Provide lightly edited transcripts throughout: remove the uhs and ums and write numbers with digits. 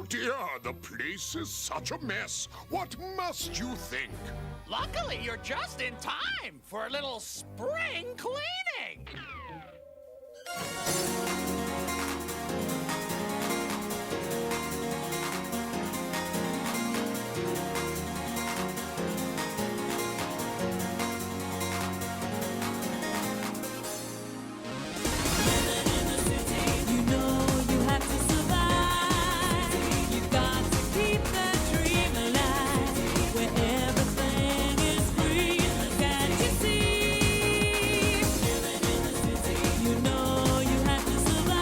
Oh dear, the place is such a mess. What must you think? Luckily, you're just in time for a little spring cleaning. You know you have to survive.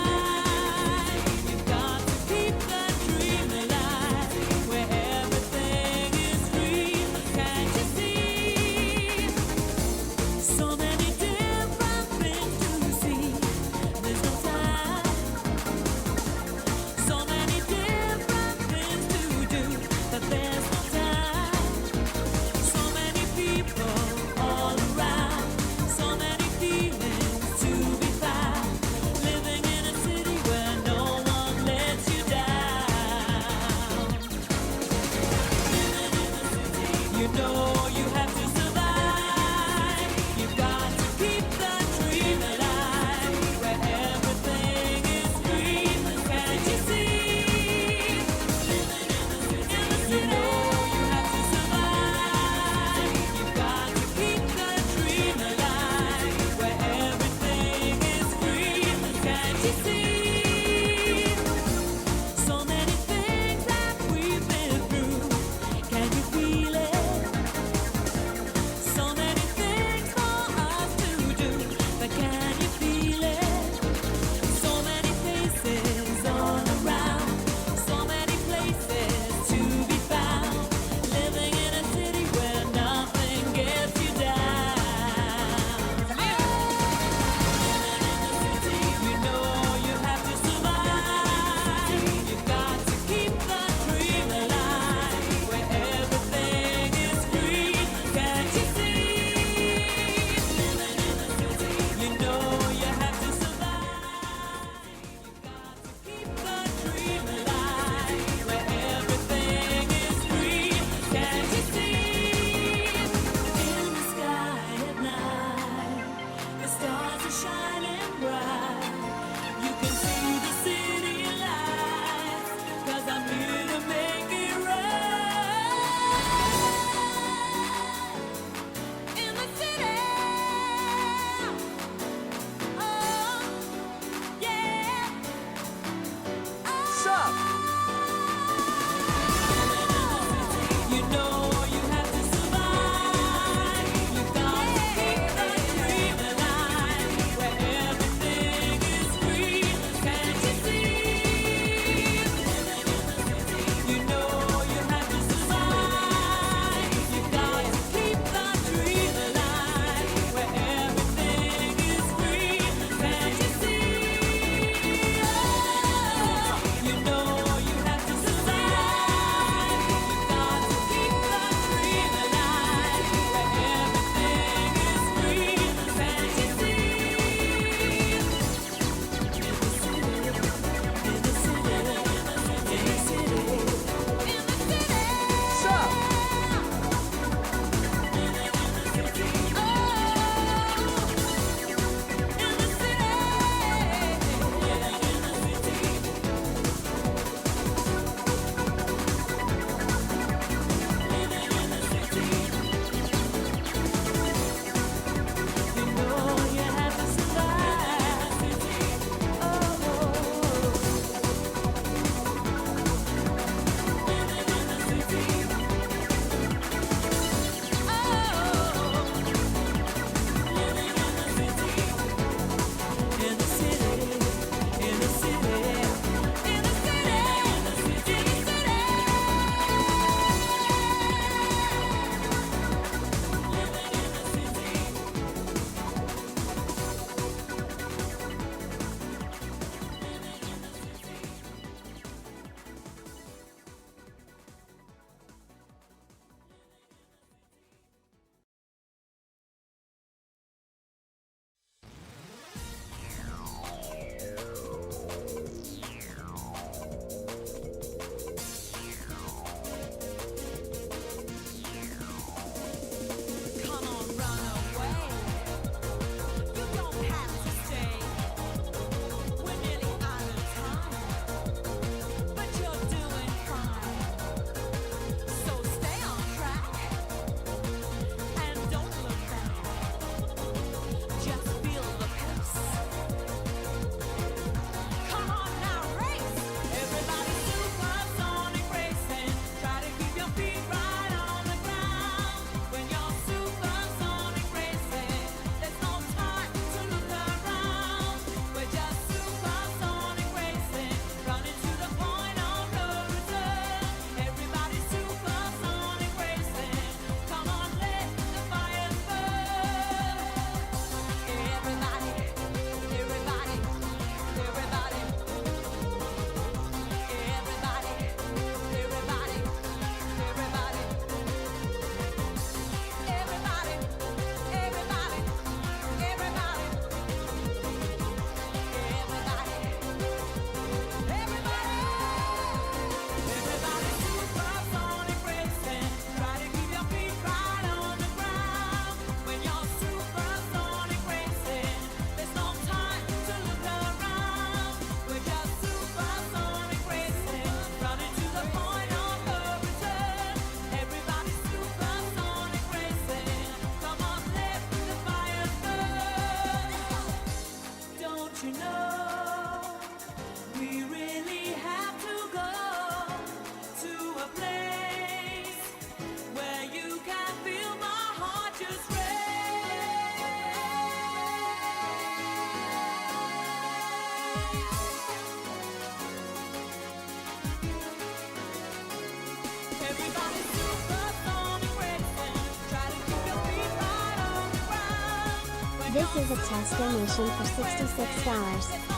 This is a test donation for $66.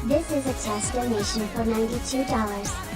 This is a test donation for $92.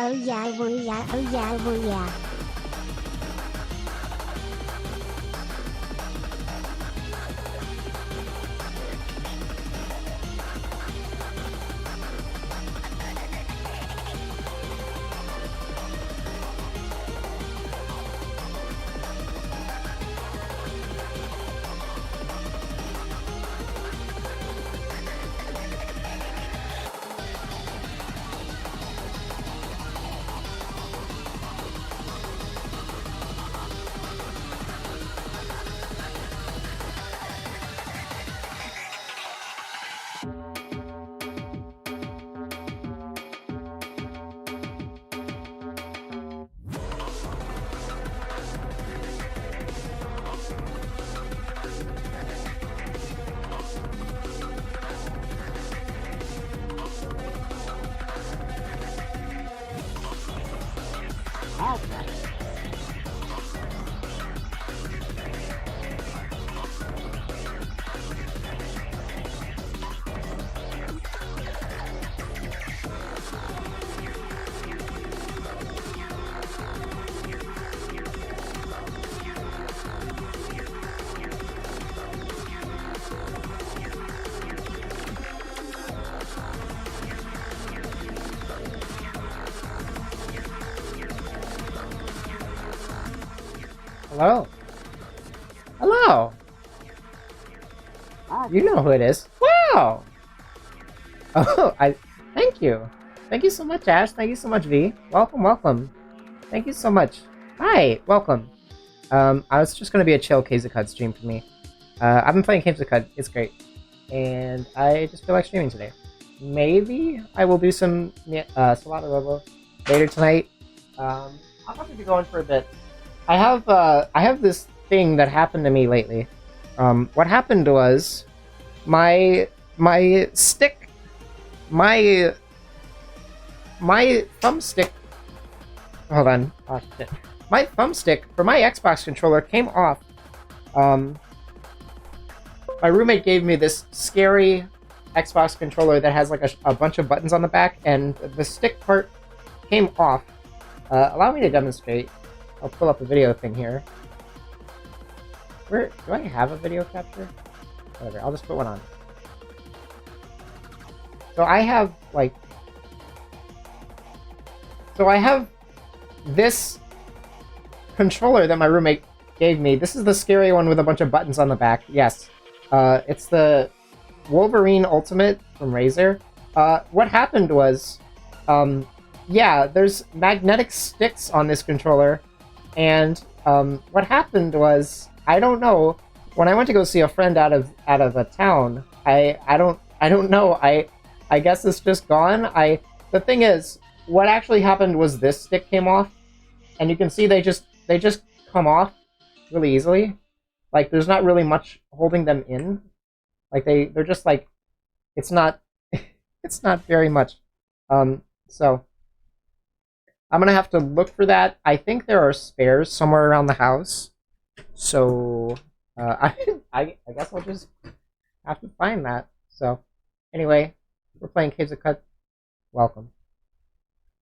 Oh yeah, woo yeah, oh yeah, woo yeah. Hello? Hello! You know who it is. Wow! Oh, thank you. Thank you so much, Ash. Thank you so much, V. Welcome, welcome. Thank you so much. Hi, welcome. I was just gonna be a chill Kazakud stream for me. I've been playing Kazakud. It's great. And I just feel like streaming today. Maybe I will do some Solana Robo later tonight. I'll probably be going for a bit. I have this thing that happened to me lately. What happened was my thumbstick, hold on, oh shit. My thumbstick for my Xbox controller came off. My roommate gave me this scary Xbox controller that has like a bunch of buttons on the back, and the stick part came off. Allow me to demonstrate. I'll pull up a video thing here. Where do I have a video capture? Whatever, I'll just put one on. So I have this controller that my roommate gave me. This is the scary one with a bunch of buttons on the back. Yes. It's the Wolverine Ultimate from Razer. What happened was, yeah, there's magnetic sticks on this controller. And what happened was, I don't know. When I went to go see a friend out of a town, I don't know. I guess it's just gone. The thing is, what actually happened was this stick came off, and you can see they just come off really easily. Like there's not really much holding them in. Like they're just like, it's not it's not very much. So I'm gonna have to look for that. I think there are spares somewhere around the house. So I guess I'll just have to find that. So anyway, we're playing Caves of Cut. Welcome.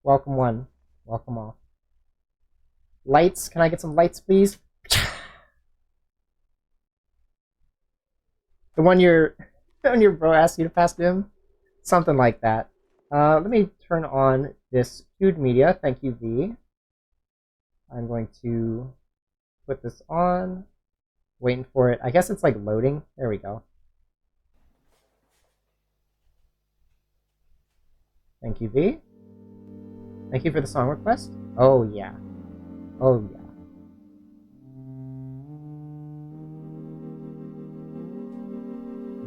Welcome one. Welcome all. Lights, can I get some lights please? The one your bro asked you to pass to him? Something like that. Let me turn on this queued media. Thank you, V. I'm going to put this on. Waiting for it. I guess it's like loading. There we go. Thank you, V. Thank you for the song request. Oh, yeah. Oh, yeah.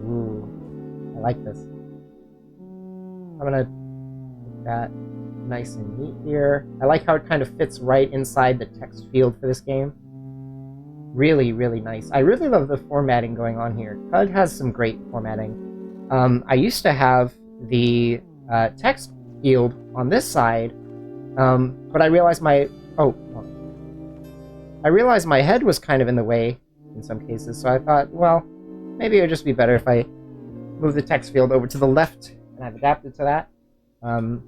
Ooh. I like this. I'm gonna put that nice and neat here. I like how it kind of fits right inside the text field for this game. Really, really nice. I really love the formatting going on here. CUD has some great formatting. I used to have the text field on this side, but I realized my my head was kind of in the way in some cases, so I thought, well, maybe it would just be better if I move the text field over to the left, and I've adapted to that. And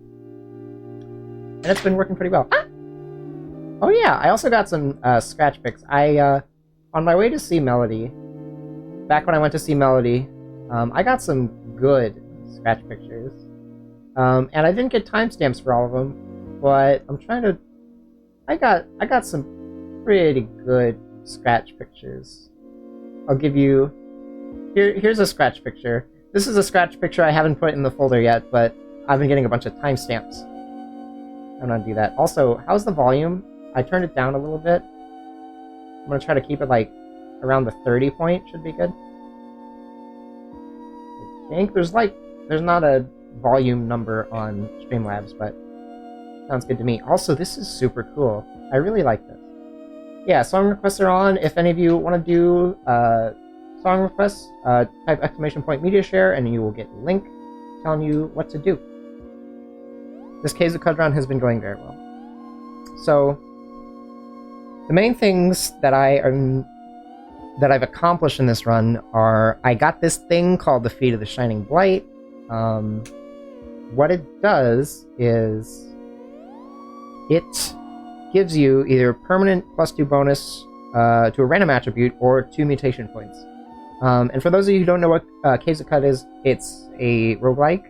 it's been working pretty well. Ah! Oh yeah, I also got some scratch pics. On my way to see Melody, back when I went to see Melody, I got some good scratch pictures. And I didn't get timestamps for all of them, but I'm trying to... I got some pretty good scratch pictures. I'll give you... Here's a scratch picture. This is a scratch picture I haven't put in the folder yet, but I've been getting a bunch of timestamps. I'm gonna do that. Also, how's the volume? I turned it down a little bit. I'm gonna try to keep it like around the 30 point, should be good. I think there's not a volume number on Streamlabs, but sounds good to me. Also, this is super cool. I really like this. Yeah, song requests are on. If any of you want to do song requests, type !media share and you will get a link telling you what to do. This Case of Cud run has been going very well. So, The main things that I've accomplished in this run are I got this thing called the Feet of the Shining Blight. What it does is it gives you either permanent +2 bonus to a random attribute or 2 mutation points. And for those of you who don't know what Caves of Cut is, it's a roguelike.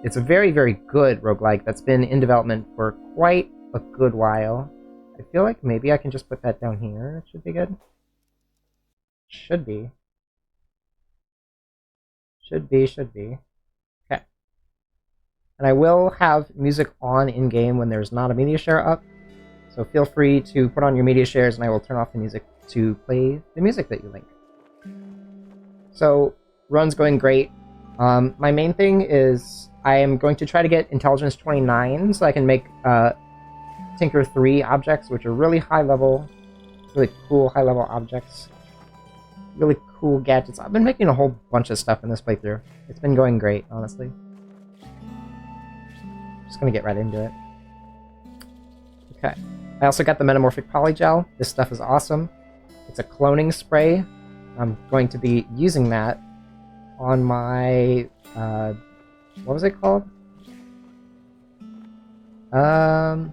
It's a very, very good roguelike that's been in development for quite a good while. I feel like maybe I can just put that down here. It should be good. Should be. Should be. Okay. And I will have music on in-game when there's not a media share up. So feel free to put on your media shares and I will turn off the music to play the music that you like. So, run's going great. My main thing is I am going to try to get Intelligence 29 so I can make Tinker 3 objects, which are really high-level, really cool high-level objects. Really cool gadgets. I've been making a whole bunch of stuff in this playthrough. It's been going great, honestly. Just gonna get right into it. Okay. I also got the Metamorphic Polygel. This stuff is awesome. It's a cloning spray. I'm going to be using that on my... what was it called? I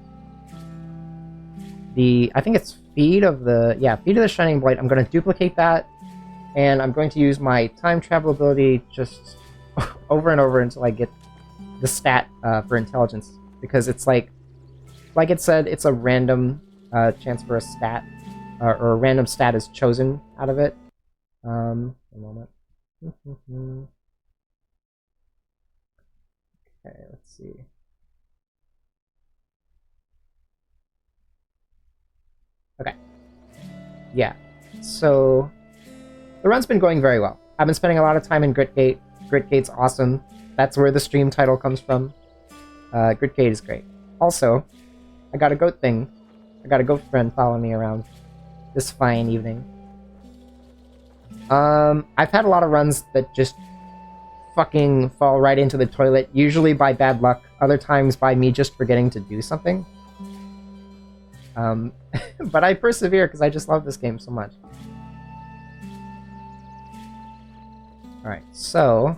think it's Feed of the Shining Blight. I'm going to duplicate that, and I'm going to use my time travel ability just over and over until I get the stat for intelligence, because it's like it said, it's a random chance for a stat, or a random stat is chosen out of it. A moment. Okay, let's see. Okay. Yeah. So, the run's been going very well. I've been spending a lot of time in Gritgate. Gritgate's awesome. That's where the stream title comes from. Gritgate is great. Also, I got a goat thing. I got a goat friend following me around this fine evening. I've had a lot of runs that just fucking fall right into the toilet, usually by bad luck, other times by me just forgetting to do something. But I persevere because I just love this game so much. Alright, so...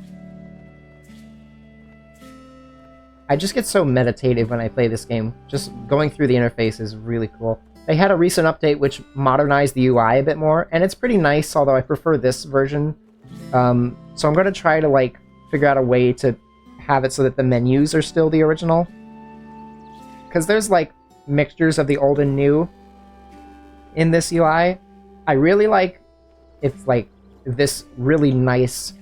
I just get so meditative when I play this game. Just going through the interface is really cool. They had a recent update which modernized the UI a bit more, and it's pretty nice, although I prefer this version. So I'm going to try to, like, figure out a way to have it so that the menus are still the original. Because there's, like, mixtures of the old and new in this UI. I really like it's, like, this really nice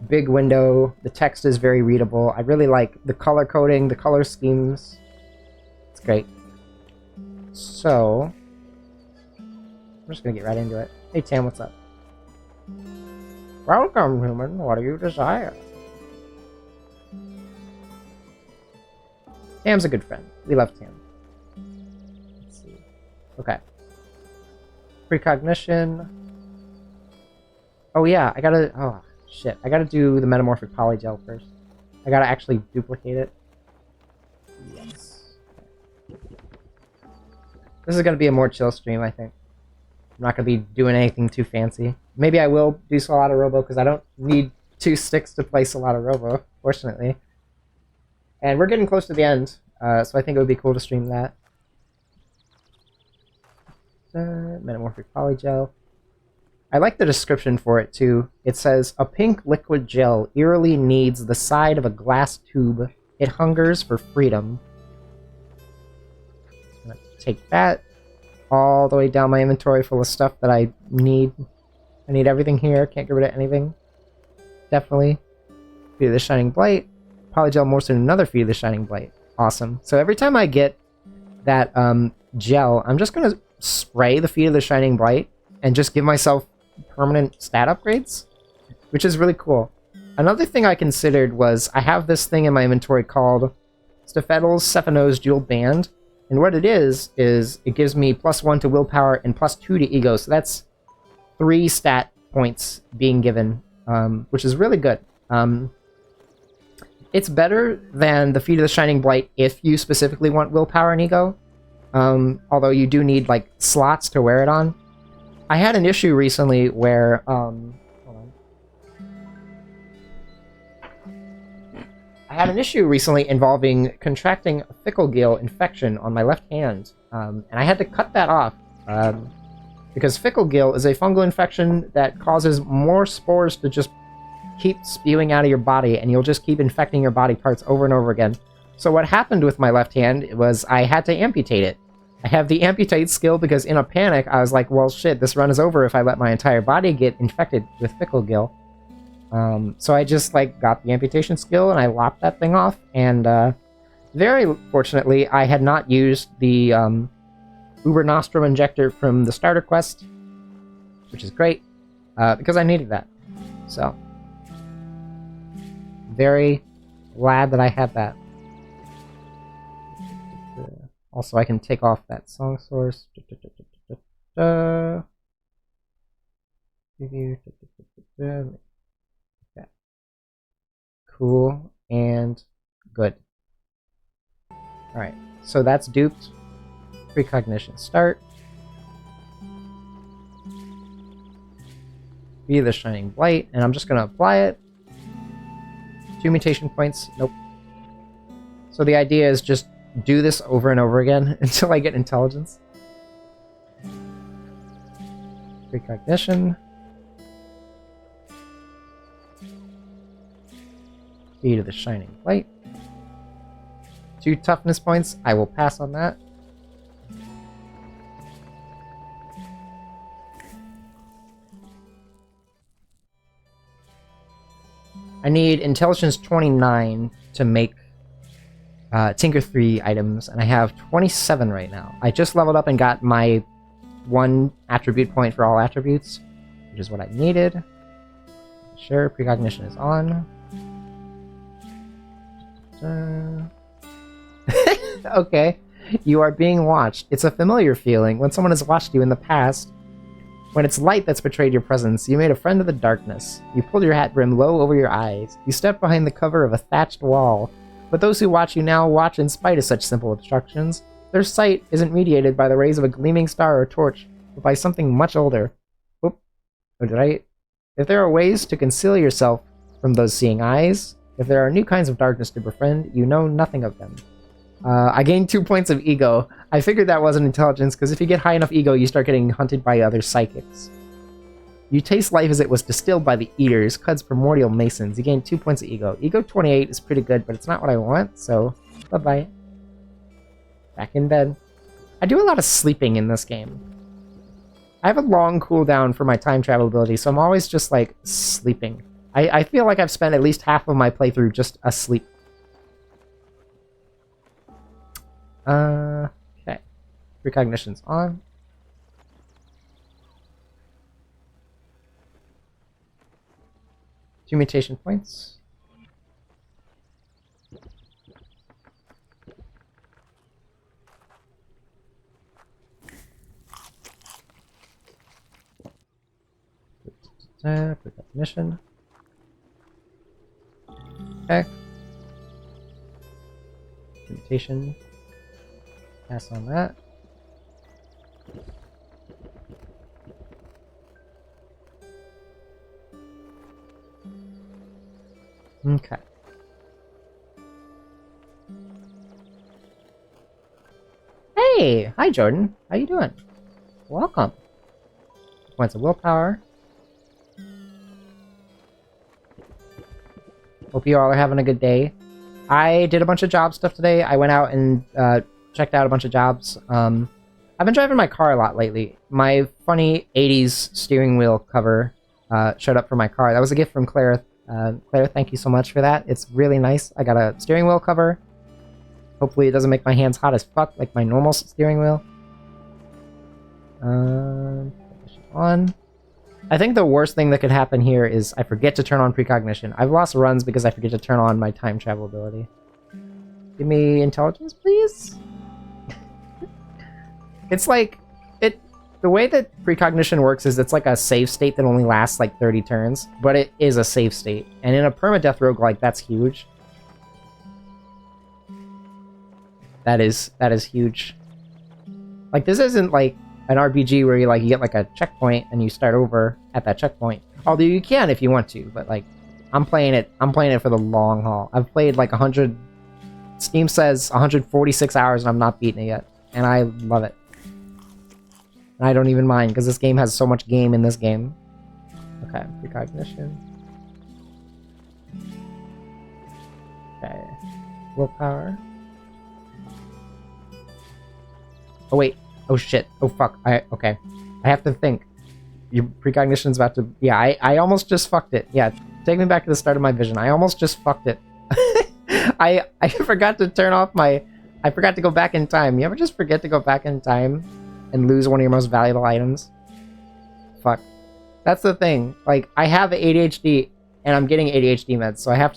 big window. The text is very readable. I really like the color coding, the color schemes. It's great. So, I'm just gonna get right into it. Hey Tam, what's up? Welcome, human. What do you desire? Tam's a good friend. We love Tam. Let's see. Okay. Precognition. Oh yeah, I gotta... Oh, shit. I gotta do the Metamorphic Polygel first. I gotta actually duplicate it. Yes. This is going to be a more chill stream, I think. I'm not going to be doing anything too fancy. Maybe I will do Solana Robo, because I don't need 2 sticks to play Solana Robo, fortunately. And we're getting close to the end, so I think it would be cool to stream that. Metamorphic Polygel. I like the description for it, too. It says, a pink liquid gel eerily needs the side of a glass tube. It hungers for freedom. Take that all the way down my inventory full of stuff that I need. I need everything here. Can't get rid of anything. Definitely. Feed of the Shining Blight. Polygel morphs into another Feed of the Shining Blight. Awesome. So every time I get that gel, I'm just going to spray the Feed of the Shining Blight and just give myself permanent stat upgrades, which is really cool. Another thing I considered was I have this thing in my inventory called Stephedel's Sephinos Jeweled Band. And what it is it gives me +1 to willpower and +2 to ego. So that's 3 stat points being given, which is really good. It's better than the Feet of the Shining Blight if you specifically want willpower and ego. Although you do need, like, slots to wear it on. I had an issue recently where, hold on. I had an issue recently involving contracting a fickle gill infection on my left hand, and I had to cut that off, because fickle gill is a fungal infection that causes more spores to just keep spewing out of your body, and you'll just keep infecting your body parts over and over again. So what happened with my left hand was I had to amputate it. I have the amputate skill because in a panic, I was like, well, shit, this run is over if I let my entire body get infected with fickle gill. So I just, like, got the amputation skill, and I lopped that thing off, and, very fortunately, I had not used the, Uber Nostrum injector from the starter quest, which is great, because I needed that. So, very glad that I had that. Also, I can take off that song source. Okay. Cool and good. Alright, so that's duped. Precognition start. Be the Shining Blight, and I'm just going to apply it. 2 mutation points. Nope. So the idea is just do this over and over again until I get intelligence. Precognition. Be to the Shining Blight. 2 toughness points. I will pass on that. I need intelligence 29 to make Tinker 3 items, and I have 27 right now. I just leveled up and got my 1 attribute point for all attributes, which is what I needed. Sure, precognition is on. Okay, you are being watched. It's a familiar feeling when someone has watched you in the past. When it's light that's betrayed your presence, you made a friend of the darkness. You pulled your hat brim low over your eyes. You stepped behind the cover of a thatched wall. But those who watch you now watch in spite of such simple obstructions. Their sight isn't mediated by the rays of a gleaming star or torch, but by something much older. Oop. Or did I? If there are ways to conceal yourself from those seeing eyes, if there are new kinds of darkness to befriend, you know nothing of them. I gained 2 points of ego. I figured that wasn't intelligence, because if you get high enough ego, you start getting hunted by other psychics. You taste life as it was distilled by the eaters, Cud's primordial masons. You gain 2 points of ego. Ego 28 is pretty good, but it's not what I want, so bye-bye. Back in bed. I do a lot of sleeping in this game. I have a long cooldown for my time travel ability, so I'm always just, like, sleeping. I feel like I've spent at least half of my playthrough just asleep. Okay. Precognition's on. Two mutation points. Precognition. Okay. Mutation. Pass on that. Okay. Hey! Hi, Jordan. How you doing? Welcome. Points of willpower. Hope you all are having a good day. I did a bunch of job stuff today. I went out and checked out a bunch of jobs. I've been driving my car a lot lately. My funny 80s steering wheel cover showed up for my car. That was a gift from Claire. Claire, thank you so much for that. It's really nice. I got a steering wheel cover. Hopefully it doesn't make my hands hot as fuck like my normal steering wheel. On. I think the worst thing that could happen here is I forget to turn on precognition. I've lost runs because I forget to turn on my time travel ability. Give me intelligence, please? It's like... The way that precognition works is it's like a save state that only lasts like 30 turns, but it is a save state. And in a permadeath roguelike, that's huge. That is huge. Like, this isn't like an RPG where you get like a checkpoint and you start over at that checkpoint. Although you can if you want to, but like, I'm playing it for the long haul. I've played like 100, Steam says 146 hours and I'm not beating it yet. And I love it. And I don't even mind, because this game has so much game in this game. Okay, precognition. Okay. Willpower. Oh wait. Oh shit. Oh fuck. Okay. I have to think. Your precognition's about to... Yeah, I almost just fucked it. Yeah, take me back to the start of my vision. I almost just fucked it. I forgot to turn off my... I forgot to go back in time. You ever just forget to go back in time and lose one of your most valuable items? Fuck. That's the thing. Like, I have ADHD, and I'm getting ADHD meds, so I have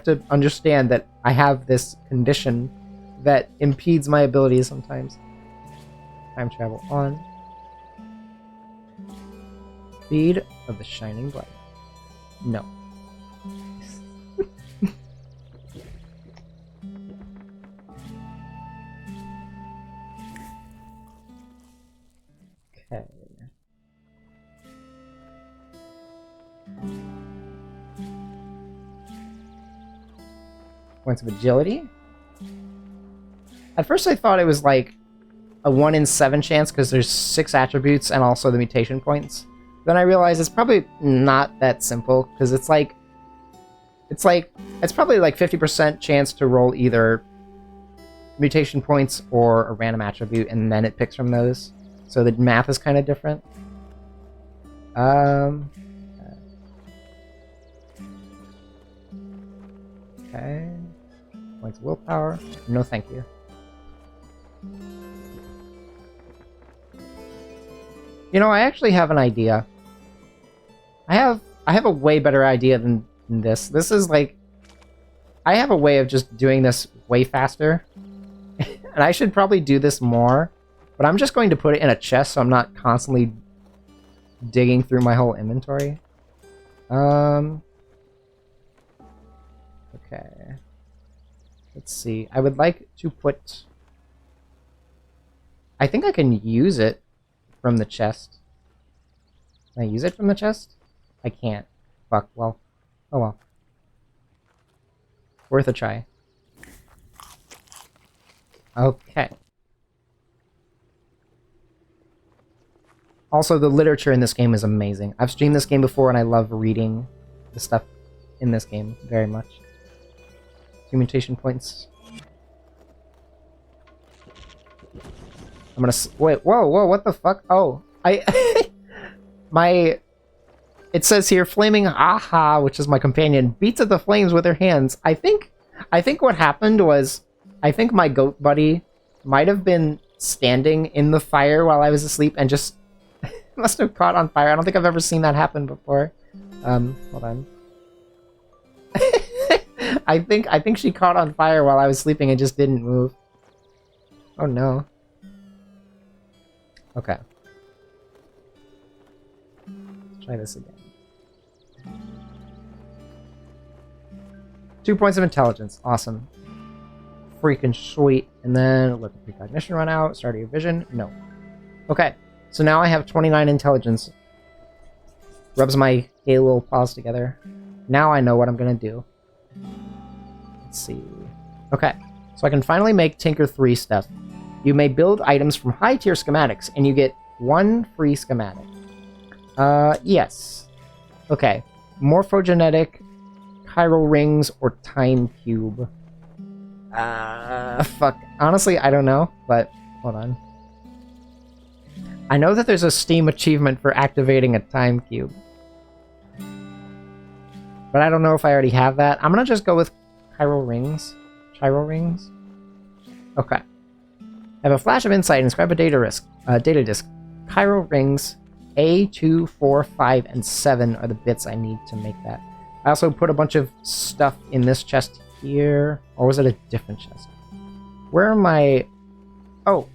to understand that I have this condition that impedes my abilities sometimes. Time travel on. Speed of the shining light. No. Okay. Points of agility. At first I thought it was like a 1 in 7 chance because there's 6 attributes and also the mutation points. Then I realized it's probably not that simple, because it's probably like 50% chance to roll either mutation points or a random attribute, and then it picks from those. So the math is kind of different. Okay. Points of willpower. No, thank you. You know, I actually have an idea. I have a way better idea than this. This is like... I have a way of just doing this way faster. And I should probably do this more. But I'm just going to put it in a chest so I'm not constantly digging through my whole inventory. Okay. Let's see. I would like to put... I think I can use it from the chest. Can I use it from the chest? I can't. Fuck, well. Oh well. Worth a try. Okay. Also, the literature in this game is amazing. I've streamed this game before and I love reading the stuff in this game very much. 2 mutation points. I'm gonna... Wait, whoa, what the fuck? Oh, It says here, Flaming Aha, which is my companion, beats at the flames with her hands. I think what happened was, I think my goat buddy might have been standing in the fire while I was asleep and just must have caught on fire. I don't think I've ever seen that happen before. Hold on. I think she caught on fire while I was sleeping and just didn't move. Oh no. Okay. Let's try this again. 2 points of intelligence. Awesome. Freaking sweet. And then let the precognition run out. Start your vision. No. Okay. So now I have 29 intelligence. Rubs my little paws together. Now I know what I'm gonna do. Let's see. Okay. So I can finally make Tinker 3 stuff. You may build items from high-tier schematics, and you get 1 free schematic. Yes. Okay. Morphogenetic, chiral rings, or time cube. Fuck. Honestly, I don't know, but hold on. I know that there's a Steam achievement for activating a time cube. But I don't know if I already have that. I'm gonna just go with chiral rings. Chiral rings? Okay. I have a flash of insight and inscribe a data disk. Chiral rings A2, 4, 5, and 7 are the bits I need to make that. I also put a bunch of stuff in this chest here. Or was it a different chest? Where am I? Oh.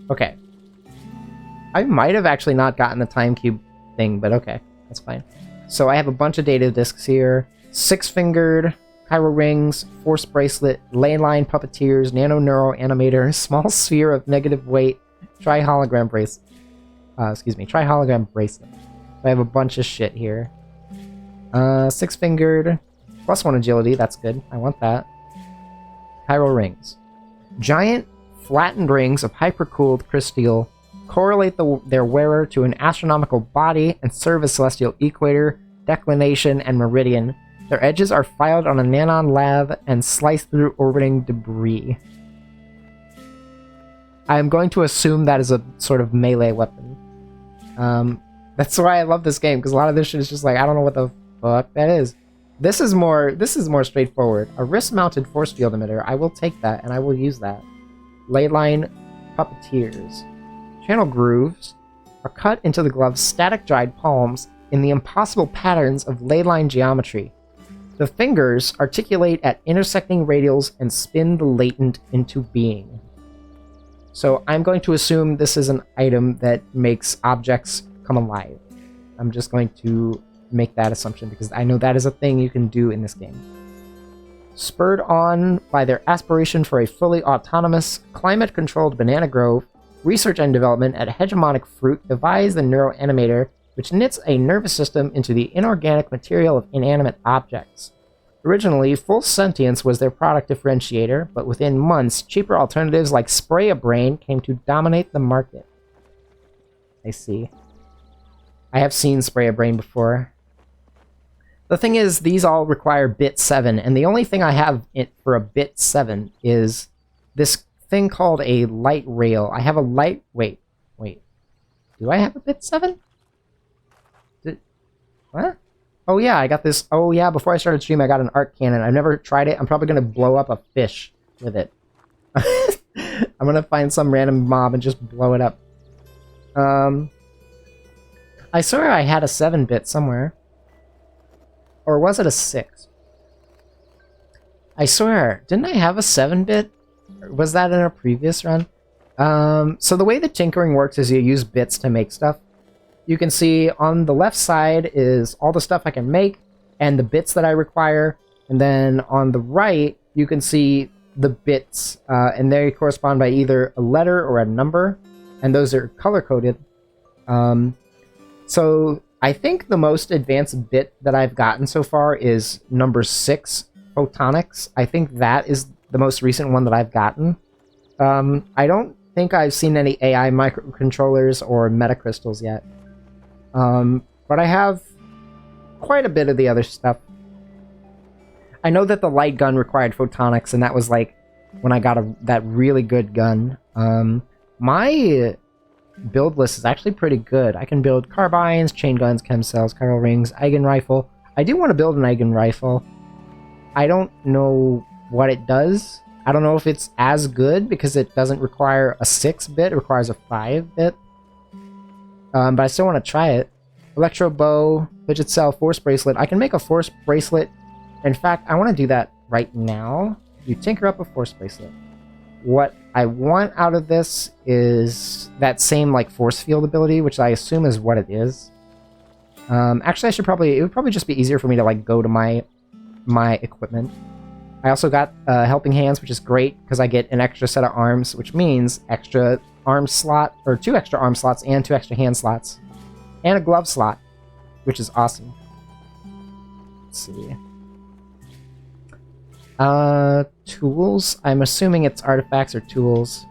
Okay. I might have actually not gotten the time cube thing, but okay. That's fine. So I have a bunch of data disks here. 6-fingered, Chiral Rings, Force Bracelet, Leyline Puppeteers, Nano Neural Animator, Small Sphere of Negative Weight, Tri-Hologram Bracelet. Tri-Hologram Bracelet. So I have a bunch of shit here. 6-fingered, +1 agility, that's good. I want that. Chiral Rings. Giant, flattened rings of hypercooled crysteel correlate their wearer to an astronomical body and serve as celestial equator, declination, and meridian. Their edges are filed on a nanon lav and slice through orbiting debris. I'm going to assume that is a sort of melee weapon. That's why I love this game, because a lot of this shit is just like, I don't know what the fuck that is. This is more straightforward. A wrist-mounted force field emitter. I will take that, and I will use that. Leyline Puppeteers. Channel grooves are cut into the glove's static dried palms in the impossible patterns of leyline geometry. The fingers articulate at intersecting radials and spin the latent into being. So I'm going to assume this is an item that makes objects come alive. I'm just going to make that assumption because I know that is a thing you can do in this game. Spurred on by their aspiration for a fully autonomous, climate-controlled banana grove, research and development at Hegemonic Fruit devised the neuroanimator, which knits a nervous system into the inorganic material of inanimate objects. Originally, full sentience was their product differentiator, but within months, cheaper alternatives like Spray-A-Brain came to dominate the market. I see. I have seen Spray-A-Brain before. The thing is, these all require bit 7, and the only thing I have for a bit 7 is this thing called a light rail. I have a light... Wait. Do I have a bit 7? What? Oh yeah, I got this... Oh yeah, before I started stream, I got an arc cannon. I've never tried it. I'm probably going to blow up a fish with it. I'm going to find some random mob and just blow it up. I swear I had a 7-bit somewhere. Or was it a 6? I swear, didn't I have a 7-bit? Was that in a previous run? So the way the tinkering works is you use bits to make stuff. You can see on the left side is all the stuff I can make and the bits that I require. And then on the right, you can see the bits, and they correspond by either a letter or a number. And those are color-coded. So I think the most advanced bit that I've gotten so far is number 6, Photonics. I think that is the most recent one that I've gotten. I don't think I've seen any AI microcontrollers or metacrystals yet. But I have quite a bit of the other stuff. I know that the light gun required photonics, and that was like when I got that really good gun. My build list is actually pretty good. I can build carbines, chain guns, chem cells, chiral rings, Eigen rifle. I do want to build an Eigen rifle. I don't know what it does. I don't know if it's as good because it doesn't require a 6-bit, it requires a 5-bit. But I still want to try it. Electro bow, fidget cell, force bracelet. I can make a force bracelet. In fact, I want to do that right now. You tinker up a force bracelet. What I want out of this is that same like force field ability, which I assume is what it is. Actually, it would probably just be easier for me to like go to my equipment. I also got helping hands, which is great because I get an extra set of arms, which means extra arm slot, or 2 extra arm slots and 2 extra hand slots, and a glove slot, which is awesome. Let's see. Tools. I'm assuming it's artifacts or tools.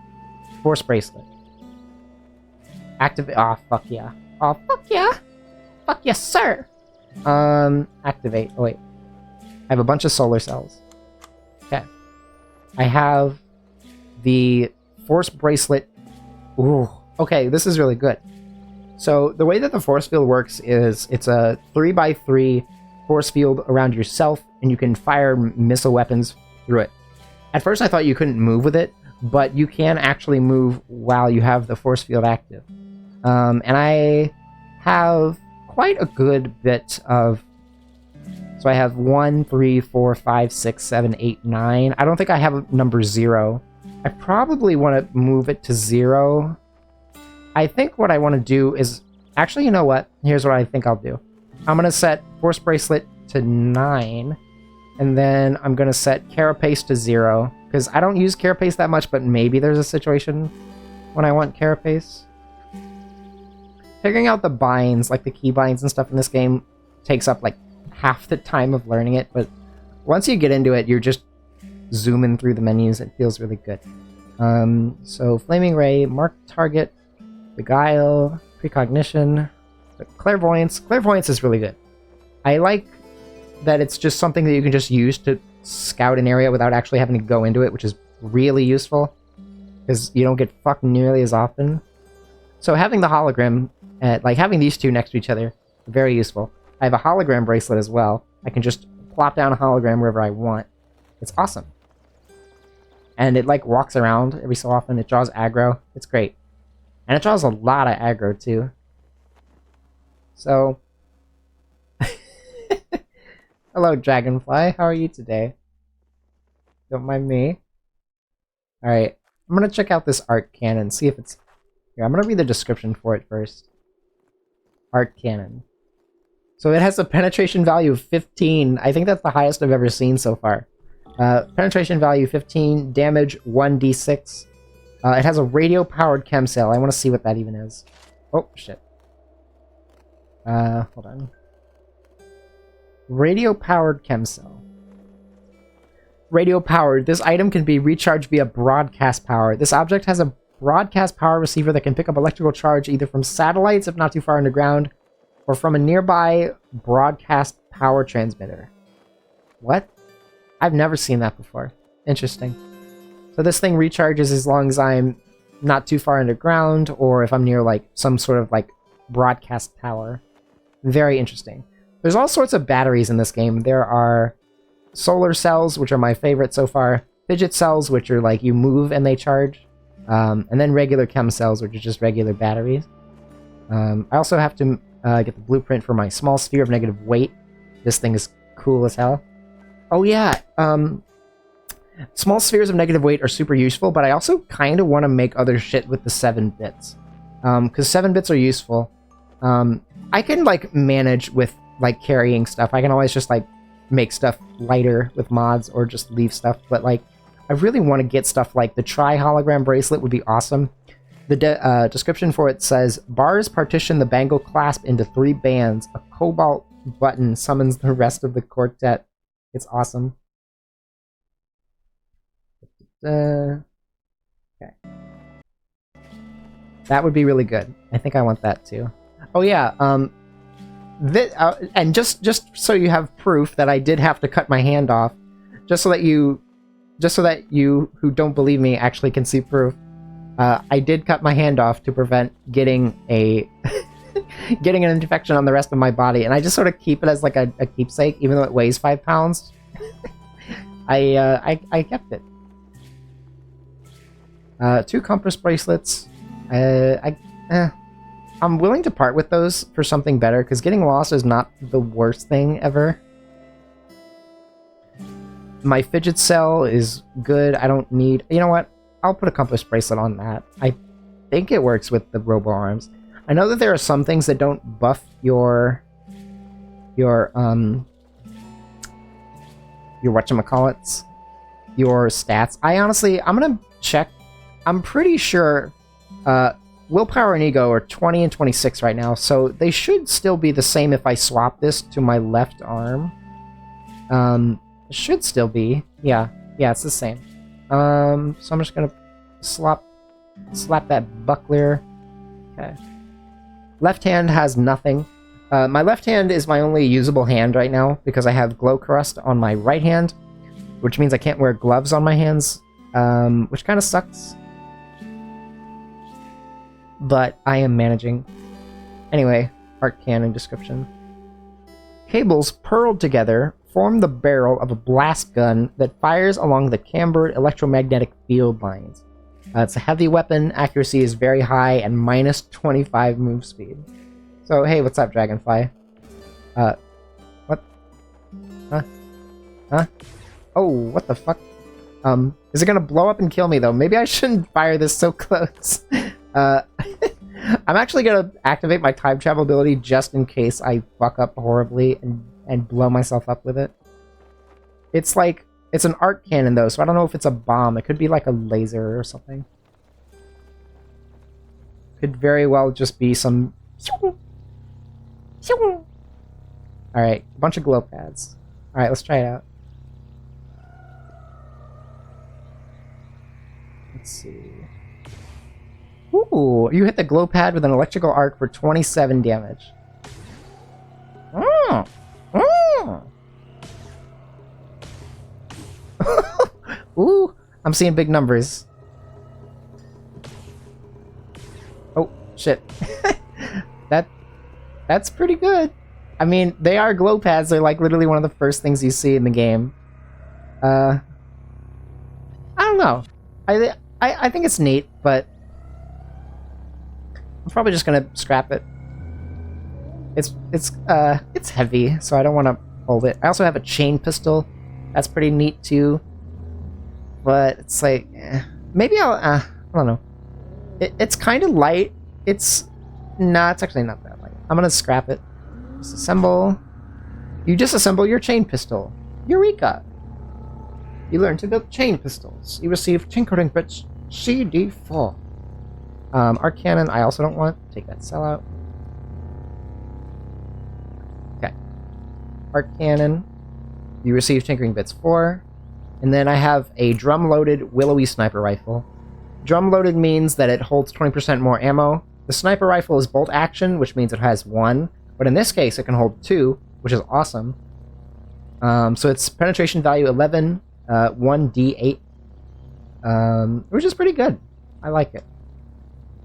Force bracelet. Activate. Oh fuck yeah. Oh fuck yeah. Fuck yes, sir. Activate. Oh wait. I have a bunch of solar cells. Okay. I have the force bracelet. Ooh. Okay, this is really good. So the way that the force field works is it's a 3x3 force field around yourself, and you can fire missile weapons through it. At first I thought you couldn't move with it, but you can actually move while you have the force field active. And I have quite a good bit of... So I have 1, 3, 4, 5, 6, 7, 8, 9. I don't think I have a number 0. I probably want to move it to 0. I think what I want to do is... Actually, you know what? Here's what I think I'll do. I'm going to set Force Bracelet to 9. And then I'm going to set carapace to 0, because I don't use carapace that much, but maybe there's a situation when I want carapace. Figuring out the binds, like the key binds and stuff in this game, takes up like half the time of learning it, but once you get into it, you're just zooming through the menus. It feels really good. So Flaming Ray, Mark Target, Beguile, Precognition, Clairvoyance. Clairvoyance is really good. I like that it's just something that you can just use to scout an area without actually having to go into it, which is really useful, because you don't get fucked nearly as often. So having the hologram, like having these two next to each other, very useful. I have a hologram bracelet as well. I can just plop down a hologram wherever I want. It's awesome. And it like walks around every so often. It draws aggro. It's great. And it draws a lot of aggro too. So... Hello, Dragonfly. How are you today? Don't mind me. Alright. I'm gonna check out this art cannon, see if it's... Here, I'm gonna read the description for it first. Art cannon. So it has a penetration value of 15. I think that's the highest I've ever seen so far. Penetration value 15, damage 1d6. It has a radio-powered chem cell. I want to see what that even is. Oh, shit. Hold on. Radio-powered chem cell. Radio-powered. This item can be recharged via broadcast power. This object has a broadcast power receiver that can pick up electrical charge either from satellites if not too far underground, or from a nearby broadcast power transmitter. What? I've never seen that before. Interesting. So this thing recharges as long as I'm not too far underground, or if I'm near like some sort of like broadcast tower. Very interesting. There's all sorts of batteries in this game. There are solar cells, which are my favorite so far. Fidget cells, which are like you move and they charge. And then regular chem cells, which are just regular batteries. I also have to get the blueprint for my small sphere of negative weight. This thing is cool as hell. Oh yeah, small spheres of negative weight are super useful, but I also kind of want to make other shit with the 7 bits. Because 7 bits are useful. I can like manage with like carrying stuff. I can always just like make stuff lighter with mods or just leave stuff, but like I really want to get stuff like the tri-hologram bracelet would be awesome. The description for it says, bars partition the bangle clasp into 3 bands. A cobalt button summons the rest of the quartet. It's awesome. Okay. That would be really good. I think I want that too. Oh yeah, and just so you have proof that I did have to cut my hand off, just so that you who don't believe me actually can see proof. I did cut my hand off to prevent getting a getting an infection on the rest of my body, and I just sort of keep it as like a keepsake, even though it weighs 5 pounds. I kept it. 2 compass bracelets. I'm willing to part with those for something better, because getting lost is not the worst thing ever. My fidget cell is good. I don't need... You know what? I'll put a compass bracelet on that. I think it works with the robo arms. I know that there are some things that don't buff your whatchamacallits, your stats. I'm gonna check. I'm pretty sure willpower and ego are 20 and 26 right now, so they should still be the same if I swap this to my left arm. It should still be. Yeah, it's the same. So I'm just gonna slap that buckler. Okay. Left hand has nothing. My left hand is my only usable hand right now because I have glow crust on my right hand, which means I can't wear gloves on my hands, which kind of sucks. But I am managing. Anyway, art cannon description. Cables purled together form the barrel of a blast gun that fires along the cambered electromagnetic field lines. It's a heavy weapon, accuracy is very high, and minus 25 move speed. So, hey, what's up, Dragonfly? What? Huh? Oh, what the fuck? Is it gonna blow up and kill me, though? Maybe I shouldn't fire this so close. I'm actually gonna activate my time travel ability just in case I fuck up horribly and blow myself up with it. It's like, it's an arc cannon though, so I don't know if it's a bomb. It could be like a laser or something. Could very well just be some... Alright, a bunch of glow pads. Alright, let's try it out. Let's see. Ooh, you hit the glow pad with an electrical arc for 27 damage. Mm. Mm. Ooh, I'm seeing big numbers. Oh, shit. That's pretty good. I mean, they are glow pads. They're like literally one of the first things you see in the game. I don't know. I think it's neat, but I'm probably just gonna scrap it. It's heavy, so I don't want to hold it. I also have a chain pistol. That's pretty neat too. But it's like, maybe I don't know. It's kind of light. It's actually not that light. I'm gonna scrap it. Disassemble. You disassemble your chain pistol. Eureka! You learn to build chain pistols. You receive tinkering bits CD4. Arc cannon, I also don't want. Take that cell out. Okay. Arc cannon. You receive tinkering bits 4. And then I have a drum-loaded willowy sniper rifle. Drum-loaded means that it holds 20% more ammo. The sniper rifle is bolt action, which means it has 1. But in this case, it can hold 2, which is awesome. So it's penetration value 11, 1d8, which is pretty good. I like it.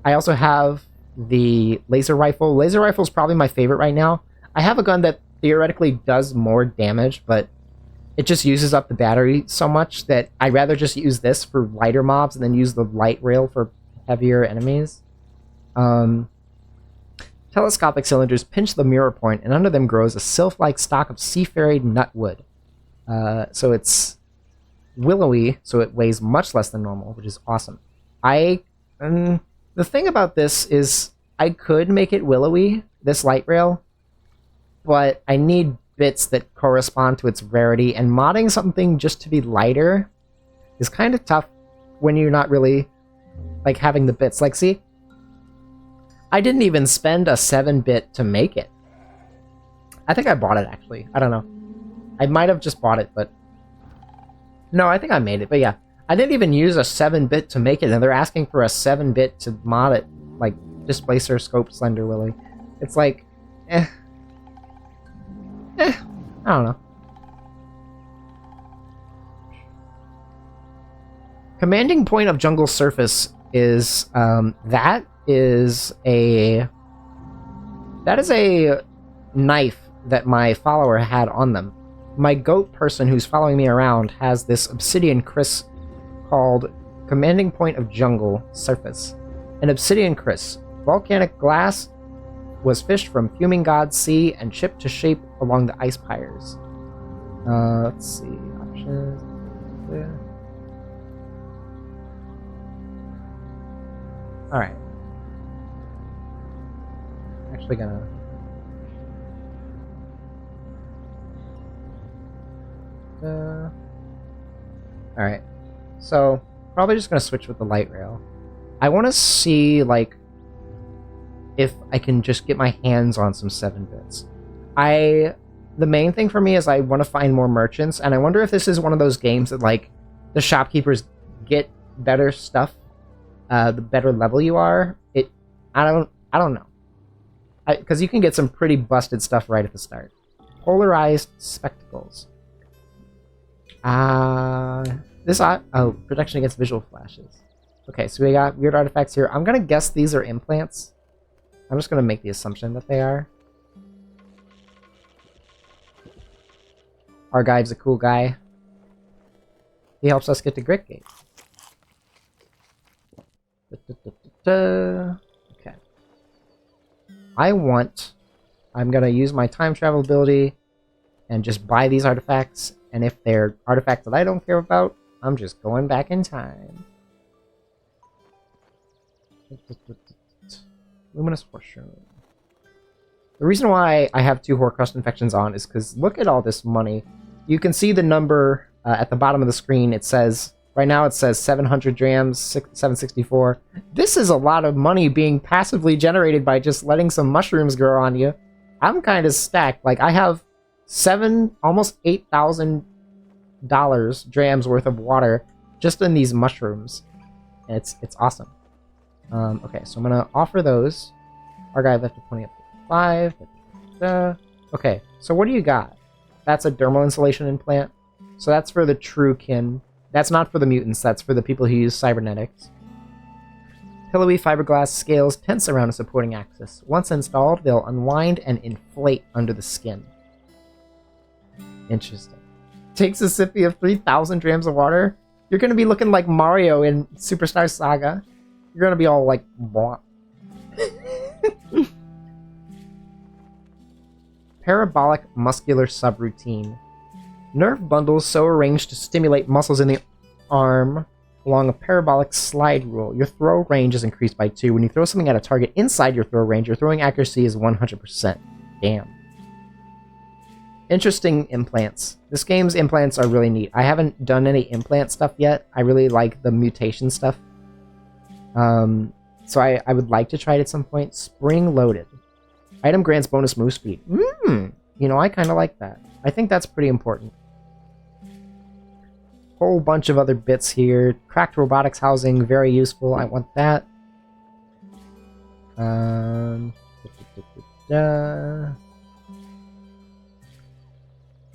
I also have the laser rifle. Laser rifle is probably my favorite right now. I have a gun that theoretically does more damage, but it just uses up the battery so much that I'd rather just use this for lighter mobs and then use the light rail for heavier enemies. Telescopic cylinders pinch the mirror point, and under them grows a sylph-like stalk of sea-fairy nutwood. So it's willowy, so it weighs much less than normal, which is awesome. The thing about this is I could make it willowy, this light rail, but I need bits that correspond to its rarity, and modding something just to be lighter is kind of tough when you're not really like having the bits. Like, see? I didn't even spend a 7-bit to make it. I think I bought it, actually. I don't know. I might have just bought it, but... No, I think I made it, but yeah. I didn't even use a 7-bit to make it, and they're asking for a 7-bit to mod it. Like, Displacer, Scope, Slender Willy. It's like... I don't know. Commanding point of jungle surface is, that is a knife that my follower had on them. My goat person who's following me around has this obsidian kris called Commanding Point of Jungle Surface. An obsidian kris, volcanic glass, was fished from fuming God's Sea and chipped to shape along the ice pyres. Let's see. Options. Yeah. Alright. Actually gonna... Alright. So, probably just gonna switch with the light rail. I want to see, like, if I can just get my hands on some 7-bits. The main thing for me is I want to find more merchants, and I wonder if this is one of those games that, like, the shopkeepers get better stuff, the better level you are. I don't know. Because you can get some pretty busted stuff right at the start. Polarized spectacles. Protection against visual flashes. Okay, so we got weird artifacts here. I'm gonna guess these are implants. I'm just gonna make the assumption that they are. Our guy's a cool guy. He helps us get to Gritgate. Okay. I'm gonna use my time travel ability and just buy these artifacts, and if they're artifacts that I don't care about, I'm just going back in time. Luminous Horseshoe. The reason why I have 2 Horcrust infections on is because look at all this money. you can see the number at the bottom of the screen. It says, right now it says 700 drams, 764. This is a lot of money being passively generated by just letting some mushrooms grow on you. I'm kind of stacked. Like, I have almost $8,000 drams worth of water just in these mushrooms. And it's awesome. Okay, so I'm gonna offer those. Our guy left a 20 up to 5. Okay, so what do you got? That's a dermal insulation implant. So that's for the true kin. That's not for the mutants, that's for the people who use cybernetics. Pillowy fiberglass scales tense around a supporting axis. Once installed, they'll unwind and inflate under the skin. Interesting. Takes a sippy of 3,000 drams of water. You're gonna be looking like Mario in Superstar Saga. You're gonna be all like, blah. Parabolic muscular subroutine. Nerve bundles so arranged to stimulate muscles in the arm along a parabolic slide rule. Your throw range is increased by 2. When you throw something at a target inside your throw range, your throwing accuracy is 100%. Damn. Interesting implants. This game's implants are really neat. I haven't done any implant stuff yet. I really like the mutation stuff. So I would like to try it at some point. Spring loaded. Item grants bonus move speed. You know, I kind of like that. I think that's pretty important. Whole bunch of other bits here. Cracked robotics housing, very useful. I want that.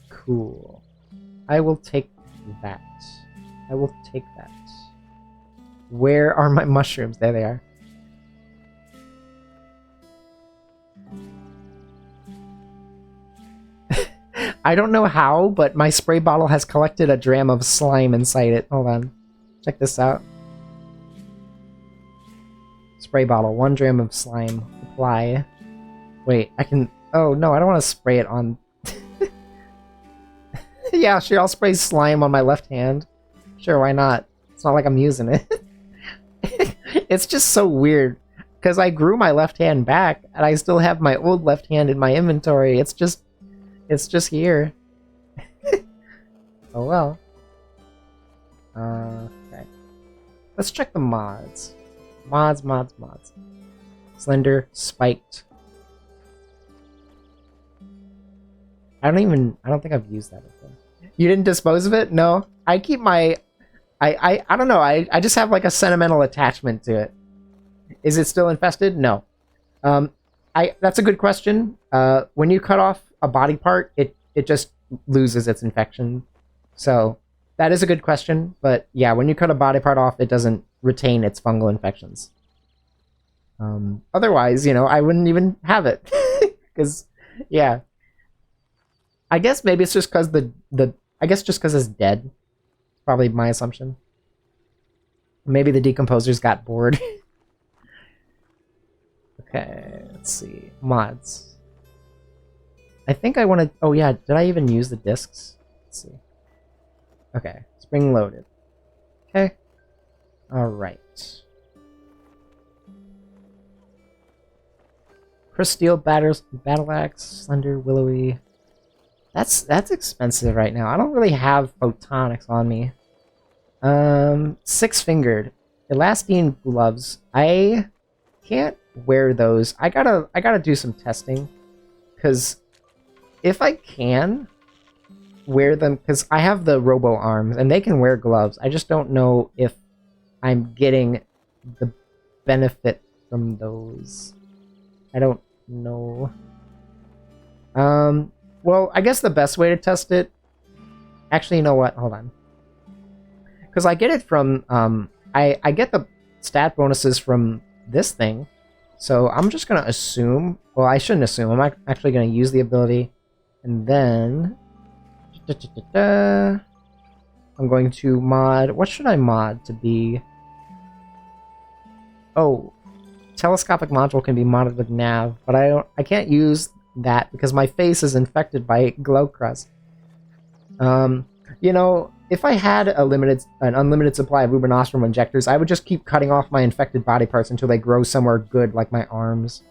Cool. I will take that. I will take that. Where are my mushrooms? There they are. I don't know how, but my spray bottle has collected a dram of slime inside it. Hold on. Check this out. Spray bottle. 1 dram of slime. Apply. Wait, I can... Oh, no, I don't want to spray it on... Yeah, sure, I'll spray slime on my left hand. Sure, why not? It's not like I'm using it. It's just so weird. Because I grew my left hand back, and I still have my old left hand in my inventory. It's just here. Oh well. Okay. Let's check the mods. Mods. Slender, spiked. I don't think I've used that before. You didn't dispose of it? No. I keep my... I don't know. I just have like a sentimental attachment to it. Is it still infested? No. That's a good question. When you cut off a body part, it just loses its infection. So that is a good question. But yeah, when you cut a body part off, it doesn't retain its fungal infections. Otherwise, you know, I wouldn't even have it. Because, yeah. I guess maybe it's just because I guess just because it's dead. Probably my assumption. Maybe the decomposers got bored. Okay, let's see. Mods. I think I want to... Oh yeah, did I even use the discs? Let's see. Okay, spring loaded. Okay. Alright. Crysteel battle axe, slender, willowy. That's expensive right now. I don't really have photonics on me. 6-fingered. Elastine gloves. I can't wear those. I gotta do some testing. Because if I can wear them, because I have the robo arms and they can wear gloves. I just don't know if I'm getting the benefit from those. I don't know. Well, I guess the best way to test it... Actually, you know what? Hold on. Because I get it from... I get the stat bonuses from this thing. So I'm just going to assume... Well, I shouldn't assume. I'm actually going to use the ability. And then... I'm going to mod... What should I mod to be... Oh. Telescopic module can be modded with nav. But I can't use... that because my face is infected by glow crust. You know, if I had an unlimited supply of Uberostrum injectors, I would just keep cutting off my infected body parts until they grow somewhere good, like my arms.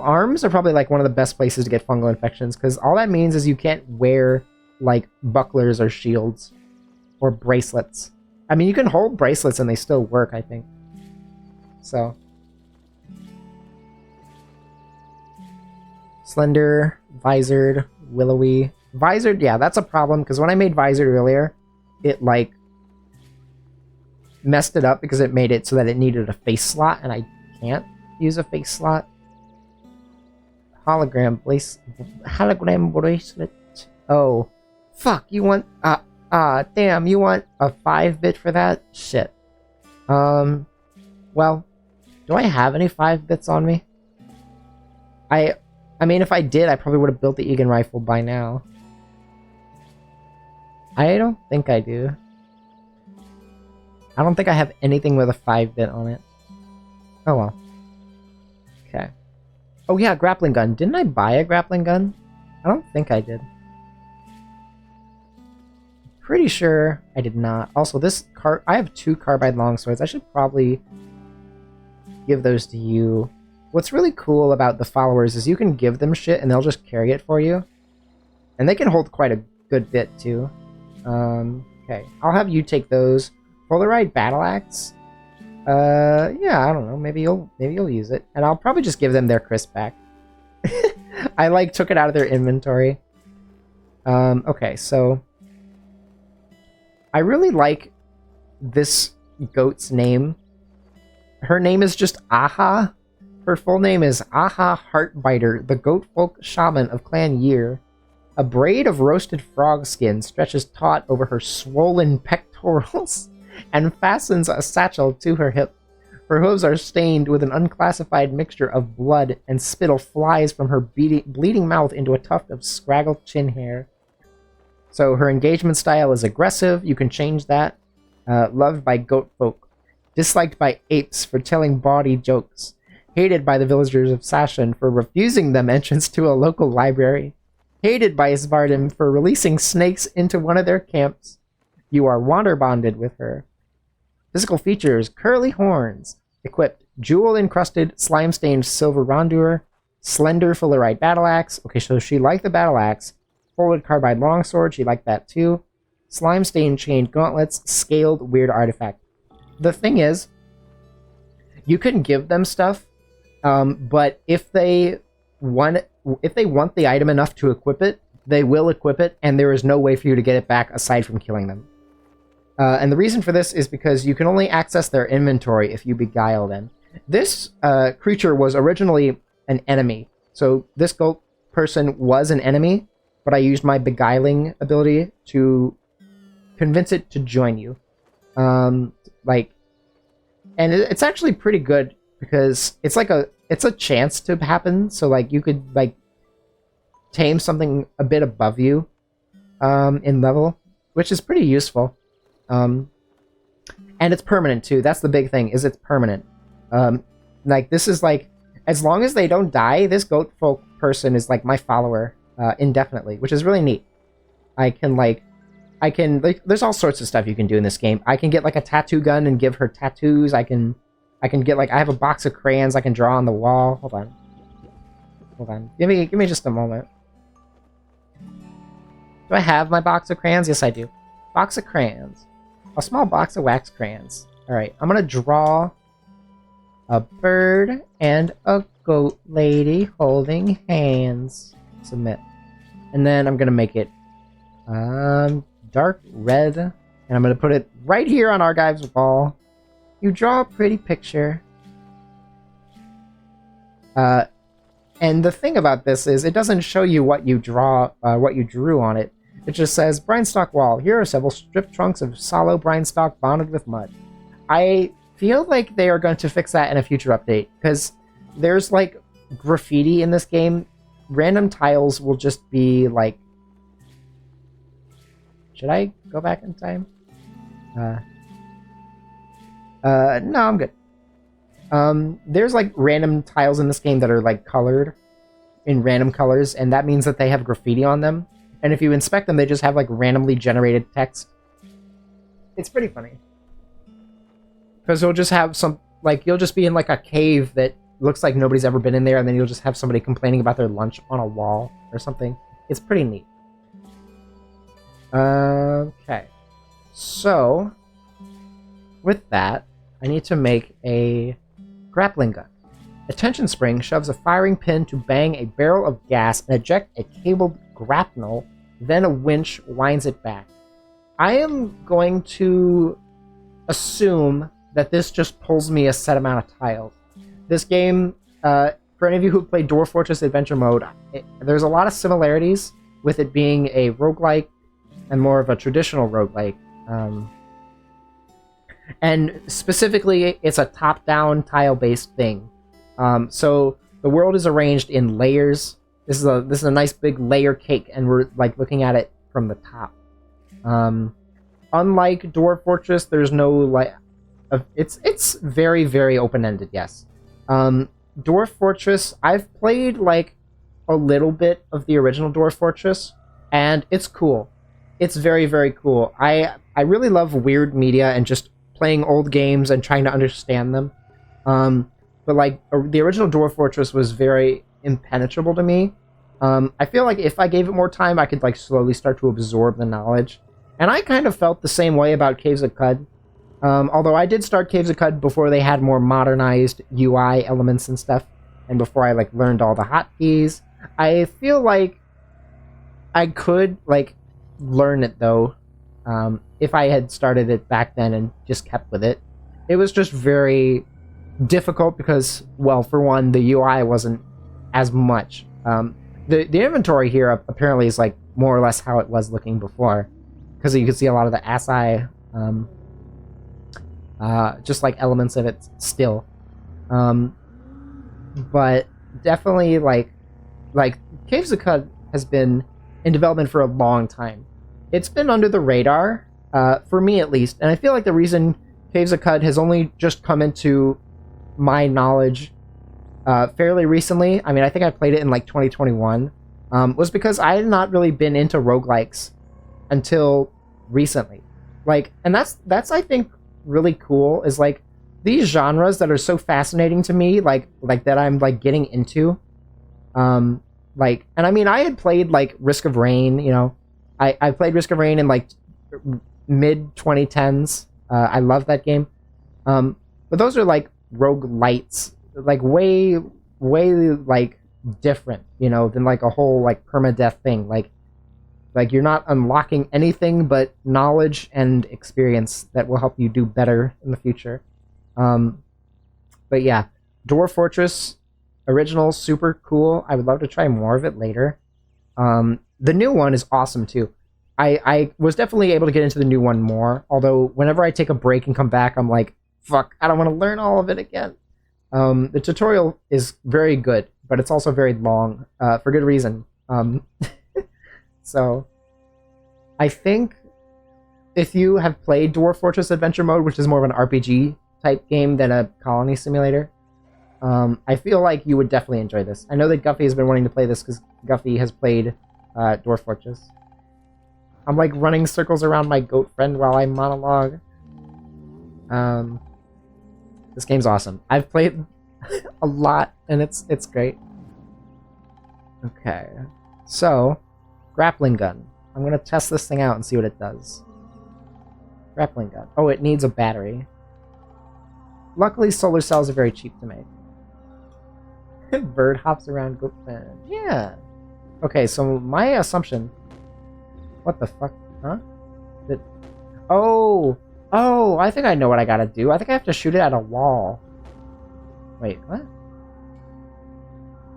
Arms are probably like one of the best places to get fungal infections, because all that means is you can't wear like bucklers or shields or bracelets. I mean, you can hold bracelets and they still work, I think. So. Slender, visored, willowy. Visored, yeah, that's a problem, because when I made visored earlier, it, like, messed it up because it made it so that it needed a face slot, and I can't use a face slot. Hologram bracelet. Oh. Fuck, you want... damn, you want a 5-bit for that? Shit. Well, do I have any 5-bits on me? I mean, if I did, I probably would have built the Egan rifle by now. I don't think I do. I don't think I have anything with a 5-bit on it. Oh well. Okay. Oh yeah, grappling gun. Didn't I buy a grappling gun? I don't think I did. Pretty sure I did not. Also, I have 2 carbide longswords. I should probably give those to you. What's really cool about the followers is you can give them shit and they'll just carry it for you. And they can hold quite a good bit too. Okay, I'll have you take those. Polaroid battle axe. Yeah, I don't know. Maybe you'll use it, and I'll probably just give them their crisp back. I like took it out of their inventory. Okay, so I really like this goat's name. Her name is just Aha. Her full name is Aha Heartbiter, the goat folk shaman of Clan Year. A braid of roasted frog skin stretches taut over her swollen pectorals and fastens a satchel to her hip. Her hooves are stained with an unclassified mixture of blood, and spittle flies from her bleeding mouth into a tuft of scraggled chin hair. So her engagement style is aggressive. You can change that. Loved by goat folk. Disliked by apes for telling bawdy jokes. Hated by the villagers of Sashan for refusing them entrance to a local library. Hated by Svardim for releasing snakes into one of their camps. You are wander bonded with her. Physical features: curly horns. Equipped: jewel-encrusted, slime-stained silver rondure. Slender fullerite battle axe. Okay, so she liked the battle axe. Folded carbide longsword, she liked that too. Slime-stained chained gauntlets. Scaled weird artifact. The thing is, you can give them stuff, but if they want the item enough to equip it, they will equip it, and there is no way for you to get it back aside from killing them. And the reason for this is because you can only access their inventory if you beguile them. This creature was originally an enemy, so this goat person was an enemy, but I used my beguiling ability to convince it to join you. And it's actually pretty good because it's like it's a chance to happen. So like you could like tame something a bit above you in level, which is pretty useful. And it's permanent too. That's the big thing, is it's permanent. Like this is like, as long as they don't die, this goat folk person is like my follower indefinitely, which is really neat. I can there's all sorts of stuff you can do in this game. I can get like a tattoo gun and give her tattoos. I can get like, I have a box of crayons I can draw on the wall. Hold on. Give me just a moment. Do I have my box of crayons? Yes, I do. Box of crayons. A small box of wax crayons. Alright, I'm gonna draw a bird and a goat lady holding hands. Submit. And then I'm gonna make it dark red, and I'm gonna put it right here on Argive's wall. You draw a pretty picture. And the thing about this is it doesn't show you what you draw, what you drew on it. It just says, Brinestock wall. Here are several stripped trunks of sallow Brinestock bonded with mud. I feel like they are going to fix that in a future update, because there's like graffiti in this game. Random tiles will just be like... Should I go back in time? No, I'm good. There's like random tiles in this game that are like colored in random colors, and that means that they have graffiti on them. And if you inspect them, they just have like randomly generated text. It's pretty funny. Because you'll just have some, like, you'll just be in like a cave that looks like nobody's ever been in there, and then you'll just have somebody complaining about their lunch on a wall or something. It's pretty neat. Okay. So, with that, I need to make a grappling gun. A tension spring shoves a firing pin to bang a barrel of gas and eject a cabled grapnel, then a winch winds it back. I am going to assume that this just pulls me a set amount of tiles. This game, for any of you who played Dwarf Fortress Adventure Mode, there's a lot of similarities with it being a roguelike and more of a traditional roguelike. And specifically, it's a top-down tile-based thing. So the world is arranged in layers. This is a nice big layer cake, and we're like looking at it from the top. Unlike Dwarf Fortress, there's no like, it's very, very open-ended. Yes. Dwarf Fortress, I've played like a little bit of the original Dwarf Fortress, and it's cool. It's very, very cool. I really love weird media and just playing old games and trying to understand them. But like the original Dwarf Fortress was very impenetrable to me. I feel like if I gave it more time, I could like slowly start to absorb the knowledge. And I kind of felt the same way about Caves of Qud. Although I did start Caves of Qud before they had more modernized UI elements and stuff, and before I like learned all the hotkeys. I feel like I could like learn it though, if I had started it back then and just kept with it. It was just very difficult because, well, for one, the UI wasn't as much. The inventory here apparently is like more or less how it was looking before, because you can see a lot of the ASI, just like elements of it still. But definitely like Caves of Qud has been in development for a long time. It's been under the radar, for me at least, and I feel like the reason Caves of Qud has only just come into my knowledge fairly recently, I mean, I think I played it in like 2021, was because I had not really been into roguelikes until recently. Like, and that's I think really cool, is like these genres that are so fascinating to me, like that I'm like getting into. Like, and I mean, I had played like Risk of Rain, you know, I played Risk of Rain in like mid 2010s. I love that game. But those are like roguelites, like way like different, you know, than like a whole like permadeath thing. Like you're not unlocking anything but knowledge and experience that will help you do better in the future. But yeah, Dwarf Fortress original, super cool. I would love to try more of it later. The new one is awesome too. I was definitely able to get into the new one more, although whenever I take a break and come back, I'm like, fuck, I don't want to learn all of it again. The tutorial is very good, but it's also very long, for good reason. So, I think if you have played Dwarf Fortress Adventure Mode, which is more of an RPG type game than a colony simulator, I feel like you would definitely enjoy this. I know that Guffey has been wanting to play this because Guffey has played Dwarf Fortress. I'm like running circles around my goat friend while I monologue. This game's awesome. I've played a lot, and it's great. Okay, so grappling gun. I'm gonna test this thing out and see what it does. Grappling gun. Oh, it needs a battery. Luckily, solar cells are very cheap to make. Bird hops around goat friend. Yeah. Okay, so my assumption. What the fuck? Huh? Oh! Oh, I think I know what I gotta do. I think I have to shoot it at a wall. Wait, what?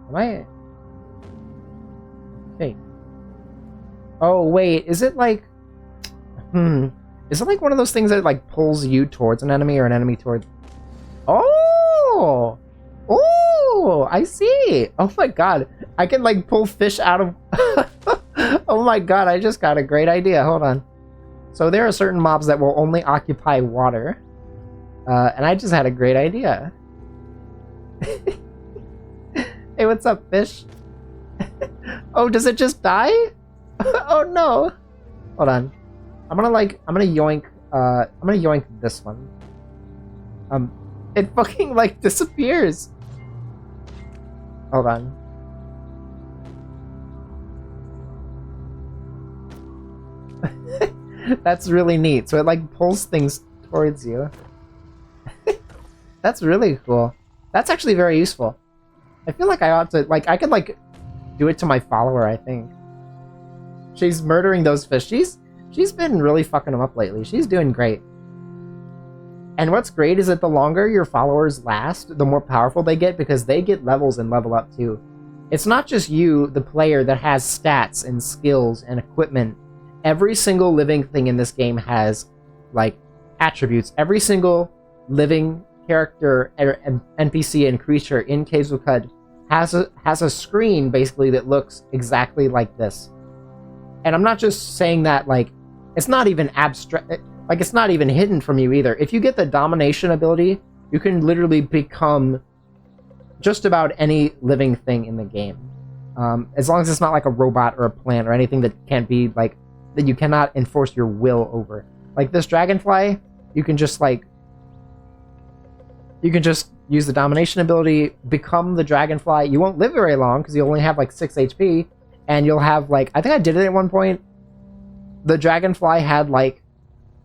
Am I... Hey. Oh, wait, is it like... Is it like one of those things that like pulls you towards an enemy or an enemy towards... Oh! Oh! I see! Oh my god. I can like pull fish out of... Oh my god, I just got a great idea. Hold on. So there are certain mobs that will only occupy water. And I just had a great idea. Hey, what's up, fish? Oh, does it just die? Oh no. Hold on. I'm gonna yoink this one. It fucking like disappears. Hold on. That's really neat. So it like pulls things towards you. That's really cool. That's actually very useful. I feel like I ought to, like, I could like do it to my follower, I think. She's murdering those fish. She's been really fucking them up lately. She's doing great. And what's great is that the longer your followers last, the more powerful they get because they get levels and level up too. It's not just you, the player, that has stats and skills and equipment. Every single living thing in this game has, like, attributes. Every single living character, NPC, and creature in Caves of Qud has a screen, basically, that looks exactly like this. And I'm not just saying that, like, it's not even abstract, like, it's not even hidden from you either. If you get the domination ability, you can literally become just about any living thing in the game. As long as it's not like a robot or a plant or anything that can't be, like, that you cannot enforce your will over. Like, this dragonfly, you can just, like, you can just use the domination ability, become the dragonfly. You won't live very long because you only have, like, 6 HP, and you'll have, like, I think I did it at one point. The dragonfly had, like,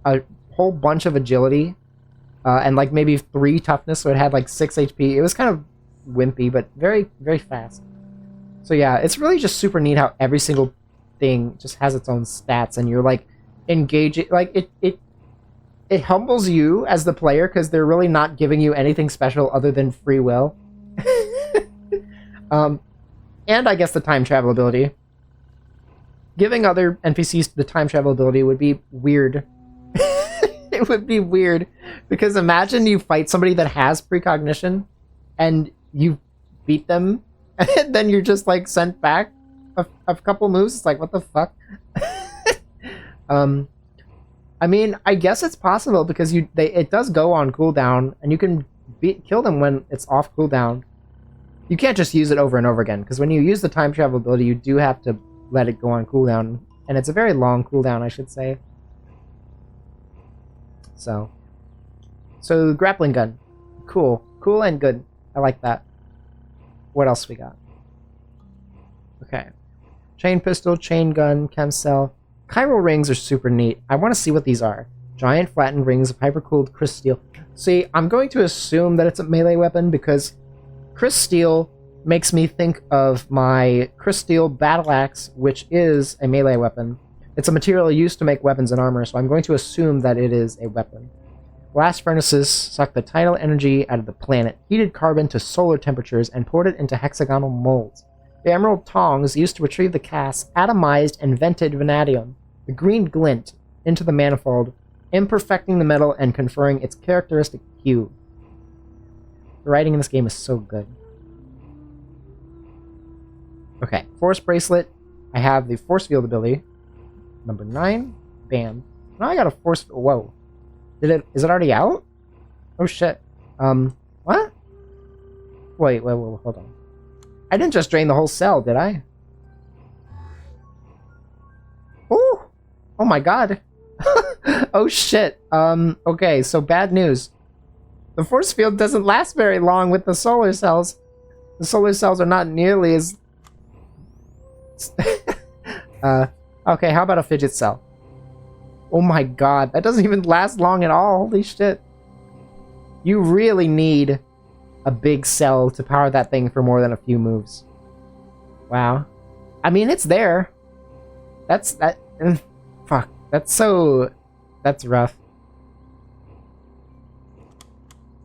a whole bunch of agility, and, like, maybe 3 toughness, so it had, like, 6 HP. It was kind of wimpy, but very, very fast. So yeah, it's really just super neat how every single thing just has its own stats, and you're like engaging, like it humbles you as the player because they're really not giving you anything special other than free will. And I guess the time travel ability. Giving other NPCs the time travel ability would be weird. It would be weird because imagine you fight somebody that has precognition and you beat them, and then you're just, like, sent back a couple moves. It's like, what the fuck? I mean, I guess it's possible because it does go on cooldown, and you can kill them when it's off cooldown. You can't just use it over and over again, because when you use the time travel ability, you do have to let it go on cooldown, and it's a very long cooldown, I should say. So grappling gun. Cool and good. I like that. What else we got? Okay. Chain pistol, chain gun, chem cell. Chiral rings are super neat. I want to see what these are. Giant flattened rings of hypercooled crysteel. See, I'm going to assume that it's a melee weapon because crysteel makes me think of my crysteel battle axe, which is a melee weapon. It's a material used to make weapons and armor, so I'm going to assume that it is a weapon. Blast furnaces suck the tidal energy out of the planet, heated carbon to solar temperatures, and poured it into hexagonal molds. The emerald tongs used to retrieve the cast atomized and vented vanadium, the green glint, into the manifold, imperfecting the metal and conferring its characteristic hue. The writing in this game is so good. Okay, force bracelet. I have the force field ability. Number 9. Bam. Now I got a force... Whoa. Is it already out? Oh shit. What? Wait, hold on. I didn't just drain the whole cell, did I? Ooh! Oh my god. Oh shit. Okay, so bad news. The force field doesn't last very long with the solar cells. The solar cells are not nearly as... okay, how about a fidget cell? Oh my god, that doesn't even last long at all. Holy shit. You really need a big cell to power that thing for more than a few moves. Wow. I mean, it's there. Fuck. That's rough.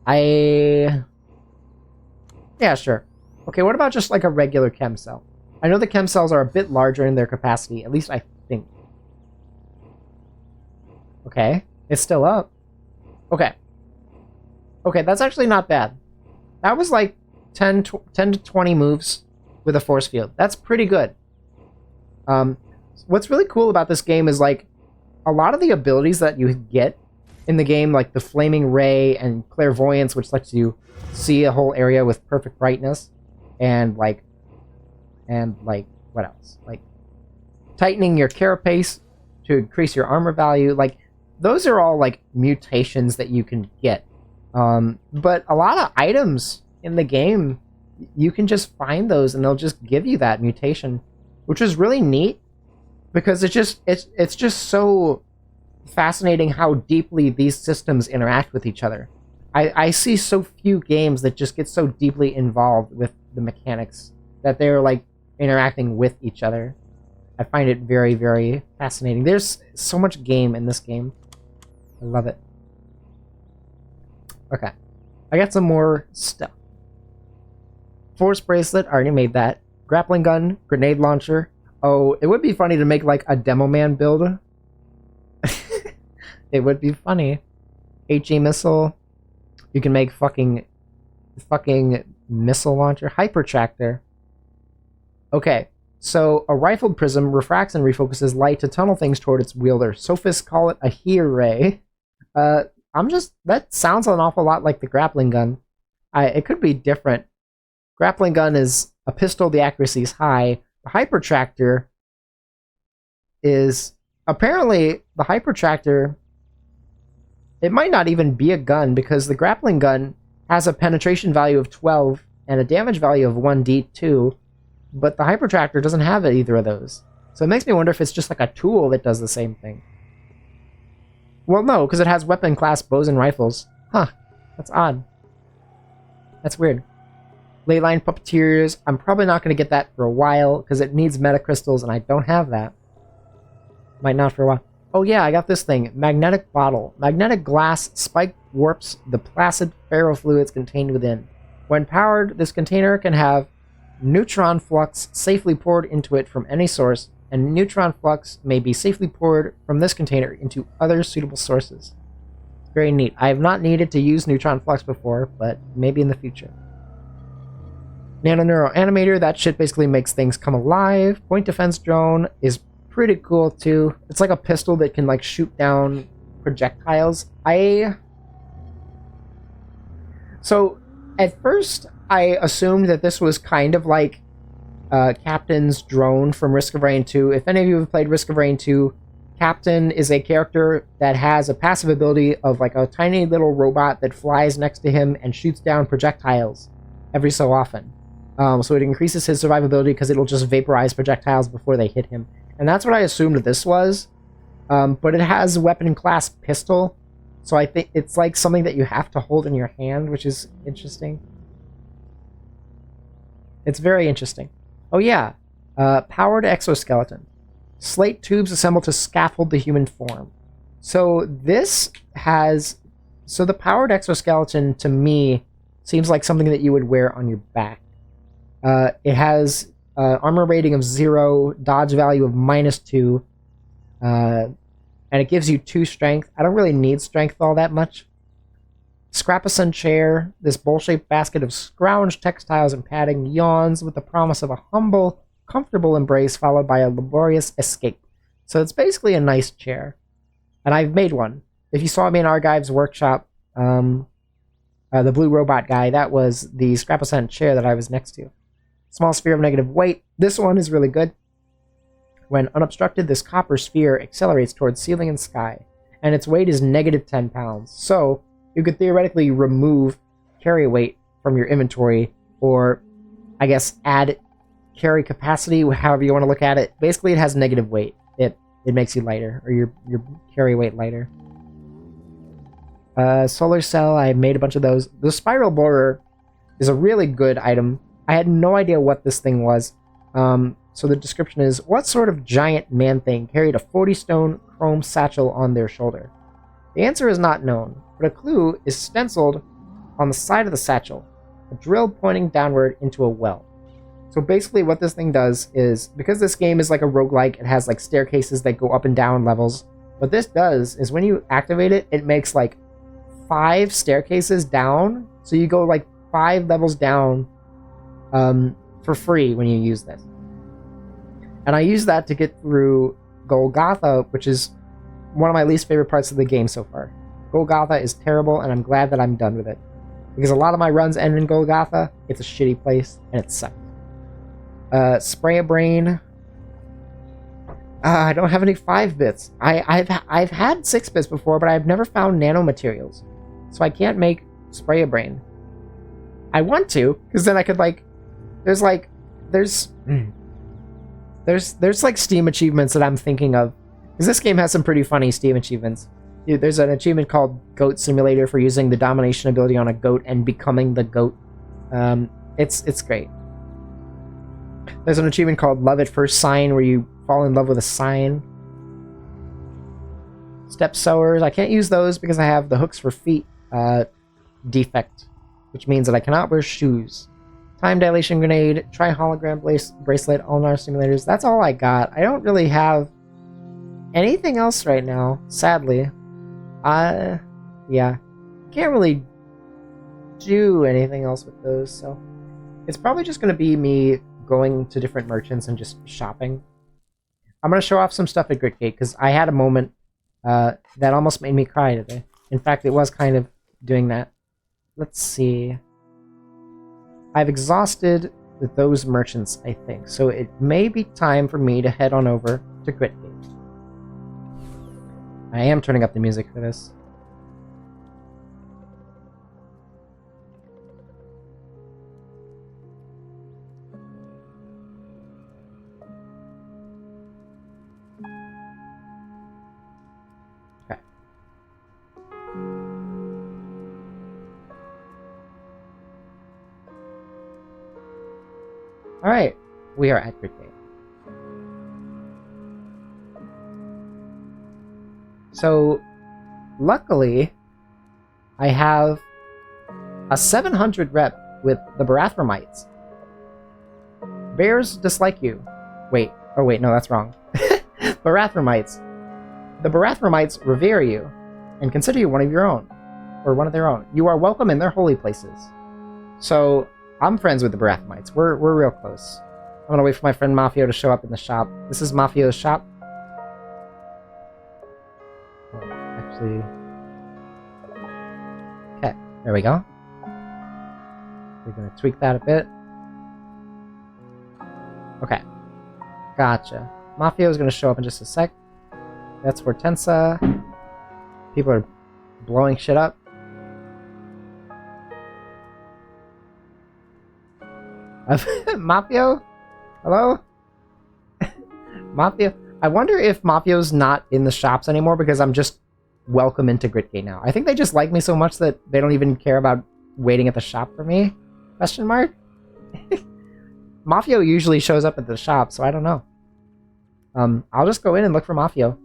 Yeah, sure. Okay, what about just like a regular chem cell? I know the chem cells are a bit larger in their capacity, at least I think. Okay, it's still up. Okay. Okay, that's actually not bad. That was like 10 to 20 moves with a force field. That's pretty good. What's really cool about this game is, like, a lot of the abilities that you get in the game, like the Flaming Ray and Clairvoyance, which lets you see a whole area with perfect brightness, and what else? Like, tightening your carapace to increase your armor value. Like, those are all, like, mutations that you can get. But a lot of items in the game, you can just find those and they'll just give you that mutation, which is really neat because it's just so fascinating how deeply these systems interact with each other. I see so few games that just get so deeply involved with the mechanics that they're like interacting with each other. I find it very, very fascinating. There's so much game in this game. I love it. Okay. I got some more stuff. Force bracelet, I already made that. Grappling gun, grenade launcher. Oh, it would be funny to make like a demo man build. It would be funny. HE missile. You can make fucking missile launcher. Hypertractor. Okay, so a rifled prism refracts and refocuses light to tunnel things toward its wielder. Sophists call it a heat ray. That sounds an awful lot like the grappling gun. It could be different. Grappling gun is a pistol, the accuracy is high. The hypertractor is apparently the hypertractor. It might not even be a gun because the grappling gun has a penetration value of 12 and a damage value of 1d2, but the hypertractor doesn't have either of those. So it makes me wonder if it's just like a tool that does the same thing. Well, no, because it has weapon class bows and rifles. Huh, that's odd. That's weird. Leyline puppeteers. I'm probably not going to get that for a while because it needs metacrystals and I don't have that. Might not for a while. Oh yeah, I got this thing. Magnetic bottle. Magnetic glass spike warps the placid ferrofluids contained within. When powered, this container can have neutron flux safely poured into it from any source, and neutron flux may be safely poured from this container into other suitable sources. Very neat. I have not needed to use neutron flux before, but maybe in the future. Nanoneural animator. That shit basically makes things come alive. Point defense drone is pretty cool too. It's like a pistol that can like shoot down projectiles. So at first I assumed that this was kind of like Captain's drone from Risk of Rain 2. If any of you have played Risk of Rain 2, Captain is a character that has a passive ability of like a tiny little robot that flies next to him and shoots down projectiles every so often. So it increases his survivability because it'll just vaporize projectiles before they hit him. And that's what I assumed this was. But it has weapon class pistol. So I think it's like something that you have to hold in your hand, which is interesting. It's very interesting. Oh yeah. Powered exoskeleton. Slate tubes assembled to scaffold the human form. So this has... So the powered exoskeleton, to me, seems like something that you would wear on your back. It has armor rating of 0, dodge value of -2, and it gives you 2 strength. I don't really need strength all that much. Scrapison chair. This bowl-shaped basket of scrounged textiles and padding yawns with the promise of a humble, comfortable embrace followed by a laborious escape. So it's basically a nice chair. And I've made one. If you saw me in Argive's workshop, the blue robot guy, that was the Scrapison chair that I was next to. Small sphere of negative weight. This one is really good. When unobstructed, this copper sphere accelerates towards ceiling and sky, and its weight is -10 pounds. So you could theoretically remove carry weight from your inventory, or I guess add carry capacity, however you want to look at it. Basically, it has negative weight. It makes you lighter, or your carry weight lighter. Solar cell. I made a bunch of those. The spiral borer is a really good item. I had no idea what this thing was. So the description is, what sort of giant man-thing carried a 40-stone chrome satchel on their shoulder? The answer is not known, but a clue is stenciled on the side of the satchel, a drill pointing downward into a well. So basically what this thing does is, because this game is like a roguelike, it has like staircases that go up and down levels. What this does is when you activate it, it makes like 5 staircases down. So you go like 5 levels down for free when you use this. And I use that to get through Golgotha, which is one of my least favorite parts of the game so far. Golgotha is terrible, and I'm glad that I'm done with it. Because a lot of my runs end in Golgotha. It's a shitty place, and it sucks. Spray a brain. I don't have any 5-bits. I've had 6-bits before, but I've never found nanomaterials. So I can't make spray a brain. I want to, because then I could like... There's like Steam achievements that I'm thinking of Because this game has some pretty funny Steam achievements. Dude, there's an achievement called Goat Simulator for using the domination ability on a goat and becoming the goat. It's great. There's an achievement called Love at First Sign where you fall in love with a sign. Step sewers. I can't use those because I have the hooks for feet defect, which means that I cannot wear shoes. Time dilation grenade. Try hologram bracelet. Ulnar simulators. That's all I got. I don't really have anything else right now, sadly. Yeah. Can't really do anything else with those, so it's probably just going to be me going to different merchants and just shopping. I'm going to show off some stuff at Gritgate because I had a moment that almost made me cry today. In fact, it was kind of doing that. Let's see. I've exhausted those merchants, I think, so it may be time for me to head on over to Gritgate. I am turning up the music for this. Okay. Alright, we are at Gritgate. So, luckily, I have a 700 rep with the Barathromites. Bears dislike you. Wait, no, that's wrong. Barathromites. The Barathromites revere you and consider you one of your own, or one of their own. You are welcome in their holy places. So, I'm friends with the Barathromites. We're real close. I'm gonna wait for my friend Mafio to show up in the shop. This is Mafio's shop. Okay, there we go. We're gonna tweak that a bit. Okay, gotcha. Mafia is gonna show up in just a sec. That's Hortensa. People are blowing shit up. Mafio? Hello? Mafia? I wonder if Mafio's not in the shops anymore because I'm just welcome into Gritgate now. I think they just like me so much that they don't even care about waiting at the shop for me? Question mark? Mafio usually shows up at the shop, so I don't know. I'll just go in and look for Mafio.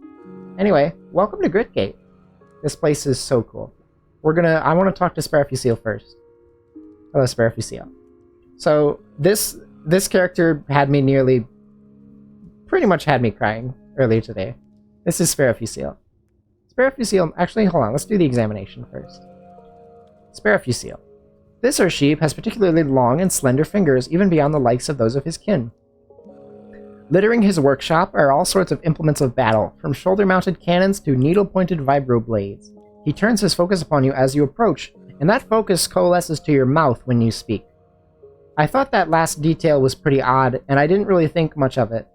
Anyway, welcome to Gritgate. This place is so cool. I want to talk to Sparafusile first. Hello, Sparafusile. So, this character had me pretty much had me crying earlier today. This is Sparafusile. Sparafusile, actually, hold on, let's do the examination first. Sparafusile. This or sheep has particularly long and slender fingers, even beyond the likes of those of his kin. Littering his workshop are all sorts of implements of battle, from shoulder-mounted cannons to needle-pointed vibroblades. He turns his focus upon you as you approach, and that focus coalesces to your mouth when you speak. I thought that last detail was pretty odd, and I didn't really think much of it.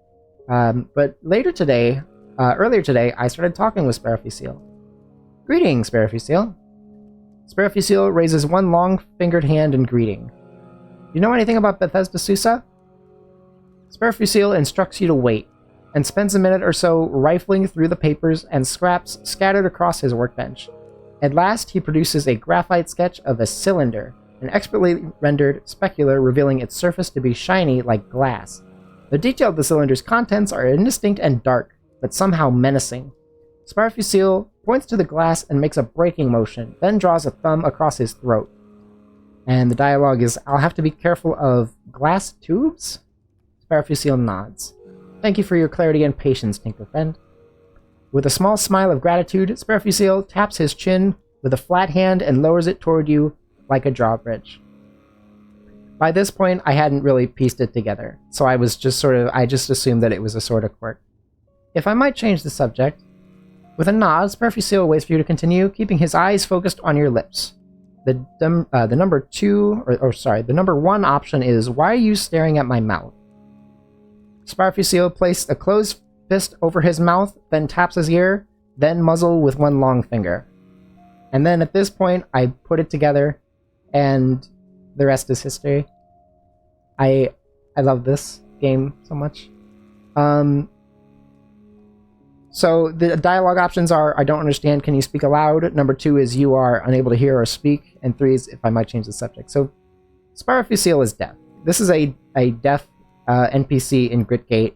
But earlier today, I started talking with Sparafusile. Greetings, Sparafusile. Sparafusile raises one long-fingered hand in greeting. You know anything about Bethesda Susa? Sparafusile instructs you to wait, and spends a minute or so rifling through the papers and scraps scattered across his workbench. At last, he produces a graphite sketch of a cylinder, an expertly rendered specular revealing its surface to be shiny like glass. The detail of the cylinder's contents are indistinct and dark, but somehow menacing. Sparafusile points to the glass and makes a braking motion, then draws a thumb across his throat. And the dialogue is, I'll have to be careful of glass tubes? Sparafusile nods. Thank you for your clarity and patience, Tinkerfriend. With a small smile of gratitude, Sparafusile taps his chin with a flat hand and lowers it toward you like a drawbridge. By this point, I hadn't really pieced it together, so I just assumed that it was a sort of quirk. If I might change the subject. With a nod, Sparafusile waits for you to continue, keeping his eyes focused on your lips. The number one option is, why are you staring at my mouth? Sparafusile placed a closed fist over his mouth, then taps his ear, then muzzle with one long finger. And then at this point, I put it together, and the rest is history. I love this game so much. So the dialogue options are, I don't understand, can you speak aloud? Number 2 is you are unable to hear or speak. And 3 is if I might change the subject. So Spirophyseal is deaf. This is a deaf NPC in Gritgate,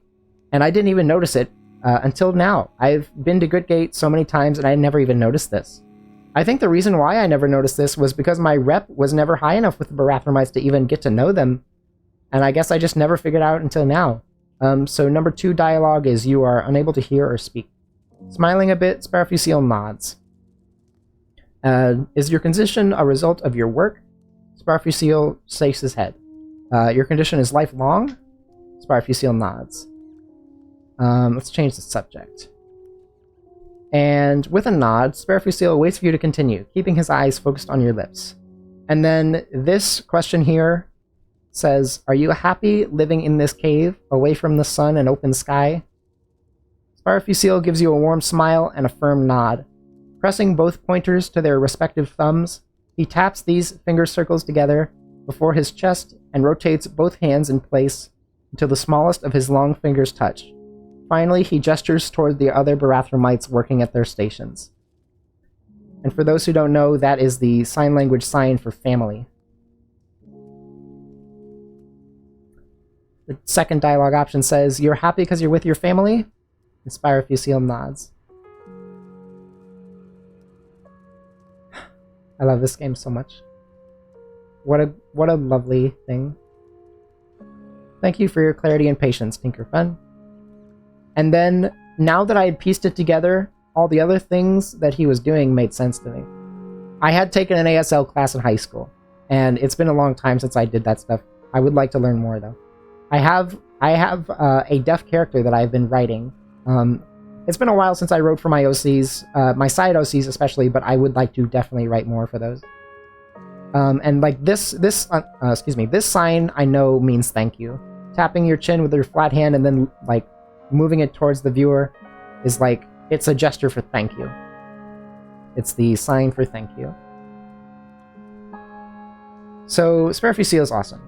and I didn't even notice it until now. I've been to Gritgate so many times, and I never even noticed this. I think the reason why I never noticed this was because my rep was never high enough with the Barathromites to even get to know them, and I guess I just never figured out until now. So number 2 dialogue is you are unable to hear or speak. Smiling a bit, Spirophyseal nods. Is your condition a result of your work? Spirophyseal shakes his head. Your condition is lifelong? Spirophyseal nods. Let's change the subject. And with a nod, Spirophyseal waits for you to continue, keeping his eyes focused on your lips. And then this question here says, are you happy living in this cave, away from the sun and open sky? Spirophyseal gives you a warm smile and a firm nod. Pressing both pointers to their respective thumbs, he taps these finger circles together before his chest and rotates both hands in place until the smallest of his long fingers touch. Finally, he gestures toward the other Barathromites working at their stations. And for those who don't know, that is the sign language sign for family. The second dialogue option says, you're happy because you're with your family? And Spirophyseal nods. I love this game so much. What a lovely thing. Thank you for your clarity and patience, Tinkerfen. And then, now that I had pieced it together, all the other things that he was doing made sense to me. I had taken an ASL class in high school, and it's been a long time since I did that stuff. I would like to learn more, though. I have a deaf character that I've been writing. It's been a while since I wrote for my OCs, my side OCs especially, but I would like to definitely write more for those. And like this sign I know means thank you. Tapping your chin with your flat hand and then like moving it towards the viewer is like, it's a gesture for thank you. It's the sign for thank you. So Spirophyseal is awesome.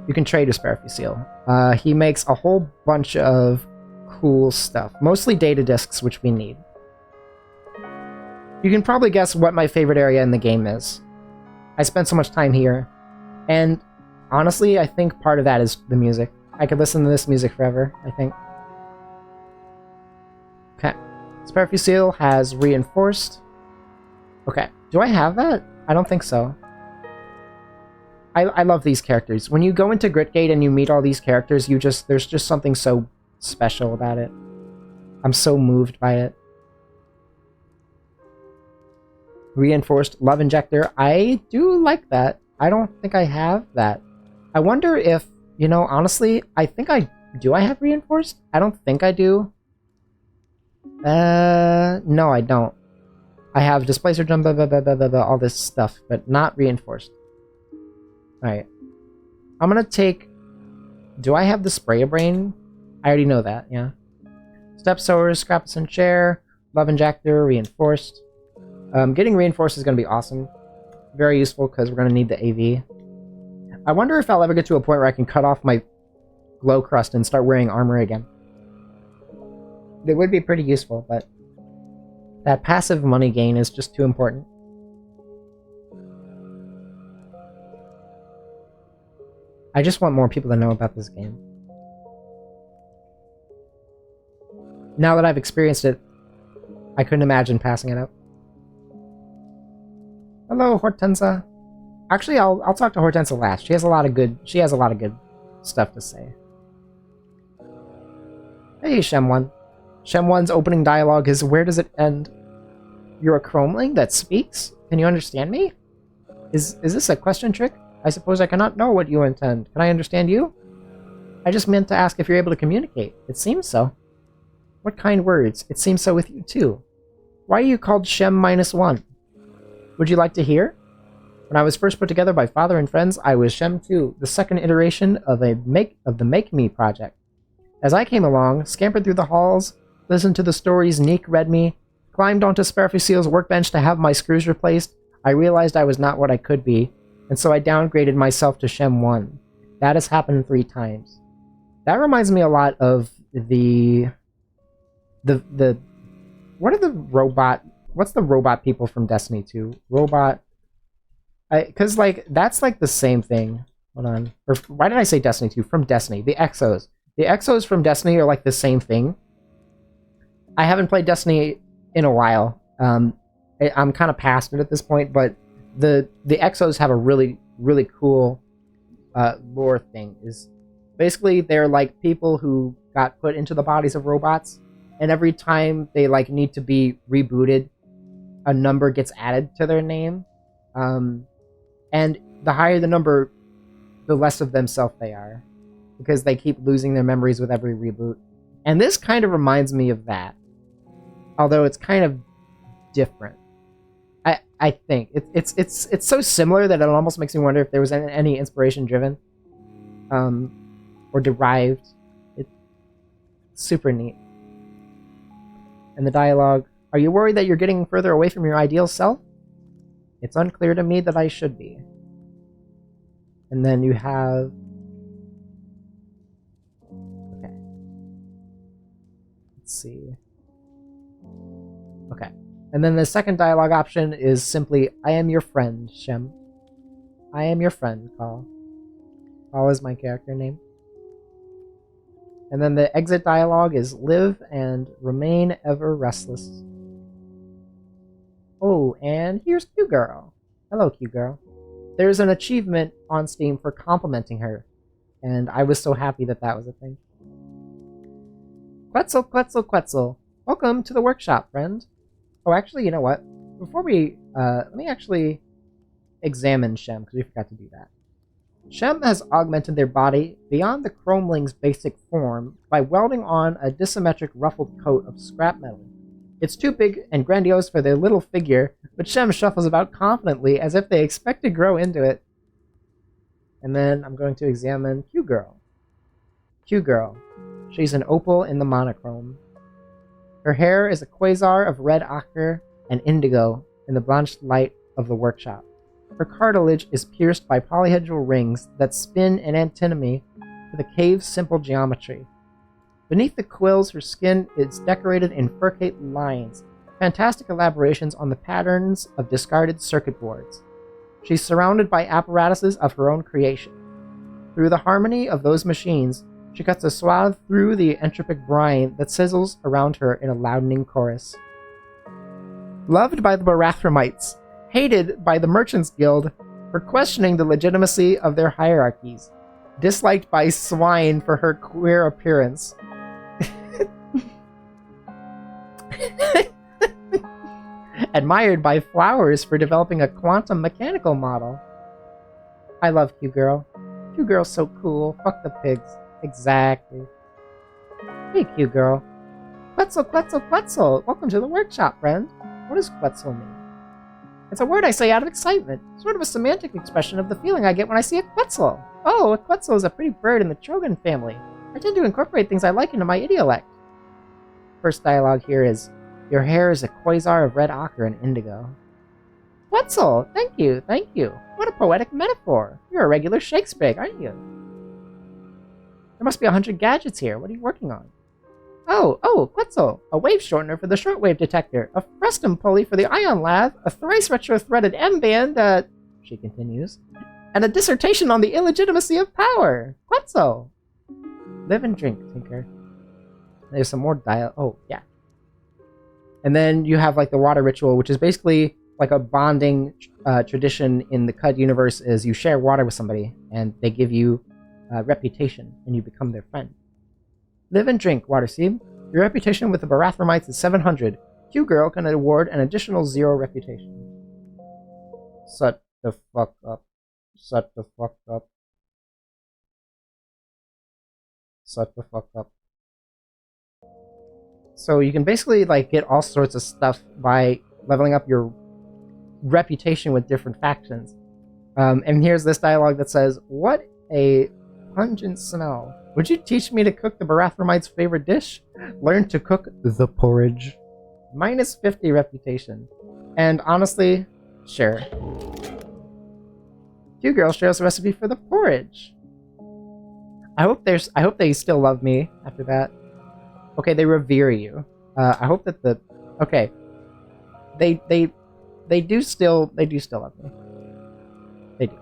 You can trade with Spirophyseal. He makes a whole bunch of cool stuff. Mostly data disks, which we need. You can probably guess what my favorite area in the game is. I spent so much time here. And honestly, I think part of that is the music. I could listen to this music forever, I think. Okay. Spirophyseal has reinforced. Okay. Do I have that? I don't think so. I love these characters. When you go into Gritgate and you meet all these characters, there's just something so special about it. I'm so moved by it. Reinforced Love Injector. I do like that. I don't think I have that. I wonder if, you know, honestly, I think I... Do I have Reinforced? I don't think I do. No, I don't. I have Displacer Jump, all this stuff, but not Reinforced. Alright. I'm gonna take... Do I have the Spray-A-Brain? I already know that, yeah. Step Sowers, Scrapison Chair, Love Injector, Reinforced. Getting Reinforced is gonna be awesome. Very useful, because we're gonna need the AV. I wonder if I'll ever get to a point where I can cut off my glow crust and start wearing armor again. It would be pretty useful, but... that passive money gain is just too important. I just want more people to know about this game. Now that I've experienced it, I couldn't imagine passing it up. Hello, Hortensia. Actually, I'll talk to Hortensia last. She has a lot of good stuff to say. Hey, Shem1. Shem1's opening dialogue is, where does it end? You're a chromeling that speaks? Can you understand me? Is this a question trick? I suppose I cannot know what you intend. Can I understand you? I just meant to ask if you're able to communicate. It seems so. What kind words? It seems so with you too. Why are you called Shem-1? Would you like to hear? When I was first put together by father and friends, I was Shem2, the second iteration of the Make Me project. As I came along, scampered through the halls, listened to the stories Neek read me, climbed onto Spirophyseal's workbench to have my screws replaced, I realized I was not what I could be, and so I downgraded myself to Shem1. That has happened 3 times. That reminds me a lot of the What are the robot... What's the robot people from Destiny 2? Robot... Because, like, that's, like, the same thing. Hold on. Or, why did I say Destiny 2? From Destiny. The Exos. The Exos from Destiny are, like, the same thing. I haven't played Destiny in a while. I'm kind of past it at this point, but the Exos have a really, really cool lore thing. Is basically, they're, like, people who got put into the bodies of robots, and every time they, like, need to be rebooted, a number gets added to their name. And the higher the number, the less of themselves they are, because they keep losing their memories with every reboot. And this kind of reminds me of that, although it's kind of different. I think it's so similar that it almost makes me wonder if there was any inspiration driven, or derived. It's super neat. And the dialogue: "Are you worried that you're getting further away from your ideal self? It's unclear to me that I should be." And then you have... Okay. Let's see. Okay. And then the second dialogue option is simply, "I am your friend, Shem. I am your friend, Call." Call is my character name. And then the exit dialogue is, "Live and remain ever restless." Oh, and here's Q-Girl. Hello, Q-Girl. There's an achievement on Steam for complimenting her, and I was so happy that that was a thing. Quetzal, Quetzal, Quetzal. Welcome to the workshop, friend. Oh, actually, you know what? Before we, let me actually examine Shem, because we forgot to do that. Shem has augmented their body beyond the chromeling's basic form by welding on a disymmetric ruffled coat of scrap metal. It's too big and grandiose for their little figure, but Shem shuffles about confidently as if they expect to grow into it. And then I'm going to examine Q-Girl. Q-Girl. She's an opal in the monochrome. Her hair is a quasar of red ochre and indigo in the blanched light of the workshop. Her cartilage is pierced by polyhedral rings that spin in antinomy to the cave's simple geometry. Beneath the quills, her skin is decorated in furcate lines, fantastic elaborations on the patterns of discarded circuit boards. She's surrounded by apparatuses of her own creation. Through the harmony of those machines, she cuts a swath through the entropic brine that sizzles around her in a loudening chorus. Loved by the Barathromites, hated by the Merchants Guild for questioning the legitimacy of their hierarchies, disliked by swine for her queer appearance, admired by flowers for developing a quantum mechanical model. I love Q-Girl. Q-Girl's so cool. Fuck the pigs. Exactly. Hey, Q-Girl. Quetzal, Quetzal, Quetzal! Welcome to the workshop, friend. What does Quetzal mean? It's a word I say out of excitement. Sort of a semantic expression of the feeling I get when I see a Quetzal. Oh, a Quetzal is a pretty bird in the Trogan family. I tend to incorporate things I like into my idiolect. First dialogue here is, "Your hair is a quasar of red ochre and indigo." Quetzal! Thank you, thank you. What a poetic metaphor. You're a regular Shakespeare, aren't you? There must be 100 gadgets here. What are you working on? Oh, Quetzal! A wave shortener for the shortwave detector, a frustum pulley for the ion lav, a thrice retro-threaded M-band, she continues, and a dissertation on the illegitimacy of power. Quetzal! Live and drink, Tinker. There's some more oh, yeah. And then you have, like, the water ritual, which is basically like a bonding tradition in the CUD universe, is you share water with somebody, and they give you reputation, and you become their friend. Live and drink, Waterseed. Your reputation with the Barathromites is 700. Q-Girl can award an additional 0 reputation. Shut the fuck up. Shut the fuck up. Shut the fuck up. So you can basically, like, get all sorts of stuff by leveling up your reputation with different factions. And here's this dialogue that says, "What a pungent smell. Would you teach me to cook the Barathromites' favorite dish? Learn to cook the porridge." Minus 50 reputation. And honestly, sure. Q-Girl shares the recipe for the porridge. I hope they still love me after that. Okay, they revere you. I hope that the Okay. They do still love me. They do.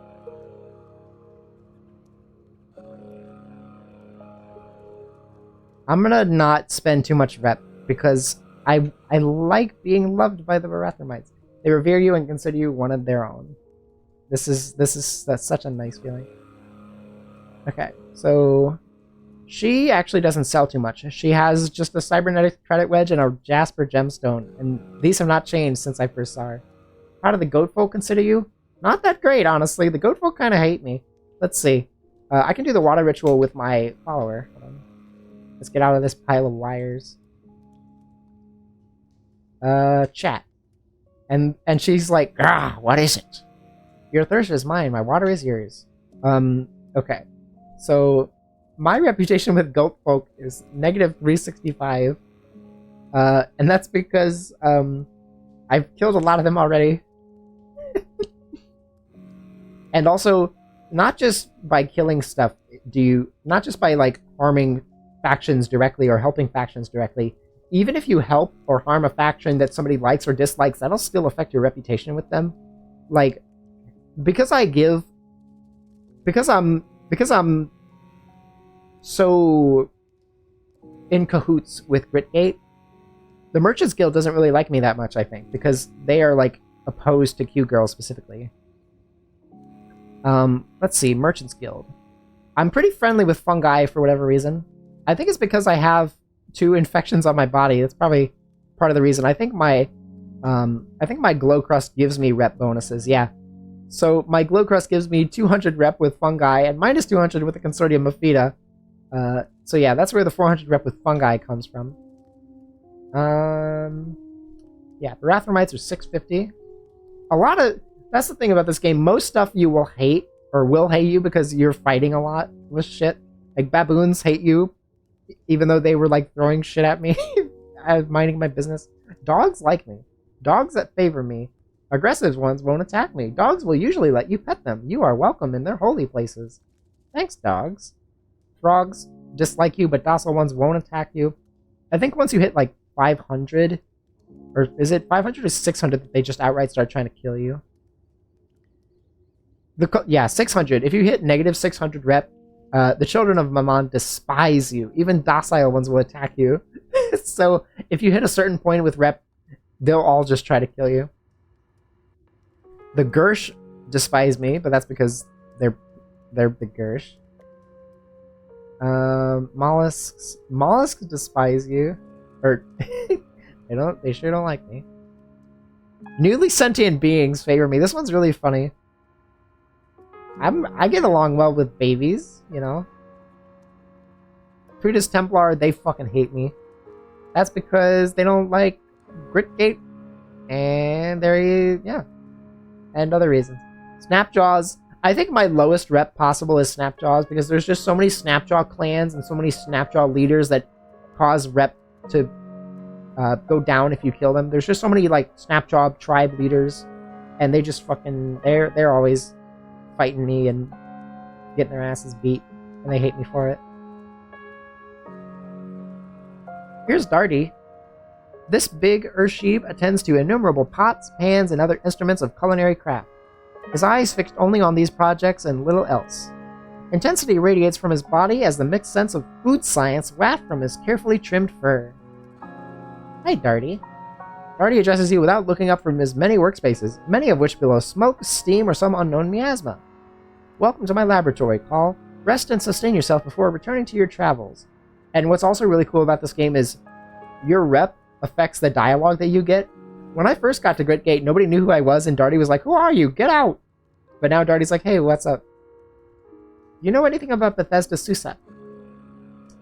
I'm gonna not spend too much rep because I like being loved by the Barathromites. They revere you and consider you one of their own. That's such a nice feeling. Okay, so she actually doesn't sell too much. She has just a cybernetic credit wedge and a jasper gemstone, and these have not changed since I first saw her. How do the goat folk consider you? Not that great, honestly. The goat folk kind of hate me. Let's see. I can do the water ritual with my follower. Hold on. Let's get out of this pile of wires. Chat. And she's like, "Ah, what is it? Your thirst is mine, my water is yours." Okay. So, my reputation with goat folk is negative 365. And that's because, I've killed a lot of them already. And also, not just by killing stuff, not just by, like, harming factions directly or helping factions directly, even if you help or harm a faction that somebody likes or dislikes, that'll still affect your reputation with them. Like, because I'm so in cahoots with Gritgate, the Merchants Guild doesn't really like me that much, I think, because they are, like, opposed to Q-Girls specifically. Let's see, Merchants Guild. I'm pretty friendly with fungi for whatever reason. I think it's because I have 2 infections on my body. That's probably part of the reason. I think my glow crust gives me rep bonuses. Yeah. So my glow crust gives me 200 rep with fungi and minus 200 with the Consortium of Fida. So yeah, that's where the 400 rep with fungi comes from. Yeah, Barathromites are 650. That's the thing about this game. Most stuff you will hate or will hate you because you're fighting a lot with shit. Like baboons hate you, even though they were like throwing shit at me. I was minding my business. Dogs like me. Dogs that favor me. Aggressive ones won't attack me. Dogs will usually let you pet them. You are welcome in their holy places. Thanks, dogs. Frogs dislike you, but docile ones won't attack you. I think once you hit like 500, or is it 500 or 600 that they just outright start trying to kill you? Yeah, 600. If you hit negative 600 rep, the children of Mammon despise you. Even docile ones will attack you. So if you hit a certain point with rep, they'll all just try to kill you. The Gersh despise me, but that's because they're the Gersh. Mollusks despise you. Or they sure don't like me. Newly sentient beings favor me. This one's really funny. I get along well with babies, you know. Prudus Templar, they fucking hate me. That's because they don't like Gritgate, and and other reasons. Snapjaws. I think my lowest rep possible is Snapjaws because there's just so many Snapjaw clans and so many Snapjaw leaders that cause rep to go down if you kill them. There's just so many like Snapjaw tribe leaders, and they just fucking they're always fighting me and getting their asses beat, and they hate me for it. Here's Darty. This big Ursheep attends to innumerable pots, pans, and other instruments of culinary craft. His eyes fixed only on these projects and little else. Intensity radiates from his body as the mixed sense of food science wafts from his carefully trimmed fur. Hi, Darty. Darty addresses you without looking up from his many workspaces, many of which below smoke, steam, or some unknown miasma. Welcome to my laboratory, Call. Rest and sustain yourself before returning to your travels. And what's also really cool about this game is your rep affects the dialogue that you get. When I first got to Gritgate, nobody knew who I was, and Darty was like, "Who are you? Get out!" But now Darty's like, "Hey, what's up? You know anything about Bethesda Susa?"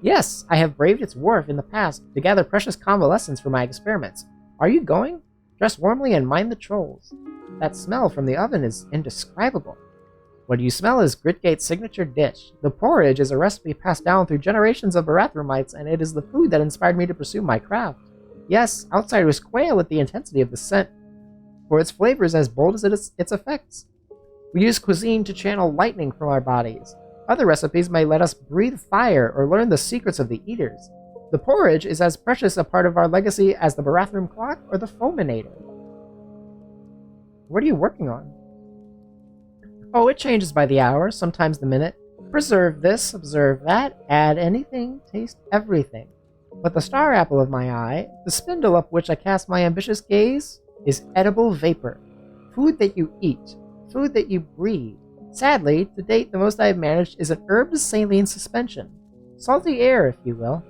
Yes, I have braved its wharf in the past to gather precious convalescents for my experiments. Are you going? Dress warmly and mind the trolls. That smell from the oven is indescribable. What you smell is Gritgate's signature dish. The porridge is a recipe passed down through generations of Barathromites, and it is the food that inspired me to pursue my craft. Yes, outsiders quail at the intensity of the scent, for its flavor is as bold as its effects. We use cuisine to channel lightning from our bodies. Other recipes may let us breathe fire or learn the secrets of the eaters. The porridge is as precious a part of our legacy as the bathroom clock or the fulminator. What are you working on? Oh, it changes by the hour, sometimes the minute. Preserve this, observe that, add anything, taste everything. But the star apple of my eye, the spindle up which I cast my ambitious gaze, is edible vapor. Food that you eat, food that you breathe. Sadly, to date, the most I have managed is an herb saline suspension. Salty air, if you will.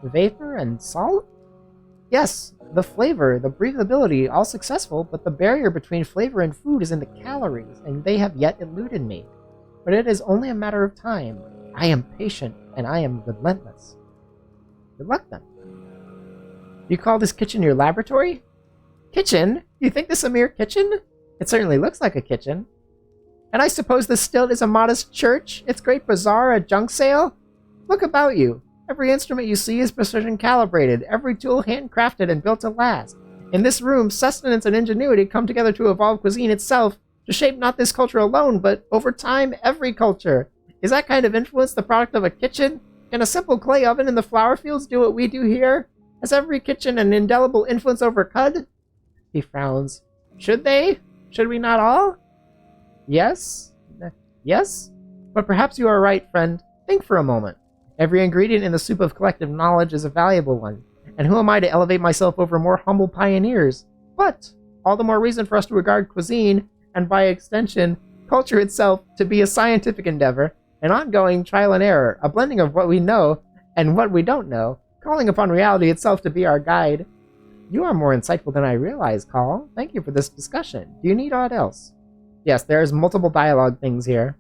Vapor and salt? Yes, the flavor, the breathability, all successful, but the barrier between flavor and food is in the calories, and they have yet eluded me. But it is only a matter of time. I am patient, and I am relentless. Good luck, then. You call this kitchen your laboratory? Kitchen? You think this a mere kitchen? It certainly looks like a kitchen. And I suppose this still is a modest church, its great bazaar a junk sale? Look about you. Every instrument you see is precision calibrated, every tool handcrafted and built to last. In this room, sustenance and ingenuity come together to evolve cuisine itself, to shape not this culture alone, but over time, every culture. Is that kind of influence the product of a kitchen? Can a simple clay oven in the flower fields do what we do here? Has every kitchen an indelible influence over Cud? He frowns. Should they? Should we not all? Yes? Yes? But perhaps you are right, friend. Think for a moment. Every ingredient in the soup of collective knowledge is a valuable one, and who am I to elevate myself over more humble pioneers? But all the more reason for us to regard cuisine, and by extension, culture itself, to be a scientific endeavor, an ongoing trial and error, a blending of what we know and what we don't know, calling upon reality itself to be our guide. You are more insightful than I realize, Call. Thank you for this discussion. Do you need aught else? Yes, there's multiple dialogue things here.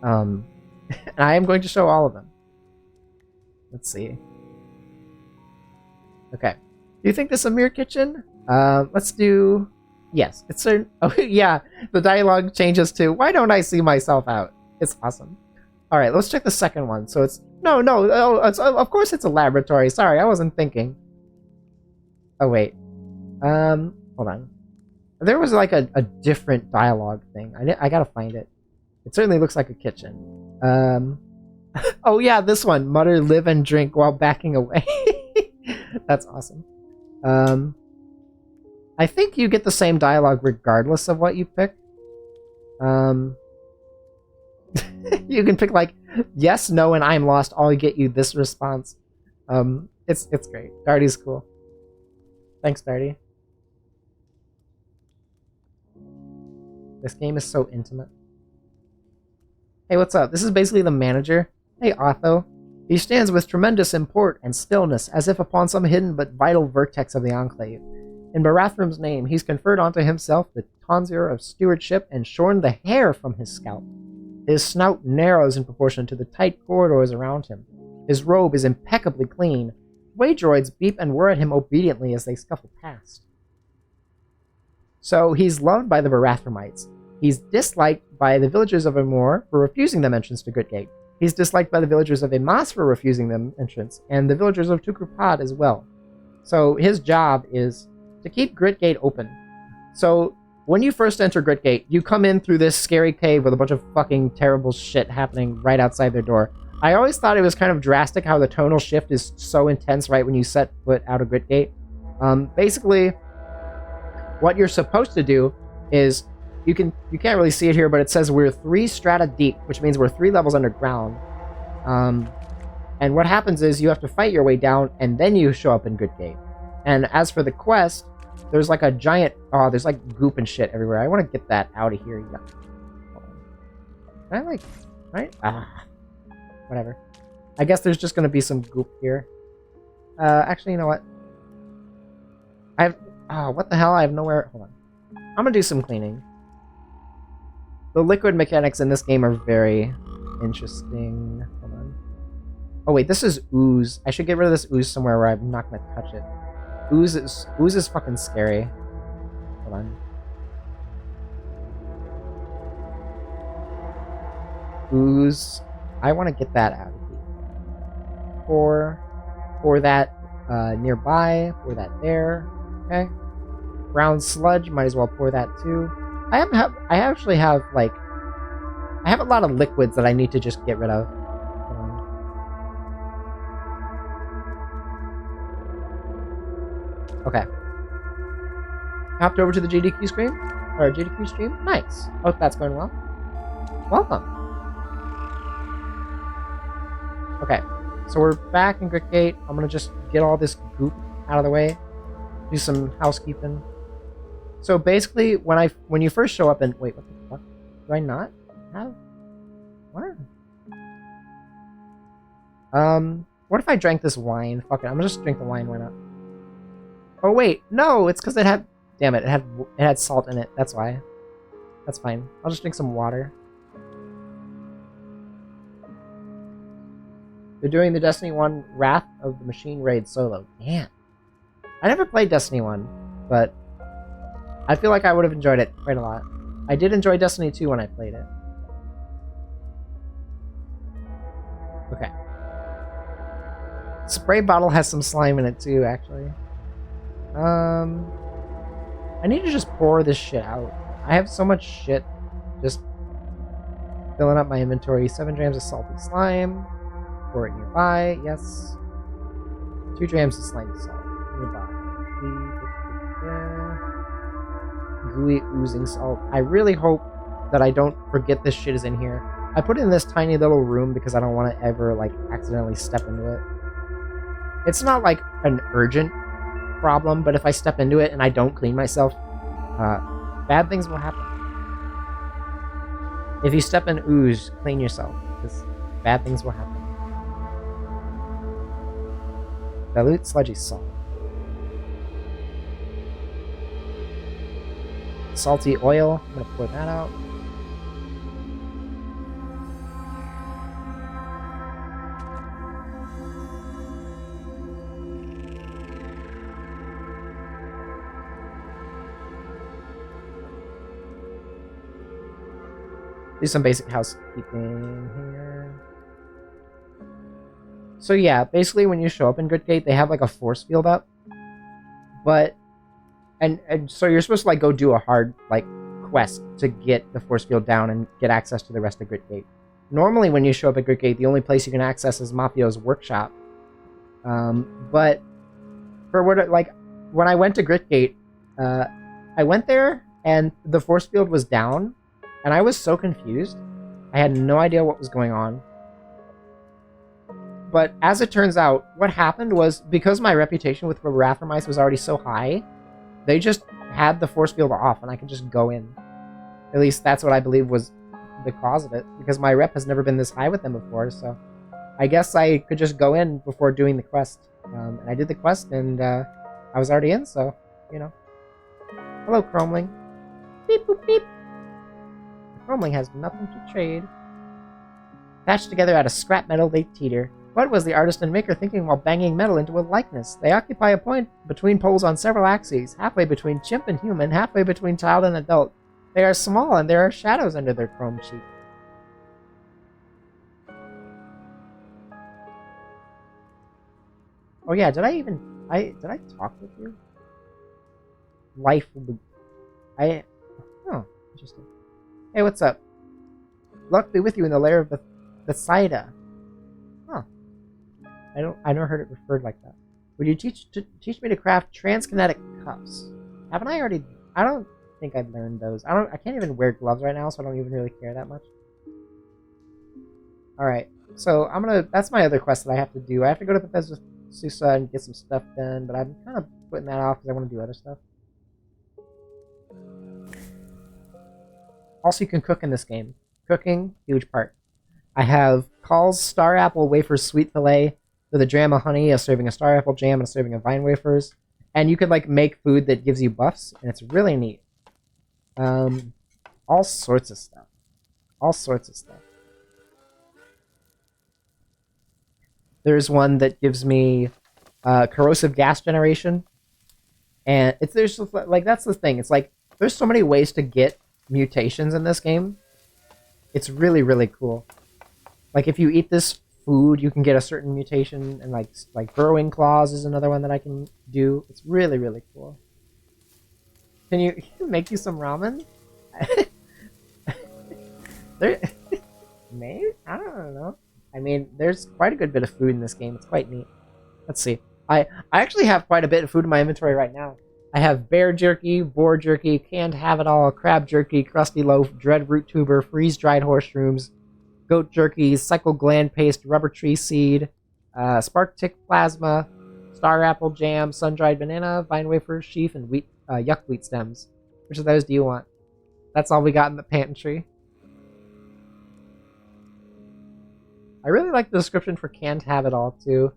And I am going to show all of them. Let's see. Okay. Do you think this is a mere kitchen? Let's do... Yes, it's certain... Oh, yeah. The dialogue changes to, why don't I see myself out? It's awesome. Alright, let's check the second one. So it's... No, of course it's a laboratory. Sorry, I wasn't thinking. Oh, wait. Hold on. There was like a different dialogue thing. I gotta find it. It certainly looks like a kitchen. Oh yeah, this one. Mutter, live, and drink while backing away. That's awesome. I think you get the same dialogue regardless of what you pick. You can pick like, yes, no, and I'm lost. I'll get you this response. It's great. Darty's cool. Thanks, Darty. This game is so intimate. Hey, what's up? This is basically the manager. Hey, Otho. He stands with tremendous import and stillness, as if upon some hidden but vital vertex of the Enclave. In Barathram's name, he's conferred onto himself the tonsure of stewardship and shorn the hair from his scalp. His snout narrows in proportion to the tight corridors around him. His robe is impeccably clean. Way droids beep and whir at him obediently as they scuffle past. So he's loved by the Barathramites. He's disliked by the villagers of Amor for refusing them entrance to Gritgate. He's disliked by the villagers of Emas for refusing them entrance, and the villagers of Tukrupad as well. So his job is to keep Gritgate open. So when you first enter Gritgate, you come in through this scary cave with a bunch of fucking terrible shit happening right outside their door. I always thought it was kind of drastic how the tonal shift is so intense right when you set foot out of Gritgate. Basically, what you're supposed to do is you can't really see it here, but it says we're 3 strata deep, which means we're 3 levels underground. And what happens is you have to fight your way down, and then you show up in Gritgate. And as for the quest, there's like a giant... Oh, there's like goop and shit everywhere. I want to get that out of here. Yeah. Can I like... Right? Whatever. I guess there's just going to be some goop here. Actually, you know what? I have... what the hell? I have nowhere... Hold on. I'm going to do some cleaning. The liquid mechanics in this game are very interesting. Hold on. Oh wait, this is ooze. I should get rid of this ooze somewhere where I'm not going to touch it. Ooze is fucking scary. Hold on. Ooze. I want to get that out of here. Pour that nearby. Pour that there. Okay. Brown sludge. Might as well pour that too. I actually have like... I have a lot of liquids that I need to just get rid of. Okay. Hopped over to the GDQ screen? Or GDQ stream? Nice. Hope that's going well. Welcome. Okay. So we're back in Gritgate. I'm gonna just get all this goop out of the way. Do some housekeeping. So basically, when you first show up and... Wait, what the fuck? Do I not have... What? What if I drank this wine? Fuck it, I'm gonna just drink the wine, why not? Oh wait, no, it's because it had... Damn it, it had salt in it, that's why. That's fine. I'll just drink some water. They're doing the Destiny 1 Wrath of the Machine Raid solo. Damn. I never played Destiny 1, but I feel like I would have enjoyed it quite a lot. I did enjoy Destiny 2 when I played it. Okay. Spray bottle has some slime in it too, actually. I need to just pour this shit out. I have so much shit just filling up my inventory. 7 grams of salty slime. Pour it nearby. Yes. 2 grams of slimy salt nearby. Gooey oozing salt. I really hope that I don't forget this shit is in here. I put it in this tiny little room because I don't want to ever, like, accidentally step into it. It's not, like, an urgent problem, but if I step into it and I don't clean myself, bad things will happen. If you step in ooze, clean yourself, because bad things will happen. Dilute sludgy salt. Salty oil. I'm gonna pour that out. Do some basic housekeeping here. So yeah, basically when you show up in Gritgate, they have like a force field up. But and so you're supposed to like go do a hard like quest to get the force field down and get access to the rest of Gritgate. Normally when you show up at Gritgate, the only place you can access is Mafio's workshop. But for what like when I went to Gritgate, I went there and the force field was down. And I was so confused. I had no idea what was going on. But as it turns out, what happened was, because my reputation with Wrathormice was already so high, they just had the force field off and I could just go in. At least that's what I believe was the cause of it, because my rep has never been this high with them before, so I guess I could just go in before doing the quest. And I did the quest and I was already in, so, you know. Hello, Chromeling. Beep, boop, beep. Chromeling has nothing to trade. Patched together out of scrap metal, they teeter. What was the artist and maker thinking while banging metal into a likeness? They occupy a point between poles on several axes, halfway between chimp and human, halfway between child and adult. They are small, and there are shadows under their chrome cheek. Oh yeah, did I talk with you? Life will be... Oh, interesting. Hey, what's up? Luck be with you in the lair of Bethsaida. Huh. I never heard it referred like that. Would you teach me to craft transkinetic cuffs? Haven't I already? I don't think I've learned those. I can't even wear gloves right now, so I don't even really care that much. All right. So that's my other quest that I have to do. I have to go to Bethesda Susa and get some stuff done, but I'm kind of putting that off because I want to do other stuff. Also, you can cook in this game. Cooking, huge part. I have Call's Star Apple Wafer Sweet Fillet with a dram of honey, a serving of Star Apple Jam, and a serving of Vine Wafers. And you could like make food that gives you buffs, and it's really neat. All sorts of stuff. All sorts of stuff. There's one that gives me corrosive gas generation. And there's like, that's the thing. It's like, there's so many ways to get mutations in this game. It's really, really cool. Like, if you eat this food, you can get a certain mutation, and like burrowing claws is another one that I can do. It's really, really cool. Can you make you some ramen? Maybe? I don't know. I mean, there's quite a good bit of food in this game. It's quite neat. Let's see. I actually have quite a bit of food in my inventory right now. I have bear jerky, boar jerky, canned have it all, crab jerky, crusty loaf, dread root tuber, freeze dried horse-shrooms, goat jerky, cycle gland paste, rubber tree seed, spark tick plasma, star apple jam, sun-dried banana, vine wafer, sheaf, and yuck wheat stems. Which of those do you want? That's all we got in the pantry. I really like the description for canned have it all too.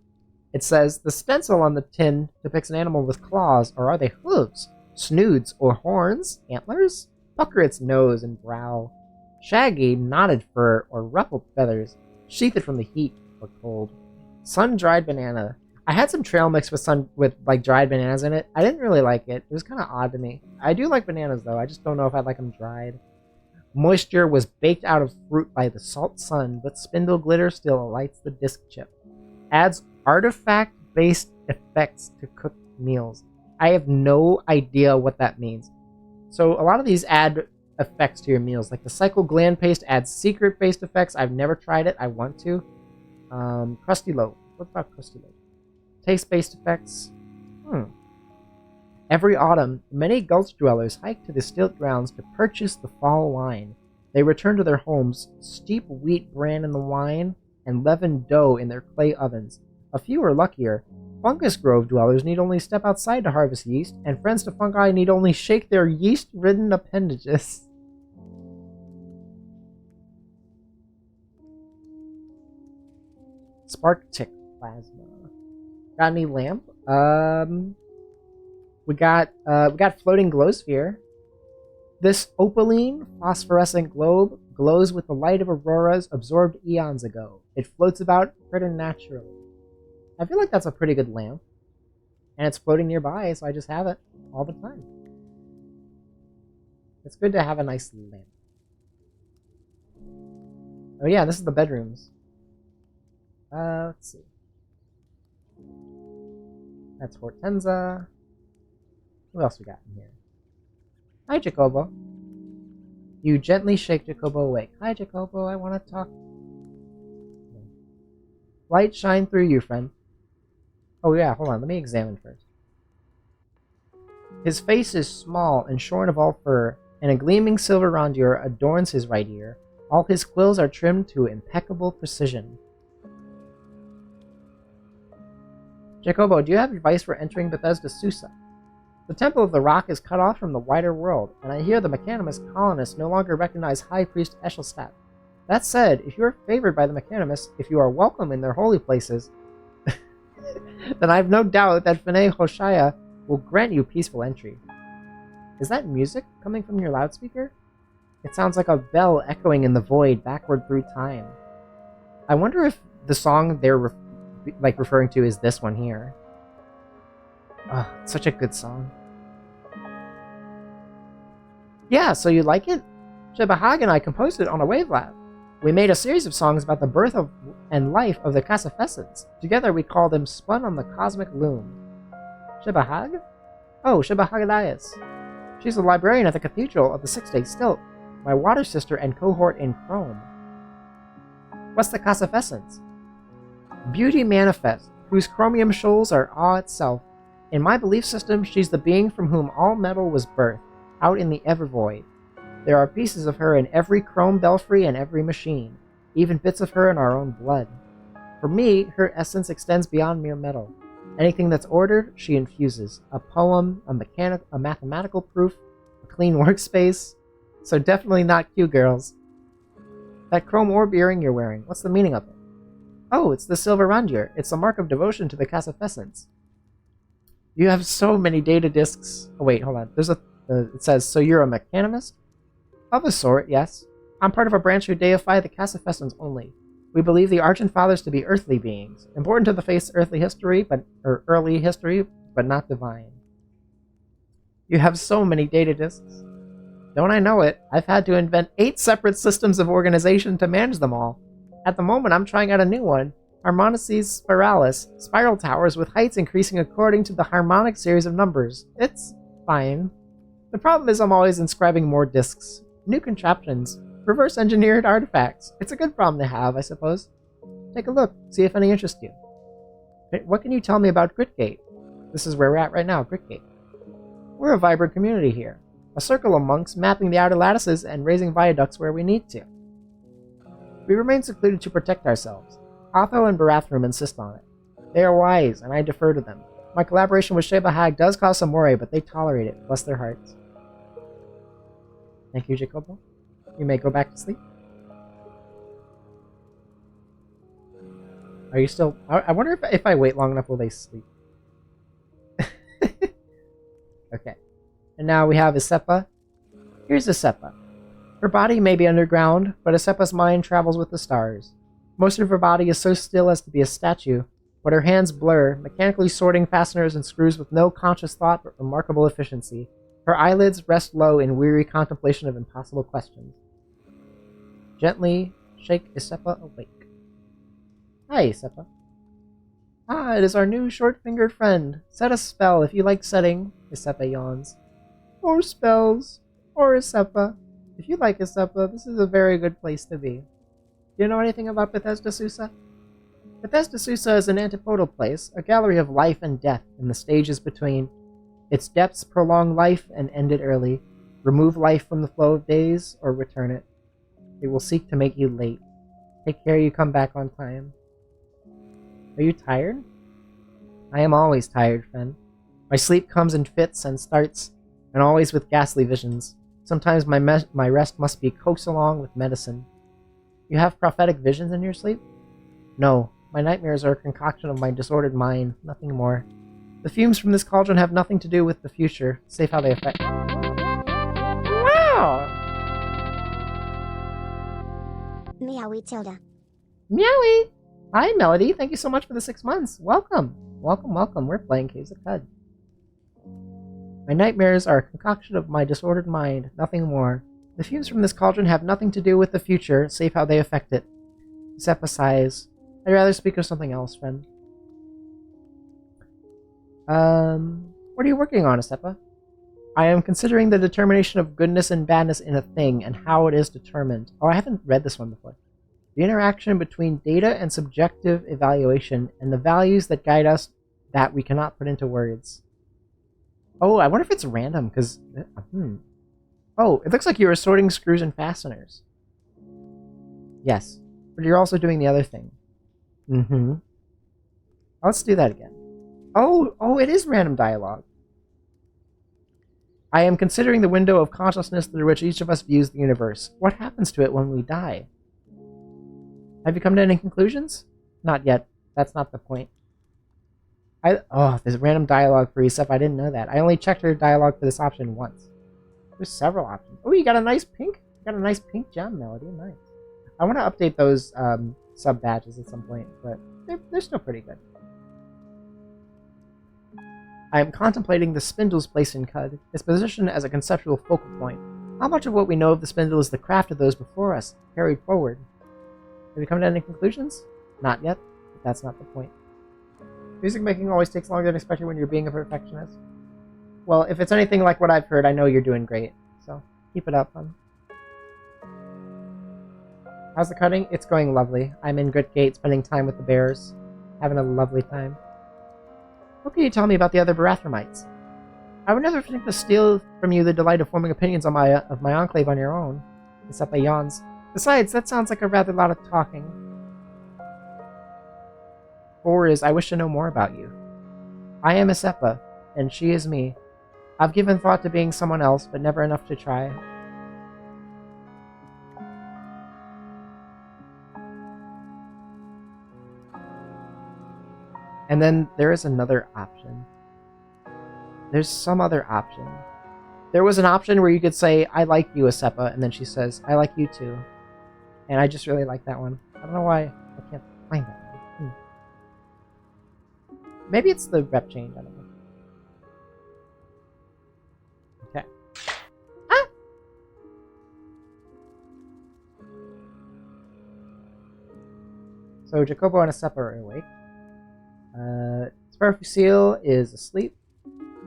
It says, the stencil on the tin depicts an animal with claws, or are they hooves, snoods, or horns, antlers? Pucker its nose and brow. Shaggy, knotted fur, or ruffled feathers, sheathed from the heat or cold. Sun-dried banana. I had some trail mix with like dried bananas in it. I didn't really like it. It was kind of odd to me. I do like bananas though. I just don't know if I'd like them dried. Moisture was baked out of fruit by the salt sun, but spindle glitter still lights the disc chip. Adds artifact-based effects to cooked meals. I have no idea what that means. So a lot of these add effects to your meals. Like the cycle gland paste adds secret-based effects. I've never tried it. I want to. Crusty loaf. What about crusty loaf? Taste-based effects. Every autumn, many gulch dwellers hike to the stilt grounds to purchase the fall wine. They return to their homes, steep wheat bran in the wine, and leaven dough in their clay ovens. A few are luckier. Fungus grove dwellers need only step outside to harvest yeast, and friends to fungi need only shake their yeast-ridden appendages. Spark tick plasma. Got any lamp? We got floating glow sphere. This opaline phosphorescent globe glows with the light of auroras absorbed eons ago. It floats about preternaturally. I feel like that's a pretty good lamp. And it's floating nearby, so I just have it all the time. It's good to have a nice lamp. Oh yeah, this is the bedrooms. Let's see. That's Hortensia. What else we got in here? Hi, Jacobo. You gently shake Jacobo awake. Hi, Jacobo, I want to talk. Light shine through you, friend. Oh yeah, hold on, let me examine first. His face is small and shorn of all fur, and a gleaming silver rondure adorns his right ear. All his quills are trimmed to impeccable precision. Jacobo, do you have advice for entering Bethesda Susa? The Temple of the Rock is cut off from the wider world, and I hear the Mechanimist colonists no longer recognize High Priest Eshelstadt. That said, if you are favored by the Mechanimists, if you are welcome in their holy places, then I have no doubt that Fene Hoshaya will grant you peaceful entry. Is that music coming from your loudspeaker? It sounds like a bell echoing in the void backward through time. I wonder if the song they're referring to is this one here. Oh, it's such a good song. Yeah, so you like it? Shebahag and I composed it on a Wavelab. We made a series of songs about the birth of and life of the Casafessans. Together we called them Spun on the Cosmic Loom. Shebahag? Oh, Shebahagadias. She's a librarian at the Cathedral of the Six-Day Stilt, my water sister and cohort in Chrome. What's the Casafessans? Beauty manifest, whose chromium shoals are awe itself. In my belief system, she's the being from whom all metal was birthed, out in the Evervoid. There are pieces of her in every chrome belfry and every machine, even bits of her in our own blood. For me, her essence extends beyond mere metal. Anything that's ordered, she infuses. A poem, a mathematical proof, a clean workspace. So definitely not Q girls. That chrome orb earring you're wearing, what's the meaning of it? Oh, it's the silver rondure. It's a mark of devotion to the Casafessans. You have so many data disks. Oh wait, hold on. There's a. It says, so you're a mechanimist? Of a sort, yes. I'm part of a branch who deify the Casafessans only. We believe the Argent Fathers to be earthly beings, important to the faith's early history, but not divine. You have so many data disks. Don't I know it? I've had to invent 8 separate systems of organization to manage them all. At the moment, I'm trying out a new one. Harmonices spiralis, spiral towers with heights increasing according to the harmonic series of numbers. It's fine. The problem is I'm always inscribing more disks. New contraptions. Reverse-engineered artifacts. It's a good problem to have, I suppose. Take a look. See if any interest you. What can you tell me about Gritgate? This is where we're at right now, Gritgate. We're a vibrant community here. A circle of monks mapping the outer lattices and raising viaducts where we need to. We remain secluded to protect ourselves. Otho and Barathrum insist on it. They are wise, and I defer to them. My collaboration with Sheba Hag does cause some worry, but they tolerate it. Bless their hearts. Thank you, Jacobo. You may go back to sleep. Are you still... I wonder if I wait long enough, will they sleep? Okay. And now we have Isepa. Here's Isepa. Her body may be underground, but Isepa's mind travels with the stars. Most of her body is so still as to be a statue, but her hands blur, mechanically sorting fasteners and screws with no conscious thought but remarkable efficiency. Her eyelids rest low in weary contemplation of impossible questions. Gently shake Isepa awake. Hi, Isepa. Ah, it is our new short-fingered friend. Set a spell if you like setting. Isepa yawns. Or spells. Or Isepa. If you like Isepa, this is a very good place to be. Do you know anything about Bethesda Susa? Bethesda Susa is an antipodal place, a gallery of life and death in the stages between. Its depths prolong life and end it early, remove life from the flow of days, or return it. It will seek to make you late. Take care you come back on time. Are you tired? I am always tired, friend. My sleep comes in fits and starts, and always with ghastly visions. Sometimes my rest must be coaxed along with medicine. You have prophetic visions in your sleep? No, my nightmares are a concoction of my disordered mind, nothing more. The fumes from this cauldron have nothing to do with the future, save how they affect... Wow! Meowie Tilda. Meowie! Hi, Melody. Thank you so much for the 6 months. Welcome. Welcome, welcome. We're playing Caves of Cud. My nightmares are a concoction of my disordered mind, nothing more. The fumes from this cauldron have nothing to do with the future, save how they affect it. Isepa sighs. I'd rather speak of something else, friend. What are you working on, Isepa? I am considering the determination of goodness and badness in a thing, and how it is determined. Oh, I haven't read this one before. The interaction between data and subjective evaluation, and the values that guide us that we cannot put into words. Oh, I wonder if it's random, because... Oh, it looks like you were sorting screws and fasteners. Yes, but you're also doing the other thing. Let's do that again. Oh, it is random dialogue. I am considering the window of consciousness through which each of us views the universe. What happens to it when we die? Have you come to any conclusions? Not yet. That's not the point. There's random dialogue for Isepa. I didn't know that. I only checked her dialogue for this option once. There's several options. Oh, you got a nice pink? You got a nice pink gem, Melody. Nice. I want to update those sub badges at some point, but they're still pretty good. I am contemplating the spindle's place in Cud, its position as a conceptual focal point. How much of what we know of the spindle is the craft of those before us, carried forward? Have you come to any conclusions? Not yet, but that's not the point. Music making always takes longer than expected when you're being a perfectionist. Well, if it's anything like what I've heard, I know you're doing great, so keep it up, hon. How's the cutting? It's going lovely. I'm in Gritgate, spending time with the bears. Having a lovely time. What can you tell me about the other Barathrumites? I would never think to steal from you the delight of forming opinions on my enclave on your own. Isepa yawns. Besides, that sounds like a rather lot of talking. 4 is, I wish to know more about you. I am Isepa, and she is me. I've given thought to being someone else, but never enough to try. And then there is another option. There's some other option. There was an option where you could say, I like you, Isepa, and then she says, I like you too. And I just really like that one. I don't know why I can't find that one. Maybe it's the rep change, I don't know. Okay. Ah! So Jacobo and Isepa are awake. Sparfusil is asleep.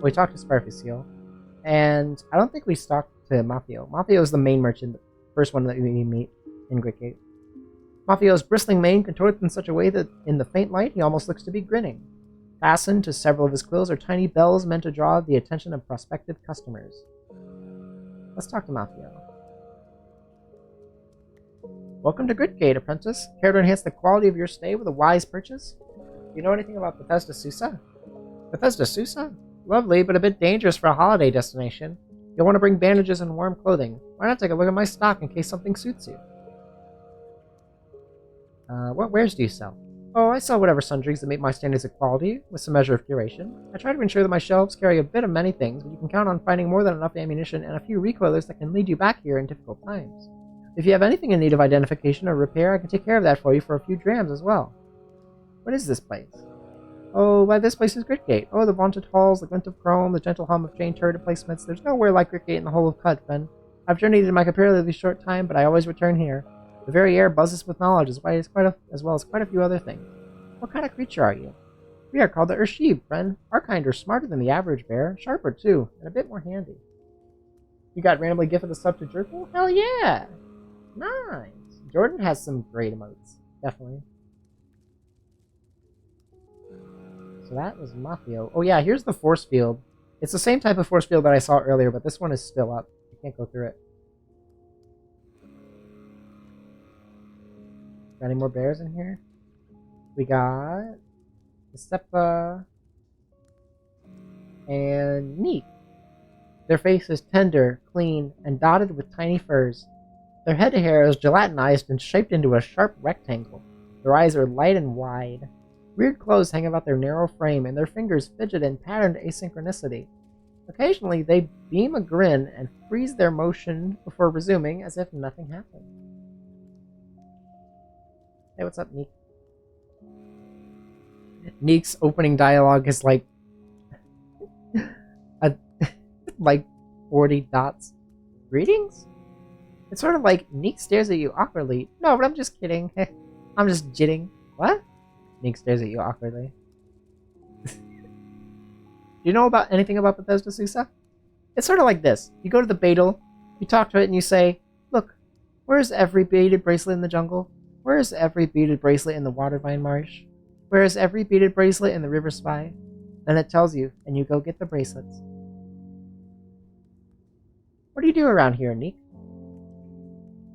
We talked to Sparfusil. And I don't think we talked to Mafio. Mafio is the main merchant, the first one that we meet in Gritgate. Mafio's bristling mane contorts in such a way that in the faint light he almost looks to be grinning. Fastened to several of his quills are tiny bells meant to draw the attention of prospective customers. Let's talk to Mafio. Welcome to Gridgate, apprentice. Care to enhance the quality of your stay with a wise purchase? Do you know anything about Bethesda Susa? Bethesda Susa? Lovely, but a bit dangerous for a holiday destination. You'll want to bring bandages and warm clothing. Why not take a look at my stock in case something suits you? What wares do you sell? Oh, I sell whatever sundries that meet my standards of quality, with some measure of curation. I try to ensure that my shelves carry a bit of many things, but you can count on finding more than enough ammunition and a few recoilers that can lead you back here in difficult times. If you have anything in need of identification or repair, I can take care of that for you for a few drams as well. What is this place? Oh, why, this place is Gridgate. Oh, the vaunted halls, the glint of chrome, the gentle hum of chain turret placements. There's nowhere like Gridgate in the whole of Cudfen. I've journeyed in my comparatively short time, but I always return here. The very air buzzes with knowledge, as well as quite a few other things. What kind of creature are you? We are called the Urshib, friend. Our kind are smarter than the average bear, sharper too, and a bit more handy. You got randomly gifted a sub to Jerkle? Hell yeah! Nice! Jordan has some great emotes, definitely. So that was Mafio. Oh yeah, here's the force field. It's the same type of force field that I saw earlier, but this one is still up. You can't go through it. Got any more bears in here? We got Seppa and Neat. Their face is tender, clean, and dotted with tiny furs. Their head hair is gelatinized and shaped into a sharp rectangle. Their eyes are light and wide. Weird clothes hang about their narrow frame, and their fingers fidget in patterned asynchronicity. Occasionally, they beam a grin and freeze their motion before resuming as if nothing happened. Hey, what's up, Neek? Neek's opening dialogue is like... like 40 dots. Greetings? It's sort of like Neek stares at you awkwardly. No, but I'm just kidding. I'm just jitting. What? Neek stares at you awkwardly. Do you know about anything about Bethesda Susa? It's sort of like this. You go to the Beetle, you talk to it, and you say, look, where's every beaded bracelet in the jungle? Where is every beaded bracelet in the Watervine Marsh? Where is every beaded bracelet in the River Spy? Then it tells you, and you go get the bracelets. What do you do around here, Neek?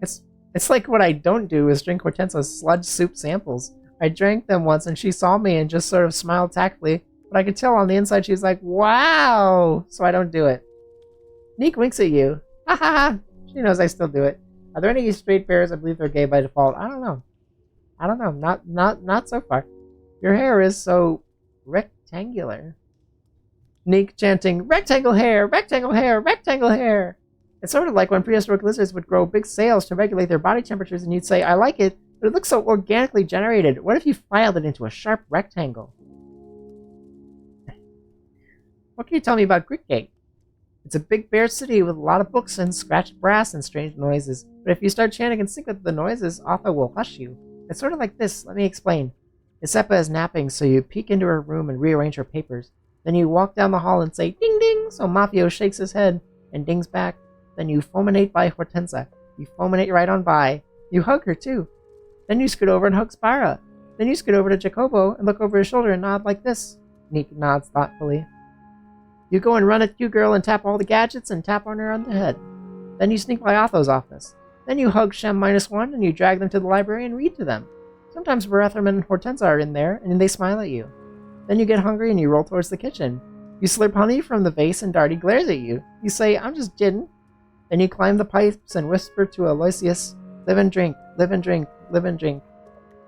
It's like what I don't do is drink Hortensa's sludge soup samples. I drank them once and she saw me and just sort of smiled tactfully, but I could tell on the inside she was like, wow! So I don't do it. Neek winks at you. Ha ha ha! She knows I still do it. Are there any straight bears? I believe they're gay by default. I don't know. I don't know. Not so far. Your hair is so rectangular. Neek chanting, rectangle hair, rectangle hair, rectangle hair. It's sort of like when prehistoric lizards would grow big sails to regulate their body temperatures and you'd say, I like it, but it looks so organically generated. What if you filed it into a sharp rectangle? What can you tell me about Gridgate? It's a big bear city with a lot of books and scratched brass and strange noises. But if you start chanting in sync with the noises, Arthur will hush you. It's sort of like this. Let me explain. Iseppa is napping, so you peek into her room and rearrange her papers. Then you walk down the hall and say, ding ding, so Mafio shakes his head and dings back. Then you fulminate by Hortensa. You fulminate right on by. You hug her, too. Then you scoot over and hug Spyra. Then you scoot over to Jacobo and look over his shoulder and nod like this. Neek nods thoughtfully. You go and run at Q-Girl and tap all the gadgets and tap on her on the head. Then you sneak by Otho's office. Then you hug Shem-1 and you drag them to the library and read to them. Sometimes Beretherman and Hortensa are in there and they smile at you. Then you get hungry and you roll towards the kitchen. You slurp honey from the vase and Darty glares at you. You say, I'm just jiddin'. Then you climb the pipes and whisper to Aloysius, live and drink, live and drink, live and drink.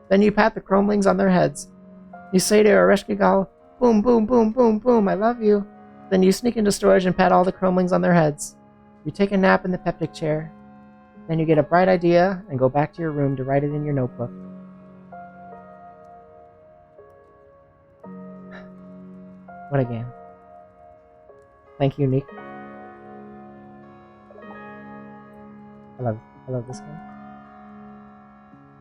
Then you pat the chromelings on their heads. You say to Ereshkigal, boom, boom, boom, boom, boom, I love you. Then you sneak into storage and pat all the chromelings on their heads. You take a nap in the peptic chair. Then you get a bright idea and go back to your room to write it in your notebook. What a game. Thank you, Nick. I love this game.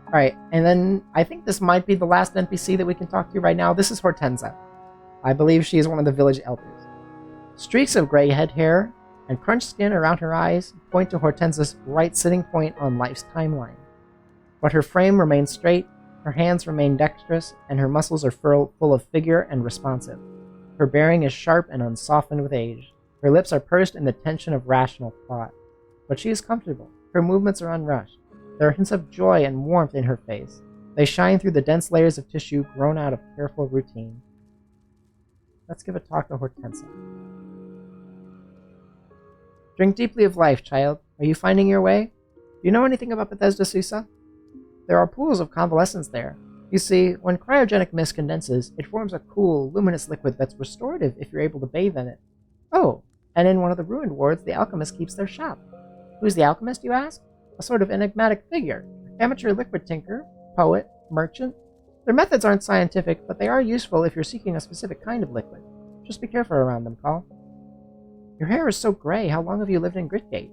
Alright, and then I think this might be the last NPC that we can talk to right now. This is Hortensa. I believe she is one of the village elders. Streaks of gray head hair and crunched skin around her eyes point to Hortensa's right sitting point on life's timeline. But her frame remains straight, her hands remain dexterous, and her muscles are full of vigor and responsive. Her bearing is sharp and unsoftened with age. Her lips are pursed in the tension of rational thought. But she is comfortable. Her movements are unrushed. There are hints of joy and warmth in her face. They shine through the dense layers of tissue grown out of careful routine. Let's give a talk to Hortensia. Drink deeply of life, child. Are you finding your way? Do you know anything about Bethesda Susa? There are pools of convalescence there. You see, when cryogenic mist condenses, it forms a cool, luminous liquid that's restorative if you're able to bathe in it. Oh, and in one of the ruined wards, the alchemist keeps their shop. Who's the alchemist, you ask? A sort of enigmatic figure. Amateur liquid tinker, poet, merchant. Their methods aren't scientific, but they are useful if you're seeking a specific kind of liquid. Just be careful around them, Call. Your hair is so gray. How long have you lived in Gritgate?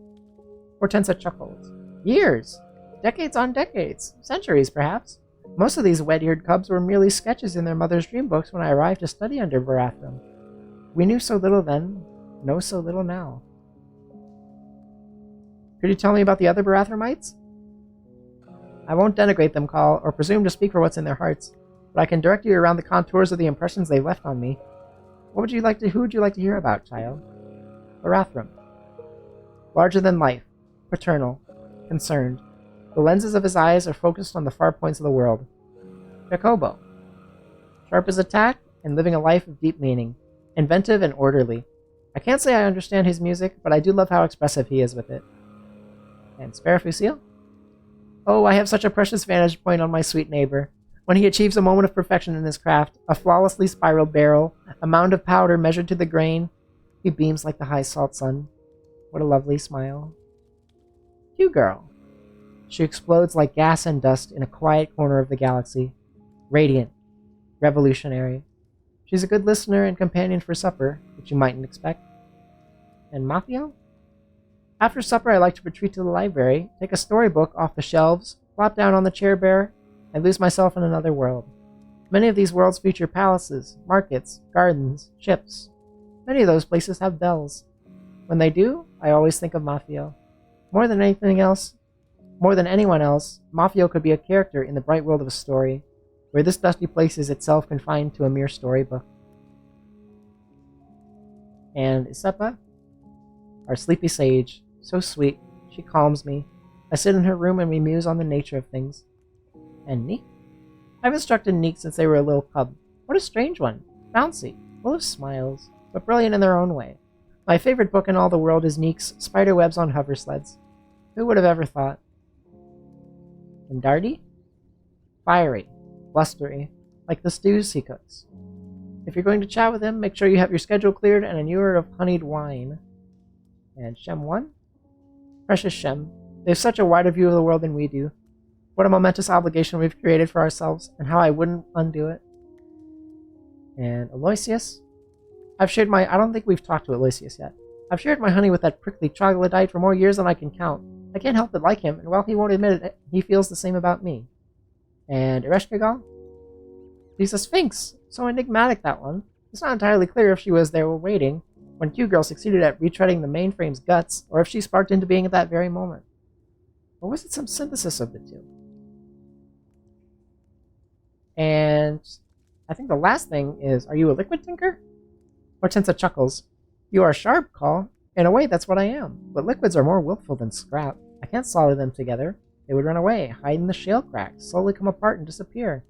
Hortensia chuckles. Years. Decades on decades. Centuries, perhaps. Most of these wet-eared cubs were merely sketches in their mother's dream books when I arrived to study under Barathrum. We knew so little then, know so little now. Could you tell me about the other Barathrumites? I won't denigrate them, Call, or presume to speak for what's in their hearts, but I can direct you around the contours of the impressions they left on me. Who would you like to hear about, child? Barathrum. Larger than life, paternal, concerned. The lenses of his eyes are focused on the far points of the world. Jacobo. Sharp as a tack and living a life of deep meaning. Inventive and orderly. I can't say I understand his music, but I do love how expressive he is with it. And Spare Fusil? Oh, I have such a precious vantage point on my sweet neighbor. When he achieves a moment of perfection in his craft, a flawlessly spiraled barrel, a mound of powder measured to the grain, he beams like the high salt sun. What a lovely smile. Q-Girl. She explodes like gas and dust in a quiet corner of the galaxy. Radiant. Revolutionary. She's a good listener and companion for supper, which you mightn't expect. And Mafio? After supper, I like to retreat to the library, take a storybook off the shelves, plop down on the chair bear, and lose myself in another world. Many of these worlds feature palaces, markets, gardens, ships. Many of those places have bells. When they do, I always think of Mafio. More than anything else, more than anyone else, Mafio could be a character in the bright world of a story, where this dusty place is itself confined to a mere storybook. And Isepa, our sleepy sage, so sweet, she calms me. I sit in her room and we muse on the nature of things. And Neek? I've instructed Neek since they were a little cub. What a strange one. Bouncy, full of smiles, but brilliant in their own way. My favorite book in all the world is Neek's Spiderwebs on Hover Sleds. Who would have ever thought? And Darty? Fiery, blustery, like the stews he cooks. If you're going to chat with him, make sure you have your schedule cleared and a ewer of honeyed wine. And Shem 1? Precious Shem, they have such a wider view of the world than we do. What a momentous obligation we've created for ourselves, and how I wouldn't undo it. And Aloysius? I don't think we've talked to Aloysius yet. I've shared my honey with that prickly troglodyte for more years than I can count. I can't help but like him, and while he won't admit it, he feels the same about me. And Ereshkigal? She's a sphinx. So enigmatic, that one. It's not entirely clear if she was there waiting when Q-Girl succeeded at retreading the mainframe's guts, or if she sparked into being at that very moment. Or was it some synthesis of the two? And I think the last thing is, are you a liquid tinker? Hortensia chuckles. You are sharp, Call. In a way, that's what I am. But liquids are more willful than scrap. I can't solid them together. They would run away, hide in the shale cracks, slowly come apart and disappear.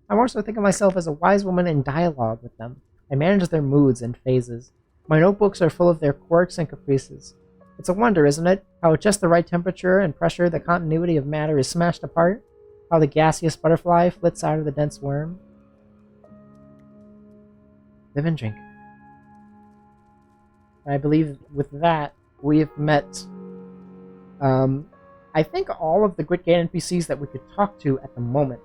I more so think of myself as a wise woman in dialogue with them. I manage their moods and phases. My notebooks are full of their quirks and caprices. It's a wonder, isn't it, how at just the right temperature and pressure the continuity of matter is smashed apart? How the gaseous butterfly flits out of the dense worm? Live and drink. I believe with that, we've met, I think all of the Gritgate NPCs that we could talk to at the moment.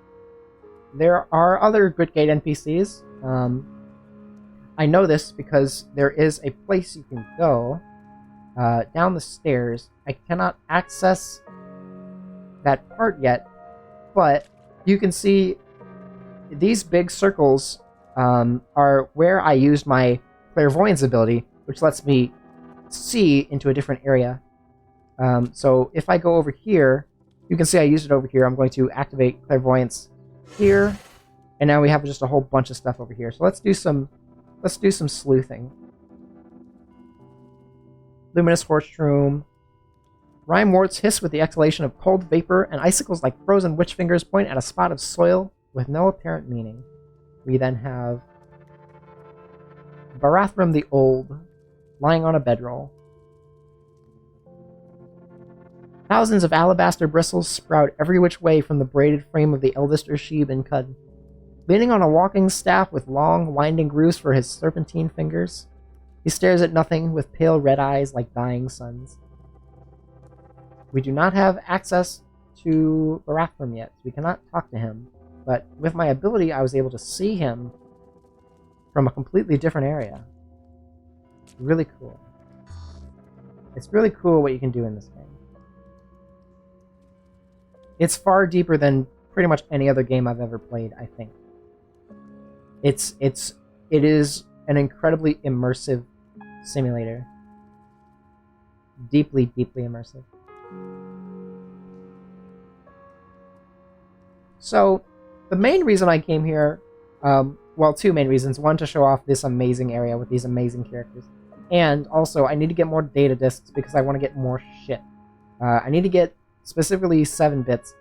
There are other Gritgate NPCs. I know this because there is a place you can go down the stairs. I cannot access that part yet, but you can see these big circles are where I used my clairvoyance ability, which lets me see into a different area. So if I go over here, You can see I used it over here. I'm going to activate Clairvoyance here. And now we have just a whole bunch of stuff over here. So let's do some sleuthing. Luminous Horse-Shroom. Rime warts hiss with the exhalation of cold vapor, and icicles like frozen witch fingers point at a spot of soil with no apparent meaning. We then have Barathram the Old, lying on a bedroll. Thousands of alabaster bristles sprout every which way from the braided frame of the eldest Urshib and Cud. Leaning on a walking staff with long, winding grooves for his serpentine fingers, he stares at nothing with pale red eyes like dying suns. We do not have access to Barathram yet, so we cannot talk to him, but with my ability I was able to see him from a completely different area. Really cool. It's really cool what you can do in this game. It's far deeper than pretty much any other game I've ever played, I think. It is an incredibly immersive simulator. Deeply, deeply immersive. So, the main reason I came here, well, two main reasons. One, to show off this amazing area with these amazing characters. And also, I need to get more data discs because I want to get more shit. I need to get specifically 7 bits.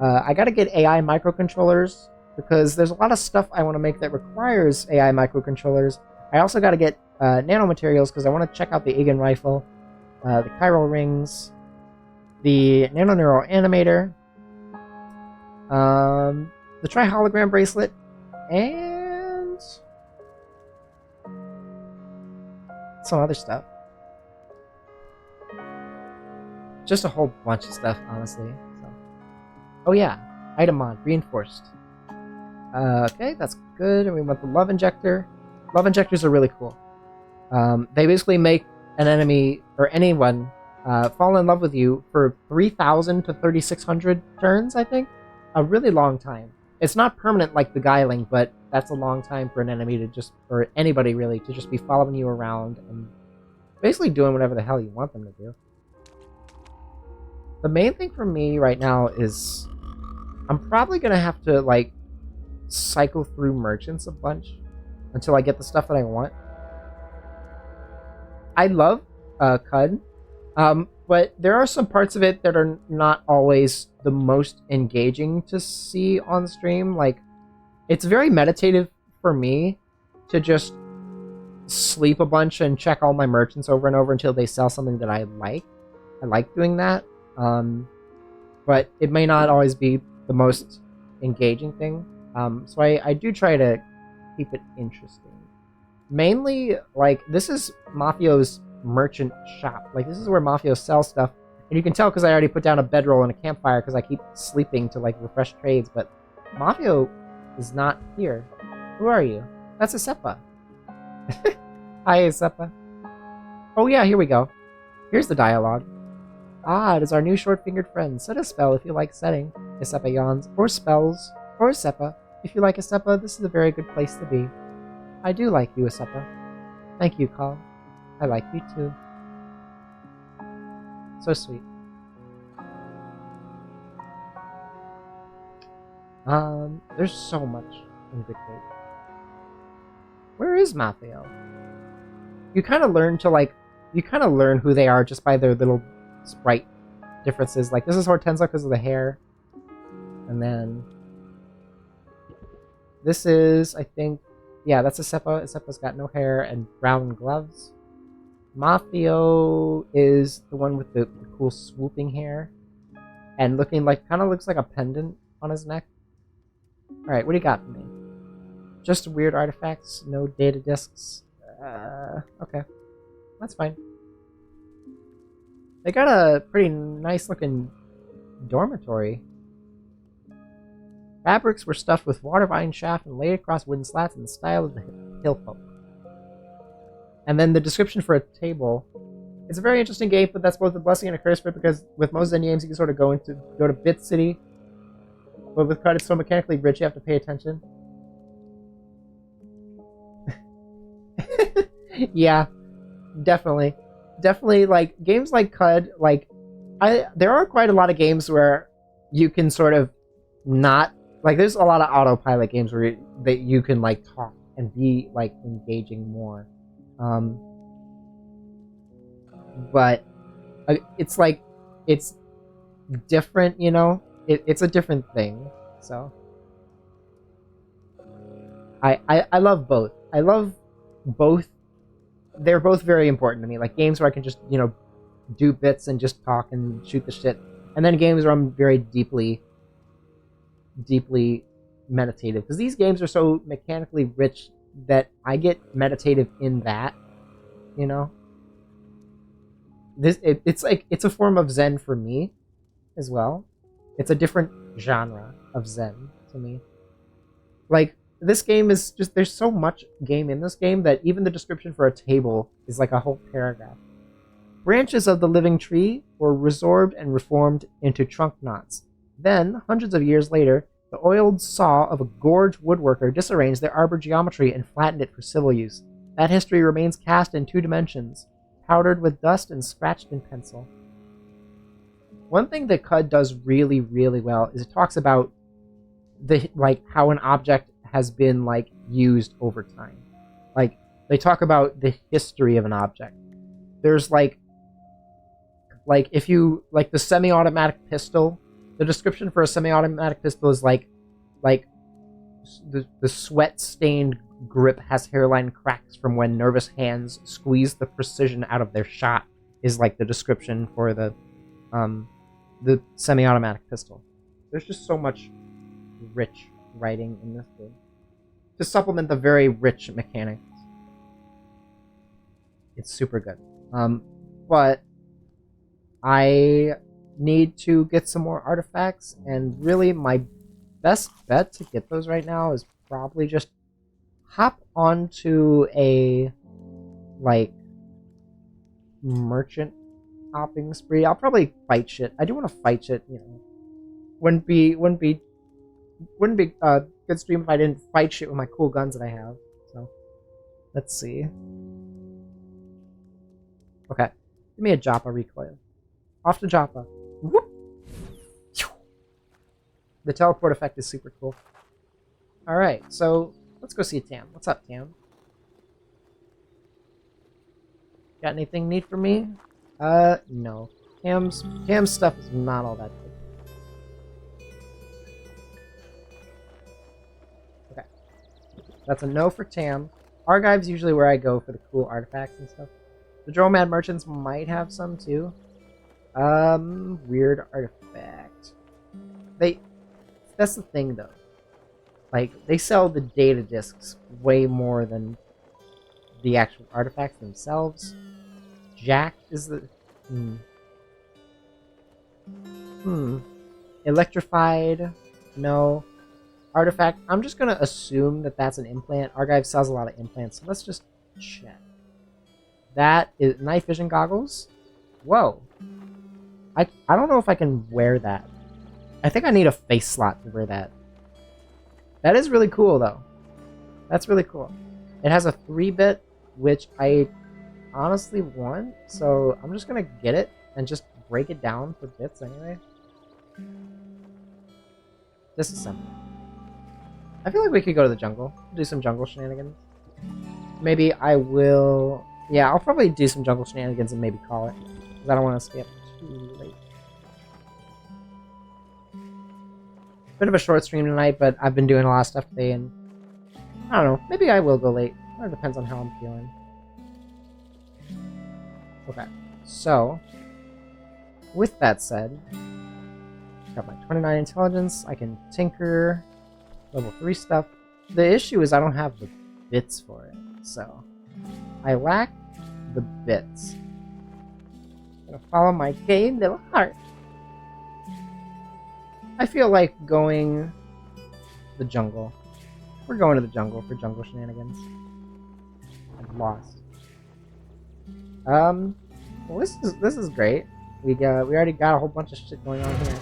I gotta get AI microcontrollers because there's a lot of stuff I want to make that requires AI microcontrollers. I also gotta get nanomaterials because I want to check out the Egan rifle, the chiral rings, the nanoneural animator, the tri-hologram bracelet, and some other stuff. Just a whole bunch of stuff, honestly. So. Oh yeah, item mod, reinforced. Okay, that's good. And we want the love injector. Love injectors are really cool. They basically make an enemy, or anyone, fall in love with you for 3,000 to 3,600 turns, I think. A really long time. It's not permanent like beguiling, but that's a long time for an enemy to just, or anybody really, to just be following you around and basically doing whatever the hell you want them to do. The main thing for me right now is I'm probably going to have to, like, cycle through merchants a bunch until I get the stuff that I want. I love Cud, but there are some parts of it that are not always the most engaging to see on stream. Like, it's very meditative for me to just sleep a bunch and check all my merchants over and over until they sell something that I like. I like doing that. But it may not always be the most engaging thing. So I do try to keep it interesting. Mainly, like, this is Mafio's merchant shop. Like, this is where Mafio sells stuff. And you can tell because I already put down a bedroll and a campfire because I keep sleeping to, like, refresh trades. But Mafio is not here. Who are you? That's Asepa. Hi, Asepa. Oh yeah, here we go. Here's the dialogue. Ah, it is our new short-fingered friend. Set a spell if you like setting, Asepa yawns. Or spells. Or Asepa. If you like Asepa, this is a very good place to be. I do like you, Asepa. Thank you, Call. I like you too. So sweet. There's so much in Good Fate. Where is Mafio? You kind of learn to, like, you kind of learn who they are just by their little sprite differences. Like, this is Hortensia because of the hair. And then this is, I think, yeah, that's Asepa. Asepa's got no hair and brown gloves. Mafio is the one with the cool swooping hair. And looking like, kind of looks like a pendant on his neck. Alright, what do you got for me? Just weird artifacts, no data discs. Okay. That's fine. They got a pretty nice looking dormitory. Fabrics were stuffed with water vine shaft and laid across wooden slats in the style of the hill folk. And then the description for a table. It's a very interesting game, but that's both a blessing and a curse for it because with most Zen games you can sort of go to Bit City. But with Cud it's so mechanically rich you have to pay attention. Yeah, definitely. Definitely, like, games like Cud, like, there are quite a lot of games where you can sort of not like. There's a lot of autopilot games where that you can like talk and be like engaging more, but it's like it's different, you know. It's a different thing. So I love both. I love both. They're both very important to me. Like games where I can just, you know, do bits and just talk and shoot the shit. And then games where I'm very deeply meditative. Because these games are so mechanically rich that I get meditative in that, you know? It's like, it's a form of Zen for me as well. It's a different genre of Zen to me. Like, this game is just, there's so much game in this game that even the description for a table is like a whole paragraph. Branches of the living tree were resorbed and reformed into trunk knots. Then, hundreds of years later, the oiled saw of a gorge woodworker disarranged their arbor geometry and flattened it for civil use. That history remains cast in 2 dimensions, powdered with dust and scratched in pencil. One thing that CUD does really, really well is it talks about the like how an object has been like used over time. Like they talk about the history of an object. There's like if you like the semi-automatic pistol, the description for a semi-automatic pistol is like the sweat-stained grip has hairline cracks from when nervous hands squeeze the precision out of their shot is like the description for the semi-automatic pistol. There's just so much rich writing in this game to supplement the very rich mechanics. It's super good. But I need to get some more artifacts, and really my best bet to get those right now is probably just hop onto a like merchant hopping spree. I'll probably fight shit. I do want to fight shit, you know. Wouldn't be a good stream if I didn't fight shit with my cool guns that I have. So let's see. Okay, give me a Joppa recoil. Off to Joppa. Whoop. The teleport effect is super cool. Alright, so let's go see Tam. What's up, Tam? Got anything neat for me? No. Tam's stuff is not all that good. Okay. That's a no for Tam. Archive's usually where I go for the cool artifacts and stuff. The Dromad merchants might have some too. Weird artifact. That's the thing though. Like, they sell the data discs way more than the actual artifacts themselves. Jack is the... Electrified? No. Artifact? I'm just gonna assume that that's an implant. Archive sells a lot of implants, so let's just check. That is night vision goggles? Whoa. I don't know if I can wear that. I think I need a face slot to wear that. That is really cool, though. That's really cool. It has a 3-bit, which I honestly want, so I'm just gonna get it and just break it down for bits anyway. Disassembly. I feel like we could go to the jungle. Do some jungle shenanigans. Maybe I will... Yeah, I'll probably do some jungle shenanigans and maybe call it. Because I don't want to skip too late. Bit of a short stream tonight, but I've been doing a lot of stuff today, and I don't know. Maybe I will go late. It depends on how I'm feeling. Okay, so with that said, got my 29 intelligence. I can tinker level 3 stuff. The issue is I don't have the bits for it, so I lack the bits. I'm gonna follow my game little heart. I feel like going the jungle. We're going to the jungle for jungle shenanigans. I'm lost. Well, this is great. We already got a whole bunch of shit going on here.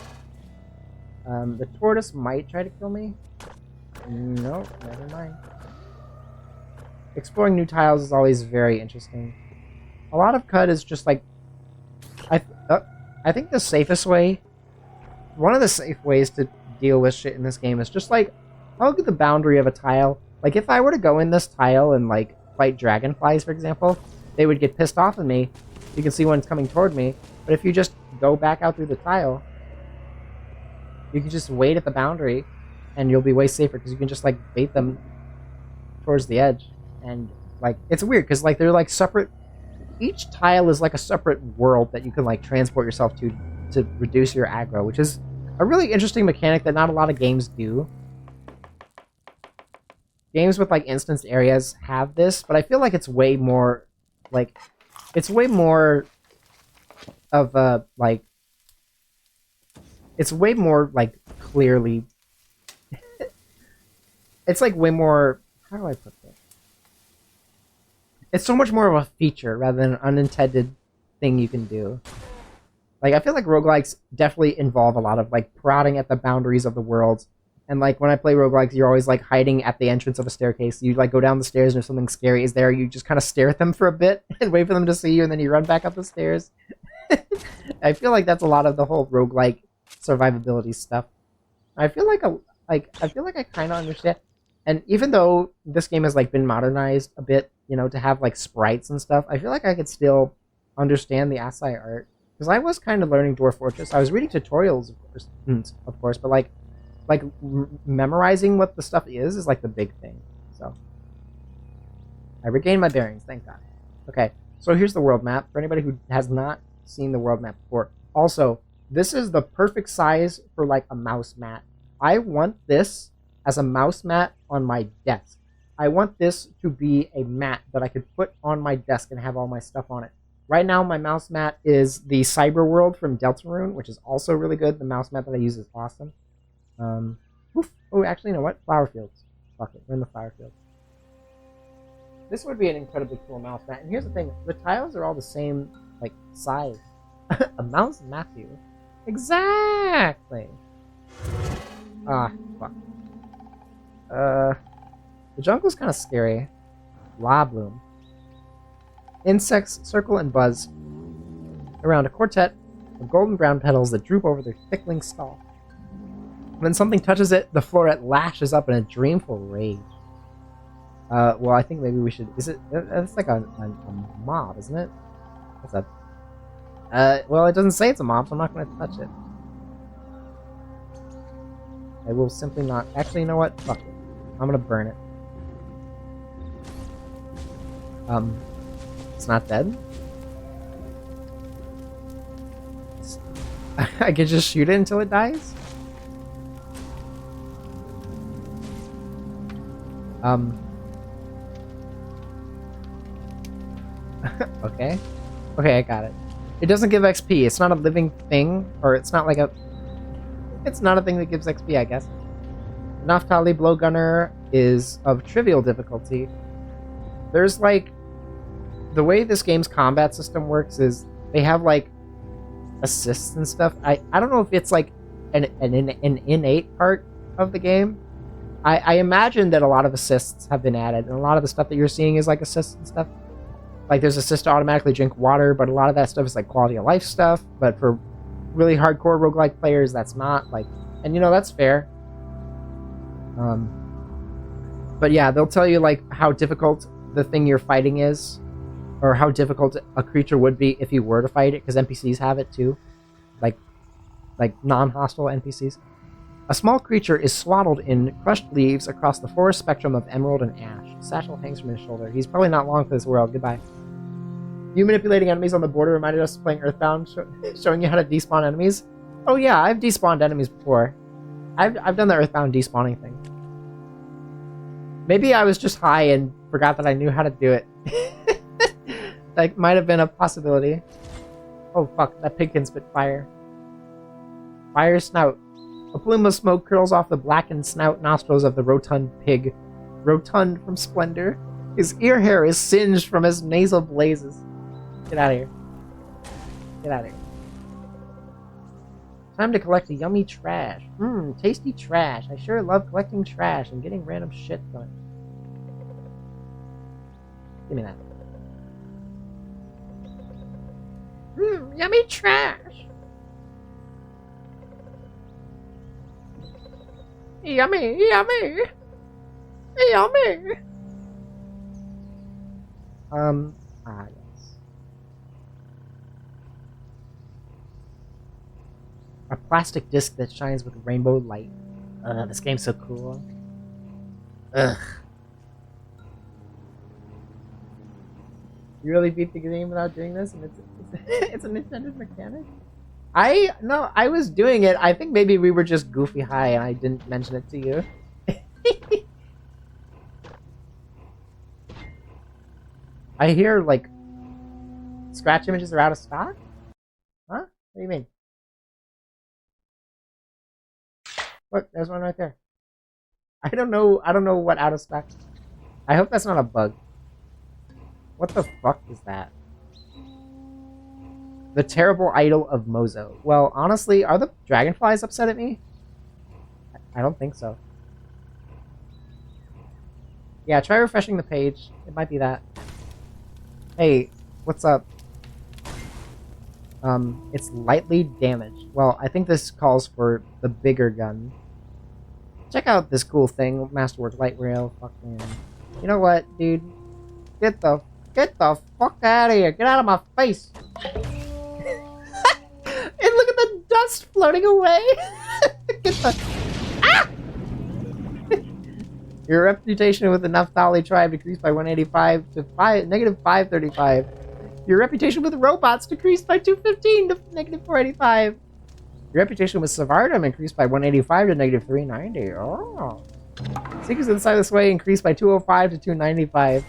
The tortoise might try to kill me. No, never mind. Exploring new tiles is always very interesting. A lot of CUD is just like I think the safest way one of the safe ways to deal with shit in this game is just like hug the boundary of a tile. Like if I were to go in this tile and like fight dragonflies, for example, they would get pissed off at me. You can see when it's coming toward me. But if you just go back out through the tile, you can just wait at the boundary and you'll be way safer because you can just like bait them towards the edge. And like it's weird because like they're like separate. Each tile is like a separate world that you can like transport yourself to reduce your aggro, which is a really interesting mechanic that not a lot of games do. Games with like instanced areas have this, but I feel like it's way more like it's way more of a like it's way more like clearly it's like way more, how do I put this? It's so much more of a feature rather than an unintended thing you can do. Like, I feel like roguelikes definitely involve a lot of, like, prodding at the boundaries of the world. And, like, when I play roguelikes, you're always, like, hiding at the entrance of a staircase. You, like, go down the stairs and if something scary is there, you just kind of stare at them for a bit and wait for them to see you, and then you run back up the stairs. I feel like that's a lot of the whole roguelike survivability stuff. I feel like I kind of understand. And even though this game has, like, been modernized a bit, you know, to have, like, sprites and stuff, I feel like I could still understand the assay art. Because I was kind of learning Dwarf Fortress. I was reading tutorials, of course, but, like memorizing what the stuff is, like, the big thing. So, I regained my bearings, thank God. Okay, so here's the world map, for anybody who has not seen the world map before. Also, this is the perfect size for, like, a mouse mat. I want this as a mouse mat on my desk. I want this to be a mat that I could put on my desk and have all my stuff on it. Right now, my mouse mat is the Cyber World from Deltarune, which is also really good. The mouse mat that I use is awesome. Oh, actually, you know what? Flower fields. Fuck it, we're in the flower fields. This would be an incredibly cool mouse mat. And here's the thing, the tiles are all the same, like, size. A mouse Matthew. Exactly! Ah, fuck. The jungle's kind of scary. Bloom. Insects circle and buzz around a quartet of golden brown petals that droop over their thickling stalk. When something touches it, the floret lashes up in a dreamful rage. Well, I think maybe we should... Is it... It's like a mob, isn't it? What's that? Well, it doesn't say it's a mob, so I'm not going to touch it. I will simply not... Actually, you know what? Fuck it. I'm gonna burn it. It's not dead? I could just shoot it until it dies? Okay. Okay, I got it. It doesn't give XP. It's not a living thing, or it's not like a... It's not a thing that gives XP, I guess. The Naftali Blowgunner is of trivial difficulty. There's, like... The way this game's combat system works is they have, like, assists and stuff. I don't know if it's, like, an innate part of the game. I imagine that a lot of assists have been added, and a lot of the stuff that you're seeing is, like, assists and stuff. Like, there's assist to automatically drink water, but a lot of that stuff is, like, quality of life stuff. But for really hardcore roguelike players, that's not, like... And, you know, that's fair. But yeah, they'll tell you, like, how difficult the thing you're fighting is, or how difficult a creature would be if you were to fight it, because NPCs have it too. Like non-hostile NPCs. A small creature is swaddled in crushed leaves across the forest spectrum of emerald and ash. A satchel hangs from his shoulder. He's probably not long for this world. Goodbye. You manipulating enemies on the border reminded us of playing Earthbound, showing you how to despawn enemies. Oh yeah, I've despawned enemies before. I've done the Earthbound despawning thing. Maybe I was just high and forgot that I knew how to do it. That might have been a possibility. Oh fuck, that pig can spit fire. Fire snout. A plume of smoke curls off the blackened snout nostrils of the rotund pig. Rotund from Splendor. His ear hair is singed from his nasal blazes. Get out of here. Get out of here. Time to collect a yummy trash. Mmm, tasty trash. I sure love collecting trash and getting random shit from it. Give me that. Mmm, yummy trash. Yummy, yummy, yummy. Yes. A plastic disc that shines with rainbow light. This game's so cool. Ugh. You really beat the game without doing this, and it's a Nintendo mechanic. I was doing it. I think maybe we were just goofy high, and I didn't mention it to you. I hear like scratch images are out of stock. Huh? What do you mean? Look, there's one right there. I don't know what out of stock. I hope that's not a bug. What the fuck is that? The terrible idol of Mozo. Well, honestly, are the dragonflies upset at me? I don't think so. Yeah, try refreshing the page. It might be that. Hey, what's up? It's lightly damaged. Well, I think this calls for the bigger gun. Check out this cool thing, Masterwork Light Rail. Fuck man. You know what, dude? Get the fuck out of here! Get out of my face! And look at the dust floating away. Get the Your reputation with the Naphtali tribe decreased by 185 to negative 535. Your reputation with robots decreased by 215 to negative 485. Your reputation with Savardum increased by 185 to negative 390. Oh. Seekers inside this way increased by 205 to 295.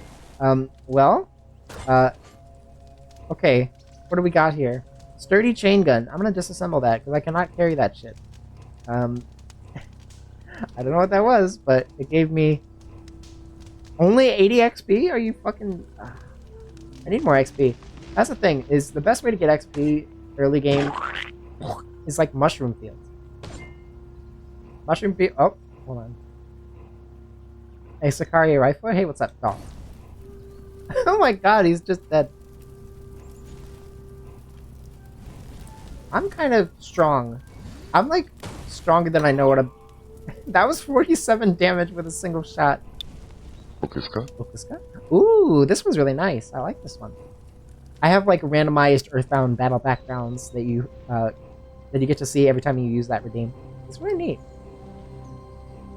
Okay. What do we got here? Sturdy chain gun. I'm gonna disassemble that because I cannot carry that shit. I don't know what that was, but it gave me only 80 XP? Are you fucking... I need more XP. That's the thing, is the best way to get XP early game is like mushroom fields. Mushroom field... Oh, hold on. Hey, Sicario Rifle? Hey, what's up, dog? Oh my god, he's just dead. I'm kind of strong. I'm like stronger than I know what I'm... That was 47 damage with a single shot. Okuska? Ooh, this one's really nice. I like this one. I have like randomized Earthbound battle backgrounds that you get to see every time you use that redeem. It's really neat.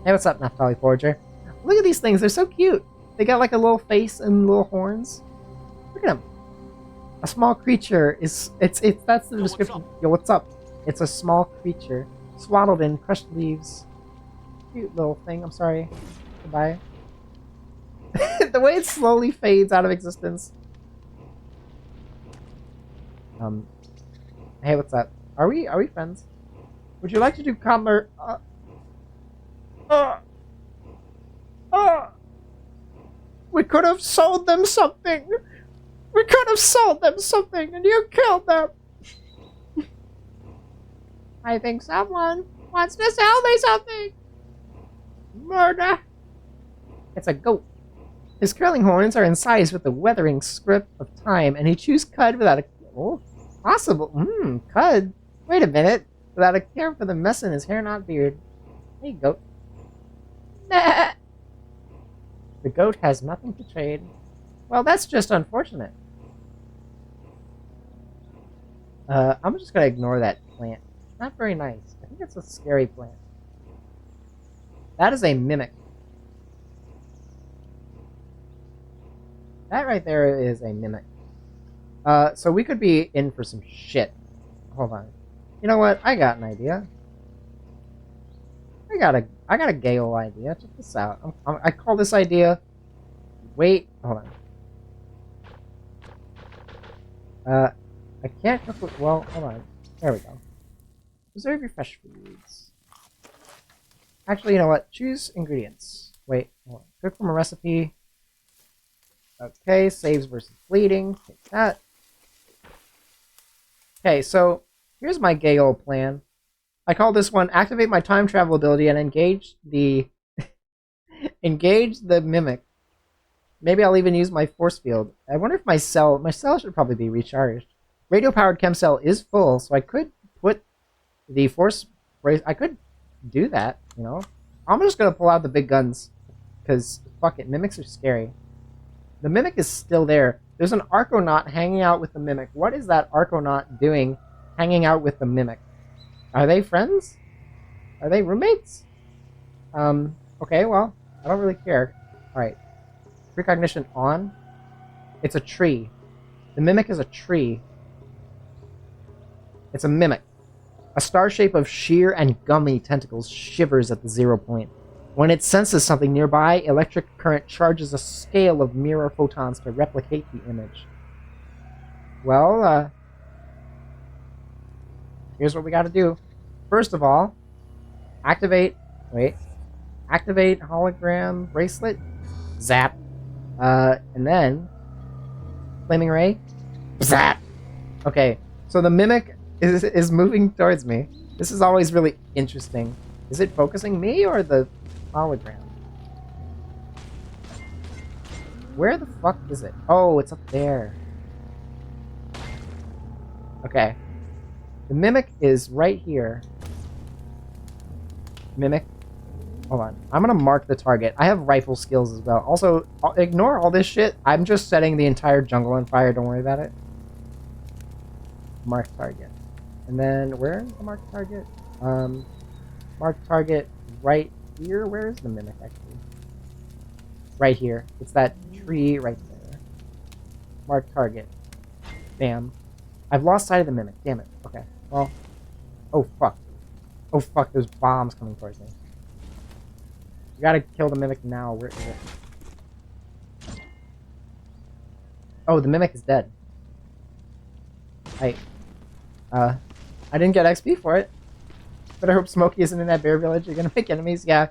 Hey, what's up, Naphtali Forger? Look at these things. They're so cute. They got like a little face and little horns. Look at them. A small creature is... It's that's the description. Yo, what's up? It's a small creature swaddled in crushed leaves. Cute little thing. I'm sorry. Goodbye. The way it slowly fades out of existence. Hey, what's up? Are we friends? Would you like to do commerce? We could have sold them something. We could have sold them something, and you killed them. I think someone wants to sell me something. Murder. It's a goat. His curling horns are incised with the weathering script of time, and he chews cud without a... Oh, possible. Cud. Wait a minute. Without a care for the mess in his hair, not beard. Hey, goat. Nah. The goat has nothing to trade. Well, that's just unfortunate. I'm just gonna ignore that plant. Not very nice. I think it's a scary plant. That is a mimic. That right there is a mimic. So we could be in for some shit. Hold on. You know what? I got an idea. I got a gay old idea. Check this out. I call this idea... Wait. Hold on. I can't cook with... Well, hold on. There we go. Preserve your fresh foods. Actually, you know what? Choose ingredients. Wait. Hold on. Cook from a recipe. Okay, saves versus bleeding. Take that. Okay, so here's my gay old plan. I call this one activate my time travel ability and engage the engage the mimic. Maybe I'll even use my force field. I wonder if my cell should probably be recharged. Radio powered chem cell is full, so I could put the force brace. I could do that, you know. I'm just gonna pull out the big guns. Because, fuck it, mimics are scary. The mimic is still there. There's an Arconaut hanging out with the mimic. What is that Arconaut doing hanging out with the mimic? Are they friends? Are they roommates? Okay, well, I don't really care. Alright. Precognition on. It's a tree. The mimic is a tree. It's a mimic. A star shape of sheer and gummy tentacles shivers at the 0 point. When it senses something nearby, electric current charges a scale of mirror photons to replicate the image. Well, here's what we gotta do. First of all, activate hologram bracelet, zap, and then, flaming ray, zap. Okay, so the mimic is moving towards me. This is always really interesting. Is it focusing me or the hologram? Where the fuck is it? Oh, it's up there. Okay. The mimic is right here. Mimic. Hold on. I'm gonna mark the target. I have rifle skills as well. Also, ignore all this shit. I'm just setting the entire jungle on fire. Don't worry about it. Mark target. And then, where is the mark target? Mark target right here. Where is the mimic, actually? Right here. It's that tree right there. Mark target. Bam. I've lost sight of the mimic. Damn it. Okay. Well. Oh, fuck. Oh, fuck. There's bombs coming towards me. You gotta kill the mimic now. Where is it? Oh, the mimic is dead. I didn't get XP for it. But I hope Smokey isn't in that bear village. You're gonna make enemies? Yeah.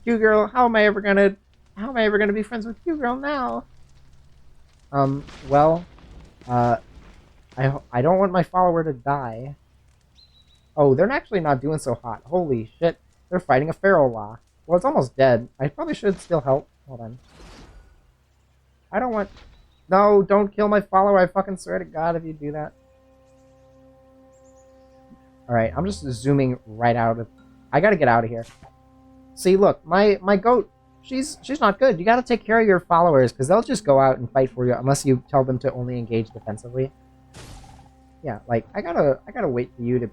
Q-Girl, how am I ever gonna be friends with Q-Girl now? Well, I don't want my follower to die. Oh, they're actually not doing so hot. Holy shit. They're fighting a feral law. Well, it's almost dead. I probably should still help. Hold on. I don't want... No, don't kill my follower. I fucking swear to God if you do that. Alright, I'm just zooming right out of... I gotta get out of here. See, look, my goat, she's not good. You gotta take care of your followers, because they'll just go out and fight for you, unless you tell them to only engage defensively. Yeah, like, I gotta wait for you to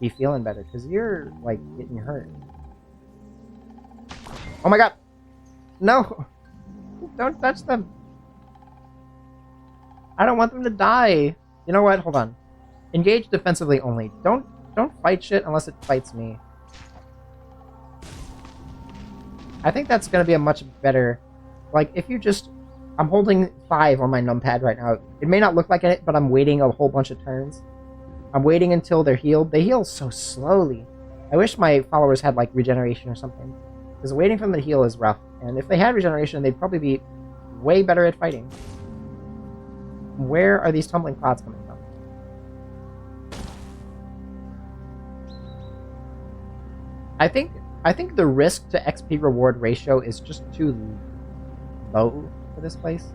be feeling better, because you're, like, getting hurt. Oh my god! No! Don't touch them! I don't want them to die! You know what? Hold on. Engage defensively only. Don't fight shit unless it fights me. I think that's gonna be a much better... Like, if you just... I'm holding 5 on my numpad right now. It may not look like it, but I'm waiting a whole bunch of turns. I'm waiting until they're healed. They heal so slowly. I wish my followers had, like, regeneration or something. Because waiting for them to heal is rough. And if they had regeneration, they'd probably be way better at fighting. Where are these tumbling clouds coming from? I think the risk to XP reward ratio is just too low for this place.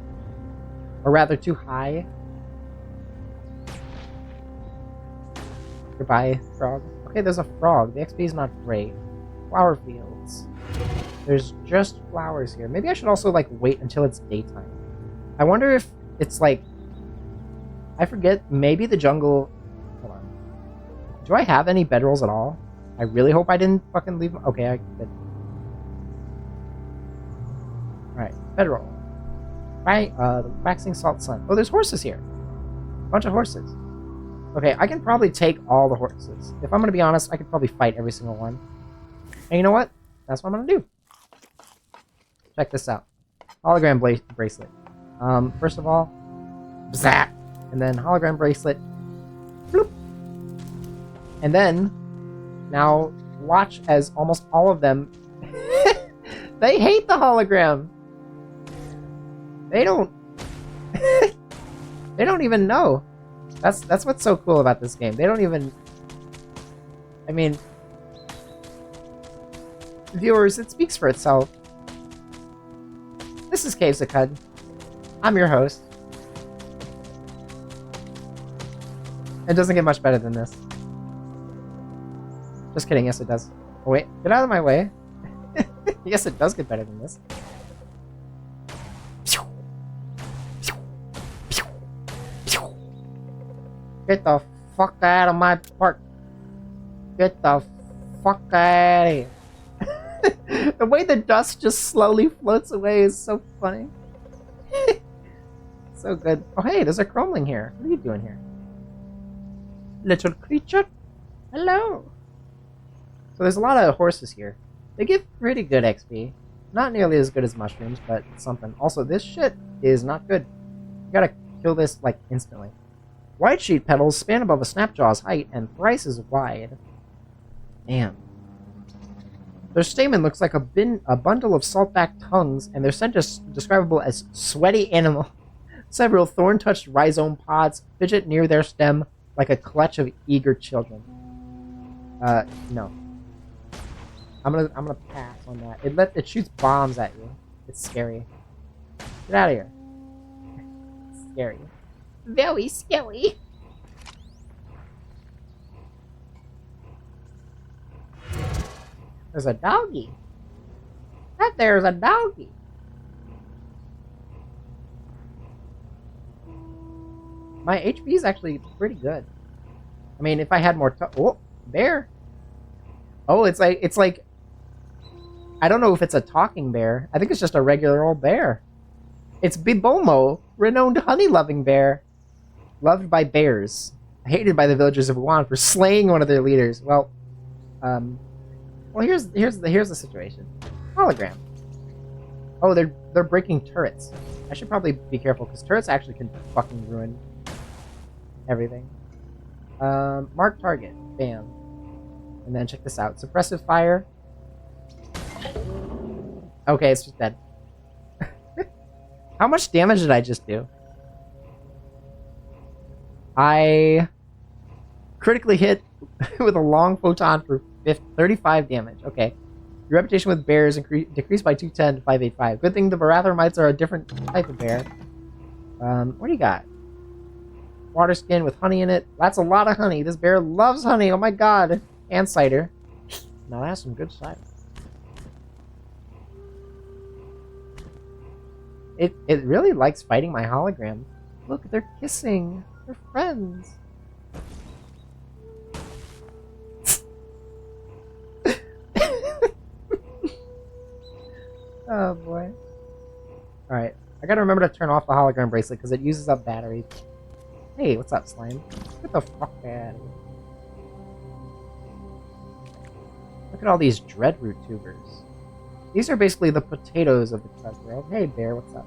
Or rather, too high. Goodbye, frog. Okay, there's a frog. The XP is not great. Flower fields. There's just flowers here. Maybe I should also, like, wait until it's daytime. I wonder if it's, like... I forget. Maybe the jungle... Hold on. Do I have any bedrolls at all? I really hope I didn't fucking leave them. Okay, I did. Alright, bedroll. Right, the waxing salt sun. Oh, there's horses here. Bunch of horses. Okay, I can probably take all the horses. If I'm gonna be honest, I could probably fight every single one. And you know what? That's what I'm gonna do. Check this out. Hologram bracelet. First of all, zap! And then hologram bracelet. Bloop! And then, now watch as almost all of them... They hate the hologram! They don't... They don't even know. That's what's so cool about this game. They don't even... I mean... Viewers, it speaks for itself. This is Cave Zakud. I'm your host. It doesn't get much better than this. Just kidding, yes it does. Oh wait, get out of my way. Yes, it does get better than this. Get the fuck out of my park. Get the fuck out of here. The way the dust just slowly floats away is so funny. So good. Oh hey, there's a Chromeling here. What are you doing here? Little creature? Hello. So there's a lot of horses here. They give pretty good XP. Not nearly as good as mushrooms, but something. Also, this shit is not good. You gotta kill this, like, instantly. White sheet petals span above a snapjaw's height and thrice as wide. Damn. Their stamen looks like a bundle of saltback tongues, and their scent is describable as sweaty animal. Several thorn-touched rhizome pods fidget near their stem like a clutch of eager children. No. I'm gonna pass on that. It shoots bombs at you. It's scary. Get out of here. It's scary. Very scary. There's a doggy. There's a doggy. My HP is actually pretty good. I mean, if I had more oh, bear. Oh, it's like I don't know if it's a talking bear. I think it's just a regular old bear. It's Bibomo, renowned honey-loving bear, loved by bears, hated by the villagers of Wuhan for slaying one of their leaders. Well, here's the situation. Hologram. Oh, they're breaking turrets. I should probably be careful because turrets actually can fucking ruin everything. Mark target. Bam. And then check this out. Suppressive fire. Okay, it's just dead. How much damage did I just do? I critically hit with a long photon for 35 damage. Okay. Your reputation with bears decreased by 210 to 585. Good thing the Barathormites are a different type of bear. What do you got? Water skin with honey in it. That's a lot of honey. This bear loves honey. Oh my god. And cider. Now that's some good cider. It really likes fighting my hologram. Look, they're kissing. They're friends. Oh boy. Alright. I gotta remember to turn off the hologram bracelet because it uses up batteries. Hey, what's up, slime? Get the fuck out of here. Look at all these dreadroot tubers. These are basically the potatoes of the Trust world. Hey, bear, what's up?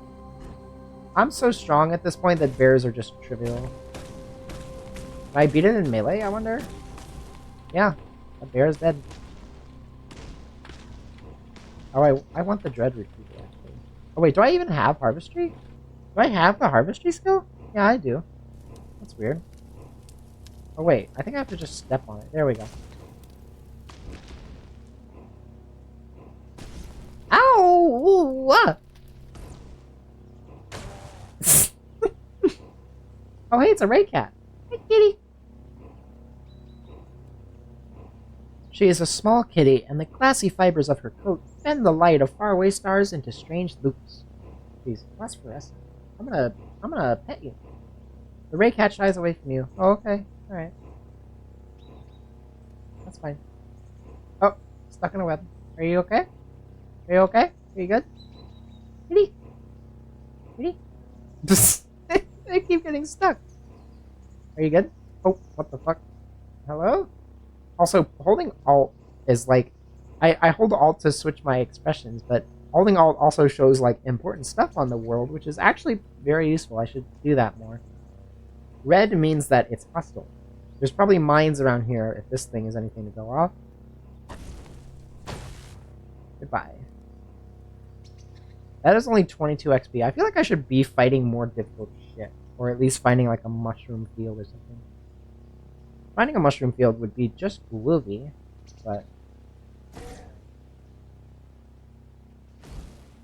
I'm so strong at this point that bears are just trivial. Can I beat it in melee, I wonder? Yeah, the bear is dead. Oh, I want the dreadroot tuber, actually. Oh, wait, do I even have Harvestry? Do I have the Harvestry skill? Yeah, I do. That's weird. Oh, wait, I think I have to just step on it. There we go. Ow! Oh, hey, it's a Ray Cat. Hey, kitty. She is a small kitty, and the glassy fibers of her coat bend the light of faraway stars into strange loops. She's phosphorescent. I'm gonna pet you. The Ray Cat shies away from you. Oh, okay. Alright. That's fine. Oh, stuck in a web. Are you okay? Are you okay? Are you good? Kitty? Kitty? I keep getting stuck. Are you good? Oh, what the fuck? Hello? Also, holding Alt is like... I hold Alt to switch my expressions, but holding Alt also shows like important stuff on the world, which is actually very useful. I should do that more. Red means that it's hostile. There's probably mines around here if this thing is anything to go off. Goodbye. That is only 22 XP. I feel like I should be fighting more difficult shit. Or at least finding like a mushroom field or something. Finding a mushroom field would be just groovy, but...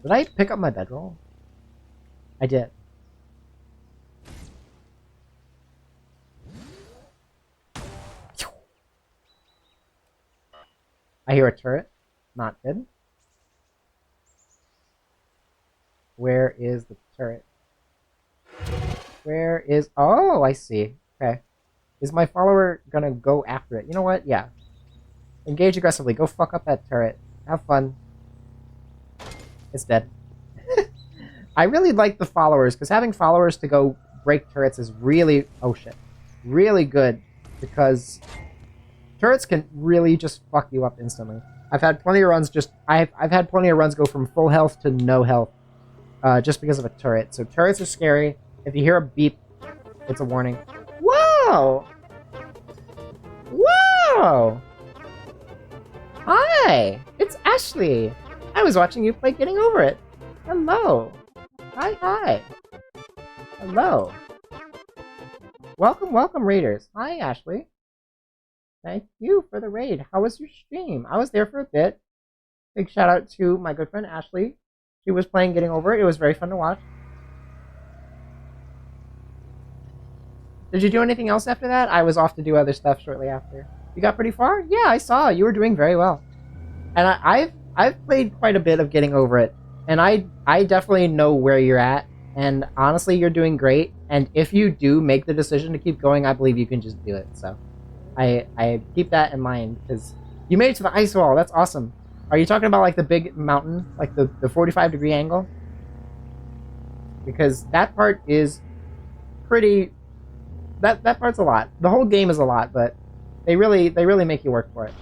Did I pick up my bedroll? I did. I hear a turret. Not good. Where is the turret? Where is... Oh, I see. Okay. Is my follower gonna go after it? You know what? Yeah. Engage aggressively. Go fuck up that turret. Have fun. It's dead. I really like the followers, because having followers to go break turrets is really... Oh, shit. Really good, because turrets can really just fuck you up instantly. I've had plenty of runs just... I've had plenty of runs go from full health to no health, just because of a turret. So turrets are scary. If you hear a beep, it's a warning. Whoa! Whoa! Hi! It's Ashley! I was watching you play Getting Over It. Hello! Hi! Hello! Welcome, raiders. Hi, Ashley. Thank you for the raid. How was your stream? I was there for a bit. Big shout out to my good friend Ashley. She was playing Getting Over It. It was very fun to watch. Did you do anything else after that? I was off to do other stuff shortly after. You got pretty far? Yeah, I saw. You were doing very well. And I've played quite a bit of Getting Over It. And I definitely know where you're at. And honestly, you're doing great. And if you do make the decision to keep going, I believe you can just do it. So I keep that in mind. Because you made it to the ice wall. That's awesome. Are you talking about like the big mountain? Like the 45-degree angle? Because that part is pretty... That part's a lot. The whole game is a lot, but they really make you work for it.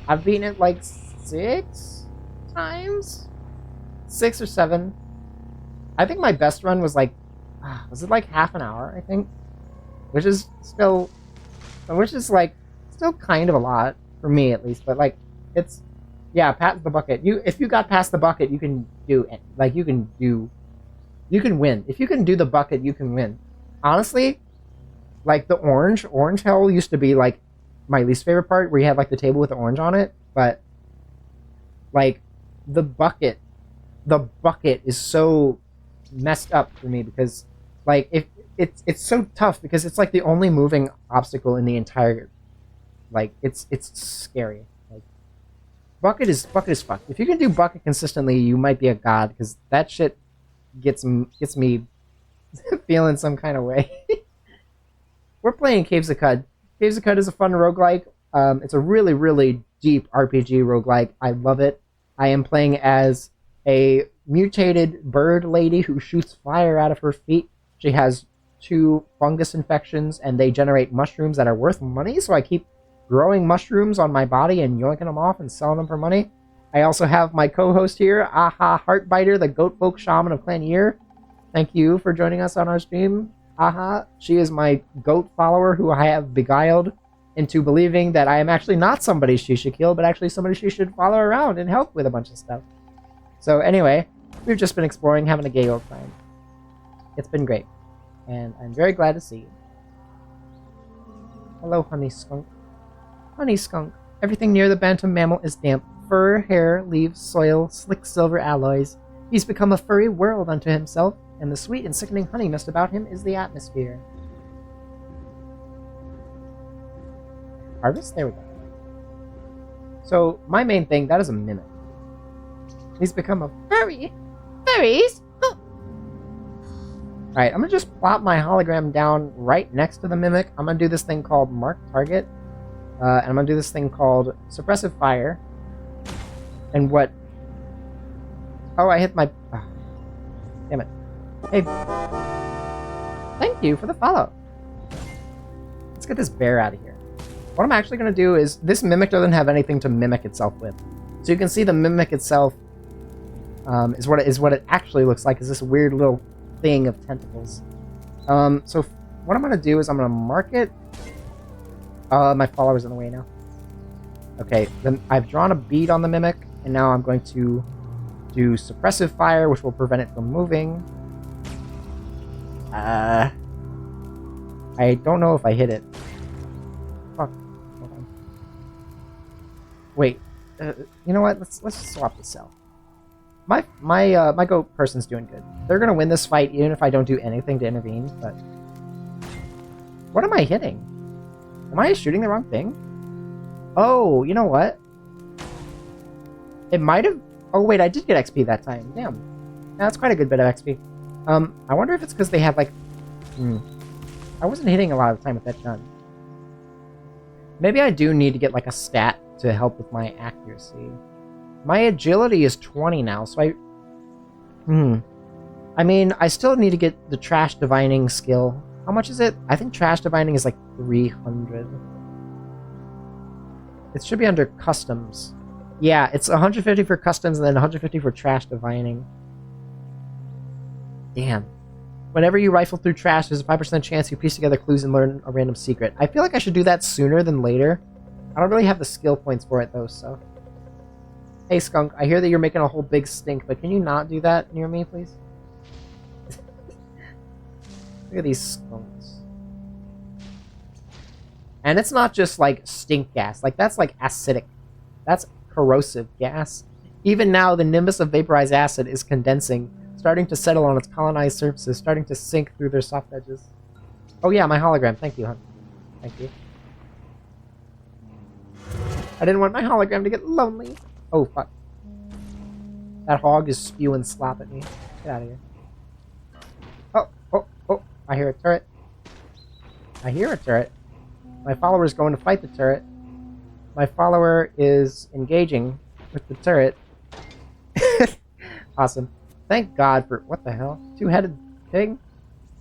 I've beaten it like 6 times? 6 or 7. I think my best run was like... Was it like half an hour, I think? Which is still... Which is like... Still kind of a lot. For me, at least. But like, it's... Yeah, past the bucket. If you got past the bucket, you can do it. Like, you can win. If you can do the bucket, you can win. Honestly... Like, the orange hell used to be, like, my least favorite part, where you had, like, the table with the orange on it, but, like, the bucket is so messed up for me, because, like, it's so tough, because it's, like, the only moving obstacle in the entire, like, it's scary. Like, bucket is fucked. If you can do bucket consistently, you might be a god, because that shit gets me feeling some kind of way. We're playing Caves of Cud. Caves of Cud is a fun roguelike. It's a really, really deep RPG roguelike. I love it. I am playing as a mutated bird lady who shoots fire out of her feet. She has 2 fungus infections, and they generate mushrooms that are worth money, so I keep growing mushrooms on my body and yoinking them off and selling them for money. I also have my co-host here, Aha Heartbiter, the goat folk shaman of Clan Year. Thank you for joining us on our stream. Aha, she is my goat follower who I have beguiled into believing that I am actually not somebody she should kill, but actually somebody she should follow around and help with a bunch of stuff. So anyway, we've just been exploring, having a gay old time. It's been great, and I'm very glad to see you. Hello, honey skunk. Honey skunk. Everything near the bantam mammal is damp. Fur, hair, leaves, soil, slick silver alloys. He's become a furry world unto himself, and the sweet and sickening honey mist about him is the atmosphere. Harvest? There we go. So, my main thing, that is a mimic. He's become a furry. Furries? Huh. Alright, I'm gonna just plop my hologram down right next to the mimic. I'm gonna do this thing called Mark Target. And I'm gonna do this thing called Suppressive Fire. And what... Oh, I hit my... Oh. Damn it. Hey, thank you for the follow. Let's get this bear out of here. What I'm actually going to do is, this mimic doesn't have anything to mimic itself with. So you can see the mimic itself is what it actually looks like, is this weird little thing of tentacles. So what I'm going to do is I'm going to mark it. My follower's in the way now. Okay, then I've drawn a bead on the mimic, and now I'm going to do Suppressive Fire, which will prevent it from moving. I don't know if I hit it. Fuck. Hold on. Wait. You know what? Let's swap the cell. My goat person's doing good. They're gonna win this fight even if I don't do anything to intervene. But what am I hitting? Am I shooting the wrong thing? Oh, you know what? It might have... Oh, wait, I did get XP that time. Damn. That's quite a good bit of XP. I wonder if it's because they have, like... I wasn't hitting a lot of the time with that gun. Maybe I do need to get, like, a stat to help with my accuracy. My agility is 20 now, so I... I mean, I still need to get the trash divining skill. How much is it? I think trash divining is, like, 300. It should be under customs. Yeah, it's 150 for customs and then 150 for trash divining. Damn. Whenever you rifle through trash, there's a 5% chance you piece together clues and learn a random secret. I feel like I should do that sooner than later. I don't really have the skill points for it, though, so... Hey, Skunk, I hear that you're making a whole big stink, but can you not do that near me, please? Look at these skunks. And it's not just, like, stink gas. Like, that's, like, acidic. That's corrosive gas. Even now, the nimbus of vaporized acid is condensing, starting to settle on its colonized surfaces, starting to sink through their soft edges. Oh yeah, my hologram. Thank you, hon. Thank you. I didn't want my hologram to get lonely. Oh, fuck. That hog is spewing slop at me. Get out of here. Oh. I hear a turret. I hear a turret. My follower is going to fight the turret. My follower is engaging with the turret. Awesome. Thank God for... What the hell? Two-headed pig?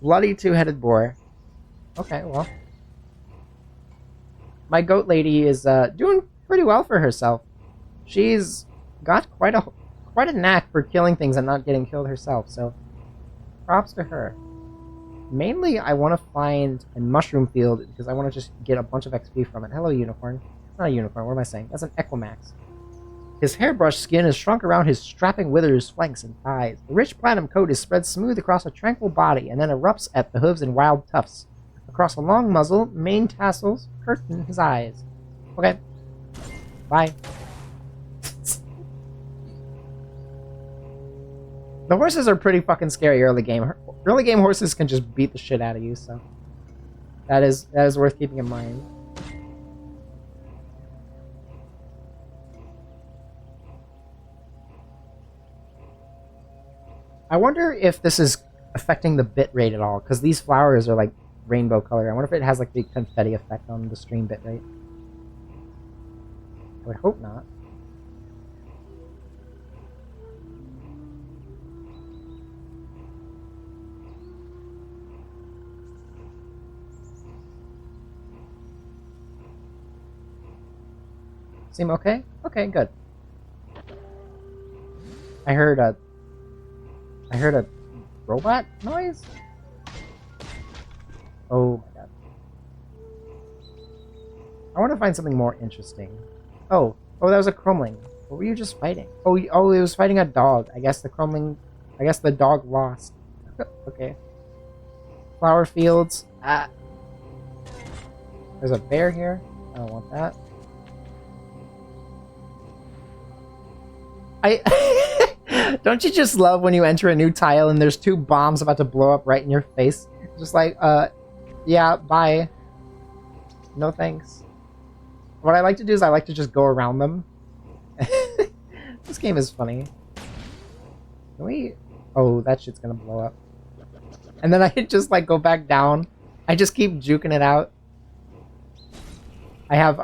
Bloody two-headed boar. Okay, well. My goat lady is doing pretty well for herself. She's got quite a knack for killing things and not getting killed herself, so props to her. Mainly, I want to find a mushroom field because I want to just get a bunch of XP from it. Hello, unicorn. Not a unicorn, what am I saying? That's an Equimax. His hairbrush skin is shrunk around his strapping withers, flanks, and thighs. The rich platinum coat is spread smooth across a tranquil body and then erupts at the hooves in wild tufts. Across a long muzzle, mane tassels curtain his eyes. Okay. Bye. The horses are pretty fucking scary early game. Early game horses can just beat the shit out of you, so... That is worth keeping in mind. I wonder if this is affecting the bitrate at all, because these flowers are like rainbow color. I wonder if it has like the confetti effect on the stream bitrate. I would hope not. Seem okay? Okay, good. I heard a robot noise? Oh my god. I want to find something more interesting. Oh, that was a Chromling. What were you just fighting? Oh, it was fighting a dog. I guess the dog lost. Okay. Flower fields. Ah. There's a bear here. I don't want that. Don't you just love when you enter a new tile and there's two bombs about to blow up right in your face? Just like, yeah, bye. No thanks. What I like to do is I like to just go around them. This game is funny. Can we... Oh, that shit's gonna blow up. And then I just like go back down. I just keep juking it out. I have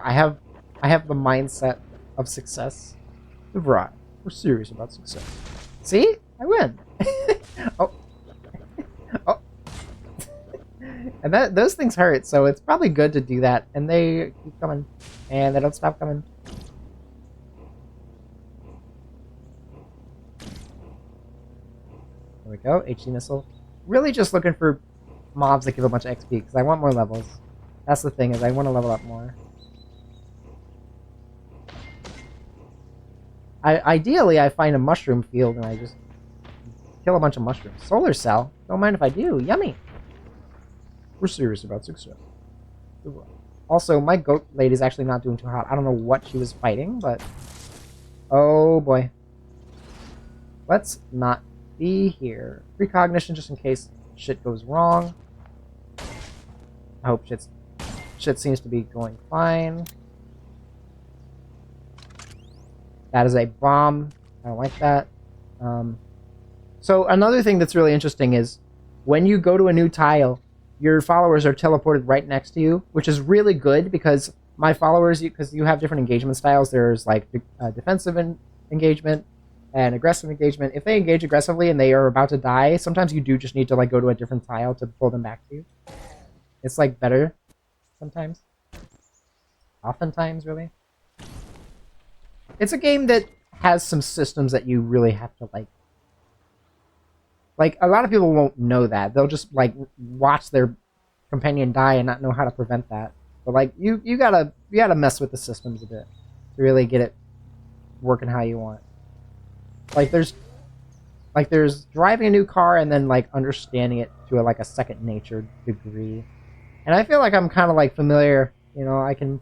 the mindset of success. Right. We're serious about success. See? I win. Oh. Oh. And those things hurt, so it's probably good to do that. And they keep coming. And they don't stop coming. There we go. HD missile. Really just looking for mobs that give a bunch of XP, because I want more levels. That's the thing, is I want to level up more. Ideally, I find a mushroom field and I just kill a bunch of mushrooms. Solar cell? Don't mind if I do. Yummy! We're serious about success. Also, my goat lady's actually not doing too hot. I don't know what she was fighting, but... Oh, boy. Let's not be here. Precognition just in case shit goes wrong. I hope shit seems to be going fine. That is a bomb. I don't like that. So another thing that's really interesting is when you go to a new tile, your followers are teleported right next to you, which is really good because my followers, because you have different engagement styles, there's like defensive engagement and aggressive engagement. If they engage aggressively and they are about to die, sometimes you do just need to like go to a different tile to pull them back to you. It's like better sometimes. Oftentimes, really. It's a game that has some systems that you really have to like. Like, a lot of people won't know that. They'll just, like, watch their companion die and not know how to prevent that. But, like, you gotta mess with the systems a bit to really get it working how you want. Like, there's driving a new car and then, like, understanding it to, like, a second nature degree. And I feel like I'm kind of, like, familiar. You know, I can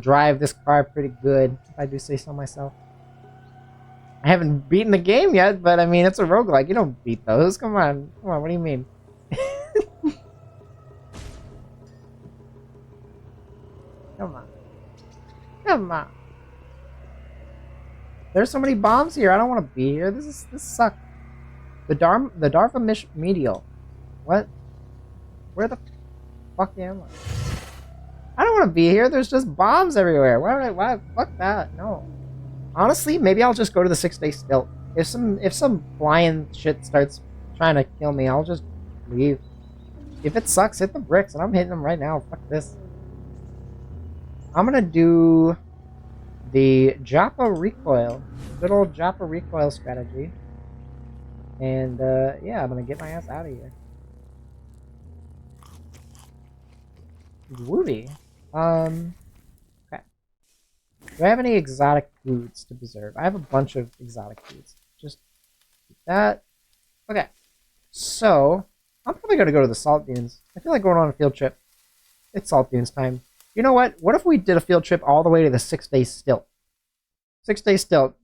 drive this car pretty good, if I do say so myself. I haven't beaten the game yet, but I mean, it's a roguelike. You don't beat those. Come on. What do you mean? Come on. Come on. There's so many bombs here. I don't want to be here. This sucks. The Darva Medial. What? Where the fuck am I? I don't want to be here. There's just bombs everywhere. Why? Fuck that. No. Honestly, maybe I'll just go to the 6-day stilt. If some flying shit starts trying to kill me, I'll just leave. If it sucks, hit the bricks, and I'm hitting them right now. Fuck this. I'm gonna do the Joppa recoil. Good old Joppa recoil strategy. And, yeah, I'm gonna get my ass out of here. Woody. Okay. Do I have any exotic foods to preserve? I have a bunch of exotic foods. Just keep that. Okay. So, I'm probably going to go to the salt dunes. I feel like going on a field trip. It's salt dunes time. You know what? What if we did a field trip all the way to the 6-day stilt? 6-day stilt.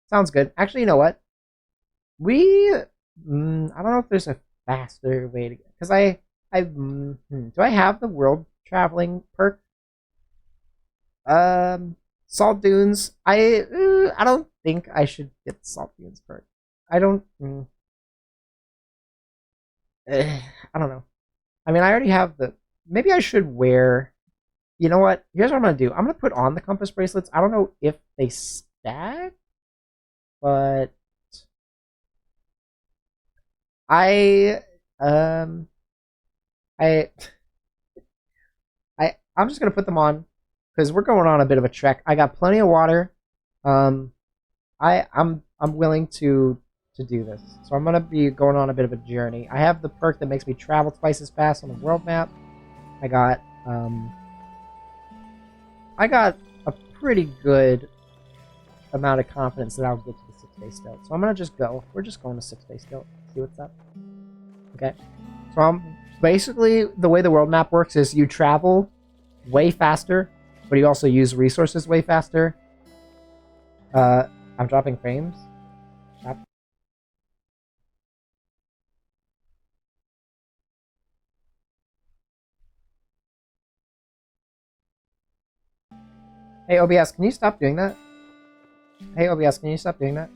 Sounds good. Actually, you know what? I don't know if there's a faster way to get... Because do I have the world traveling perk? Salt dunes. I don't think I should get the salt dunes perk. I don't know. I mean, I already have the... Maybe I should wear... You know what? Here's what I'm going to do. I'm going to put on the compass bracelets. I don't know if they stack, but... I'm just going to put them on because we're going on a bit of a trek. I got plenty of water. I'm willing to do this. So I'm going to be going on a bit of a journey. I have the perk that makes me travel twice as fast on the world map. I got a pretty good amount of confidence that I'll get to the 6-day stilt. So I'm going to just go. We're just going to 6-day stilt. See what's up. Okay. So basically, the way the world map works is you travel way faster, but you also use resources way faster. I'm dropping frames. Stop. Hey, OBS, can you stop doing that? Hey, OBS, can you stop doing that?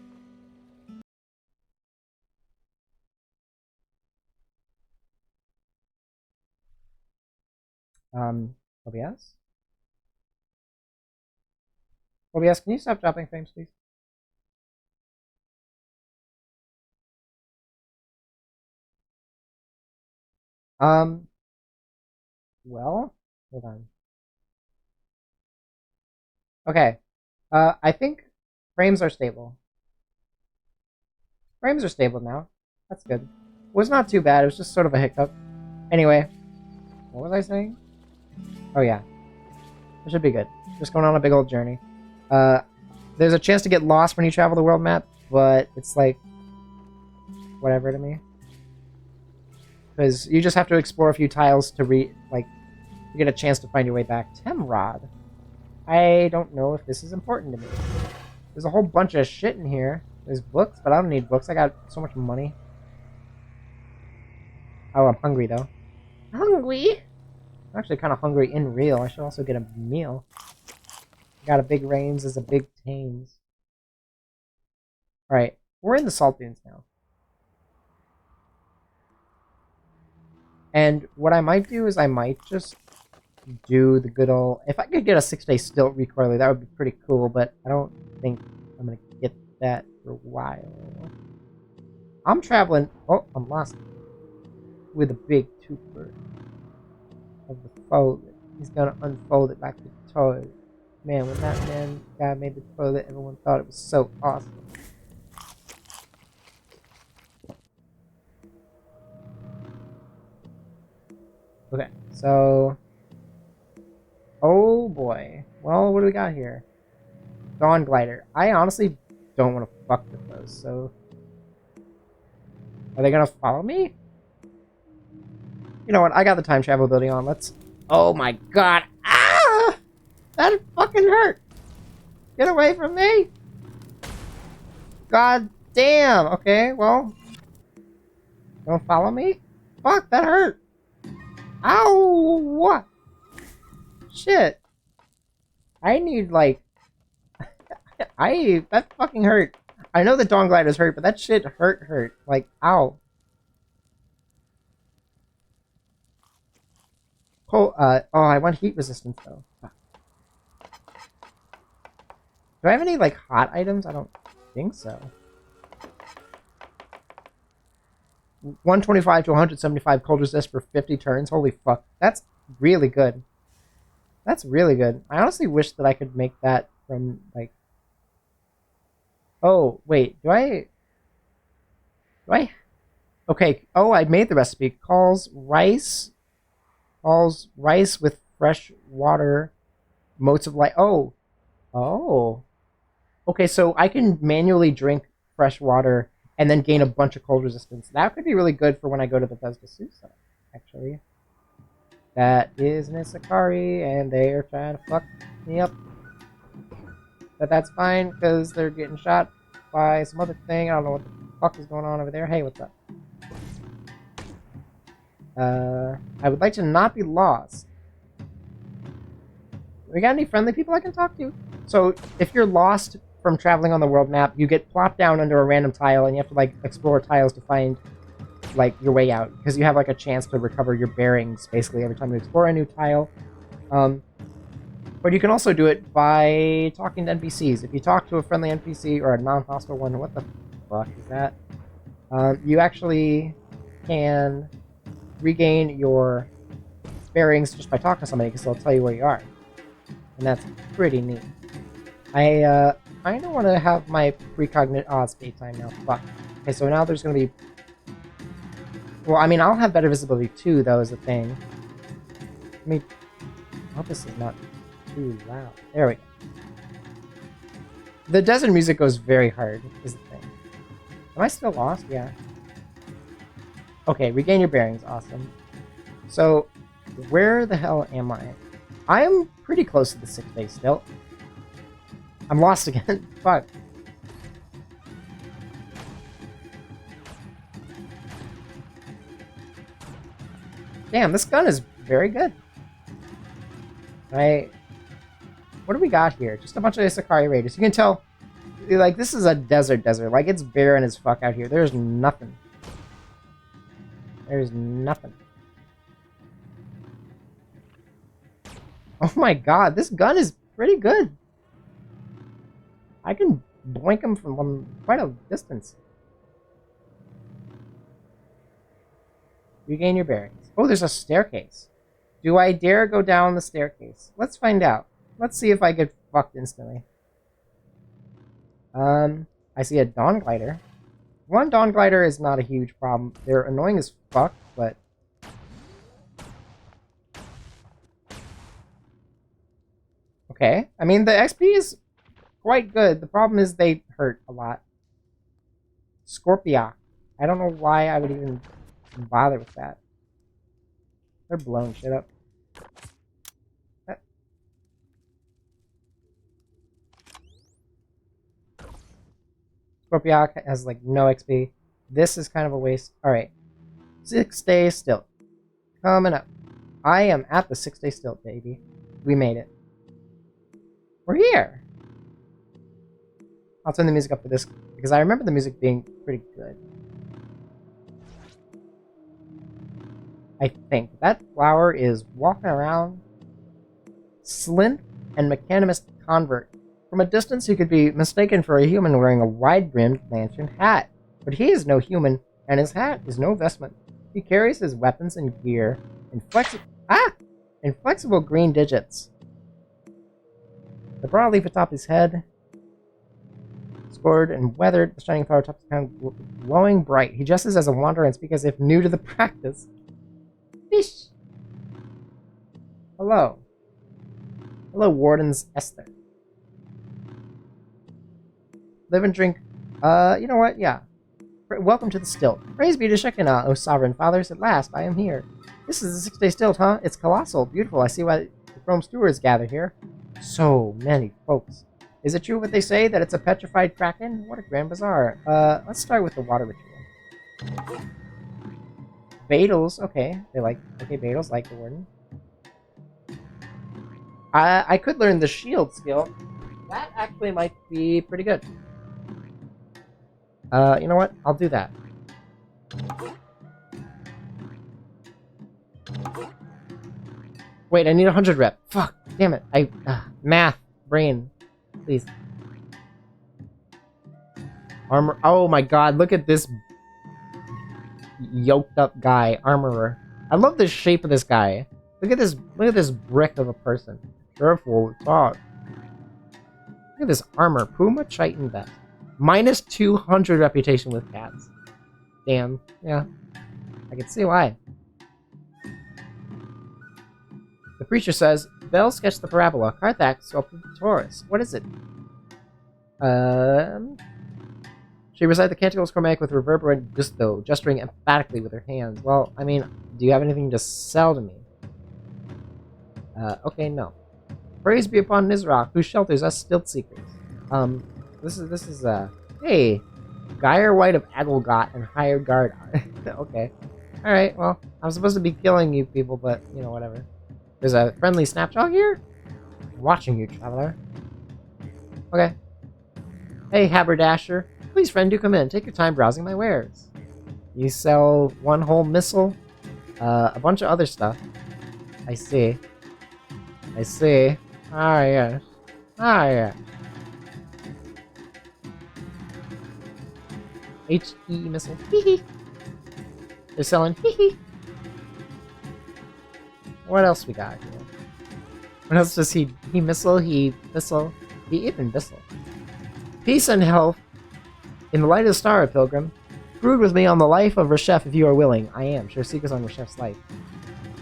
OBS? OBS, can you stop dropping frames, please? Well, hold on. Okay. I think frames are stable. Frames are stable now. That's good. It was not too bad. It was just sort of a hiccup. Anyway, what was I saying? Oh yeah. It should be good. Just going on a big old journey. There's a chance to get lost when you travel the world map, but it's like whatever to me. Because you just have to explore a few tiles to get a chance to find your way back. Temrod. I don't know if this is important to me. There's a whole bunch of shit in here. There's books, but I don't need books. I got so much money. Oh, I'm hungry though. Hungry? I'm actually kind of hungry in real. I should also get a meal. Got a big Rains as a big Tames. Alright, we're in the Salt Dunes now. And what I might do is I might just do the good old... If I could get a 6-day stilt recoiler, that would be pretty cool, but I don't think I'm going to get that for a while. I'm traveling... Oh, I'm lost. With a big toothbird of the fold. He's going to unfold it like a toy. Man, when that guy made the toilet, everyone thought it was so awesome. Okay, so... Oh boy. Well, what do we got here? Dawn Glider. I honestly don't want to fuck with those, so... Are they gonna follow me? You know what, I got the time travel ability on, let's... Oh my god! Ah! That fucking hurt! Get away from me! God damn! Okay, well... Don't follow me? Fuck, that hurt! Ow! What? Shit! I need, like... That fucking hurt. I know the Dawn Glider's hurt, but that shit hurt. Like, ow. Oh, I want heat resistance, though. Do I have any, like, hot items? I don't think so. 125 to 175 cold resist for 50 turns. Holy fuck. That's really good. That's really good. I honestly wish that I could make that from, like... Oh, wait. Do I... Okay. Oh, I made the recipe. Calls rice with fresh water. Motes of light. Oh. Oh. Okay, so I can manually drink fresh water and then gain a bunch of cold resistance. That could be really good for when I go to Bethesda Susa, actually. That is an Isakari, and they are trying to fuck me up. But that's fine, because they're getting shot by some other thing. I don't know what the fuck is going on over there. Hey, what's up? I would like to not be lost. We got any friendly people I can talk to? So, if you're lost from traveling on the world map, you get plopped down under a random tile, and you have to, like, explore tiles to find, like, your way out. Because you have, like, a chance to recover your bearings, basically, every time you explore a new tile. But you can also do it by talking to NPCs. If you talk to a friendly NPC, or a non-hostile one, what the fuck is that? You actually can regain your bearings just by talking to somebody, because they'll tell you where you are. And that's pretty neat. I kind of want to have my precognitive... Oh, it's daytime now. Fuck. Okay, so now there's going to be... Well, I mean, I'll have better visibility too, though, is the thing. Let me... I hope this is not too loud. There we go. The desert music goes very hard, is the thing. Am I still lost? Yeah. Okay, regain your bearings. Awesome. So, where the hell am I? I'm pretty close to the 6-day still. I'm lost again. Fuck. Damn, this gun is very good. Right. What do we got here? Just a bunch of Isakari Raiders. You can tell, like, this is a desert. Like, it's barren as fuck out here. There's nothing. There's nothing. Oh my god, this gun is pretty good. I can boink him from quite a distance. Regain your bearings. Oh, there's a staircase. Do I dare go down the staircase? Let's find out. Let's see if I get fucked instantly. I see a Dawn Glider. One Dawn Glider is not a huge problem. They're annoying as fuck, but... Okay. I mean, the XP is quite good. The problem is they hurt a lot. Scorpia. I don't know why I would even bother with that. They're blowing shit up. Scorpiak has, like, no XP. This is kind of a waste. Alright. 6 days still. Coming up. I am at the 6-day stilt, baby. We made it. We're here! I'll turn the music up for this, because I remember the music being pretty good. I think. That flower is walking around. Slint and Mechanimist Convert. From a distance, he could be mistaken for a human wearing a wide-brimmed lantern hat. But he is no human, and his hat is no vestment. He carries his weapons and gear in flexible green digits. The broadleaf atop his head, scored and weathered, the shining flower top is kind of glowing bright. He dresses as a wanderer and speaks as if new to the practice. Fish! Hello. Hello, Warden's Esther. Live and drink. You know what? Yeah. Welcome to the stilt. Praise be to Shekinah, O sovereign fathers. At last, I am here. This is the 6-day stilt, huh? It's colossal, beautiful. I see why the Rome stewards gather here. So many folks. Is it true what they say, that it's a petrified kraken? What a grand bazaar. Let's start with the water ritual. Badals, okay. Badals like the warden. I could learn the shield skill. That actually might be pretty good. You know what? I'll do that. Wait, I need 100 rep. Fuck, damn it. Math, brain, please. Armor. Oh my god, look at this yoked up guy, armorer. I love the shape of this guy. Look at this brick of a person. Careful, talk. Look at this armor. Puma Chitin vest. Minus 200 reputation with cats. Damn. Yeah. I can see why. The preacher says, Bell sketched the parabola. Carthax sculpted the torus. What is it? She recited the canticles chromatic with reverberant gusto, gesturing emphatically with her hands. Well, I mean, do you have anything to sell to me? Okay, no. Praise be upon Nizrak, who shelters us stilt seekers. This is hey, Geyer White of Agelgot and hired guard. Okay. Alright, well, I'm supposed to be killing you people, but, you know, whatever. There's a friendly snapshot here? I'm watching you, traveler. Okay. Hey, haberdasher. Please, friend, do come in. Take your time browsing my wares. You sell one whole missile? A bunch of other stuff. I see. I see. Ah, yes. Ah, yeah. HE missile. Hee. They're selling hee. What else we got here? What else does he missile? He even missile. Peace and health. In the light of the star, pilgrim. Brood with me on the life of Reshef if you are willing. I am. Share secrets on Reshef's life.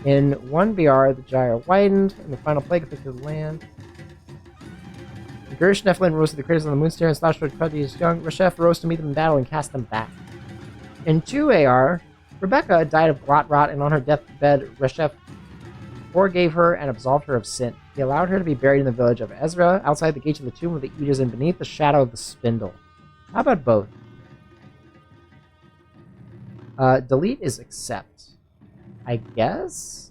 In 1 BR, the gyre widened, and the final plague affected the land. Gersh Nephilim rose to the craters on the moonstare and slashed toward Kruddy's young. Reshef rose to meet them in battle and cast them back. In 2 AR, Rebecca died of glot rot, and on her deathbed, Reshef forgave her and absolved her of sin. He allowed her to be buried in the village of Ezra, outside the gates of the tomb of the Eaters and beneath the shadow of the spindle. How about both? Delete is accept. I guess?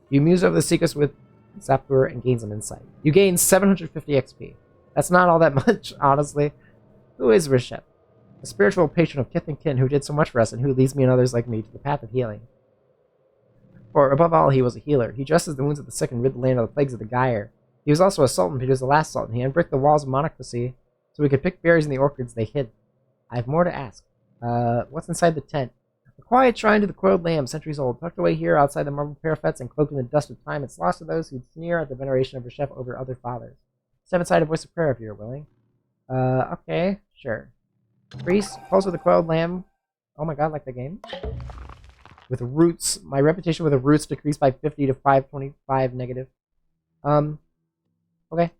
You muse over the secrets with Zapur and gain some insight. You gain 750 XP. That's not all that much, honestly. Who is Reshef? A spiritual patron of Kith and Kin who did so much for us and who leads me and others like me to the path of healing. For, above all, he was a healer. He dresses the wounds of the sick and rid the land of the plagues of the Gyre. He was also a sultan, but he was the last sultan. He unbricked the walls of monocracy so we could pick berries in the orchards they hid. I have more to ask. What's inside the tent? A quiet shrine to the coiled lamb, centuries old, tucked away here outside the marble parapets and cloaked in the dust of time. It's lost to those who sneer at the veneration of Reshef over other fathers. Step inside a voice of prayer if you're willing. Okay, sure. Priest, pulse with the coiled lamb. Oh my god, like the game. With roots. My reputation with the roots decreased by 50 to 525 negative. Okay. What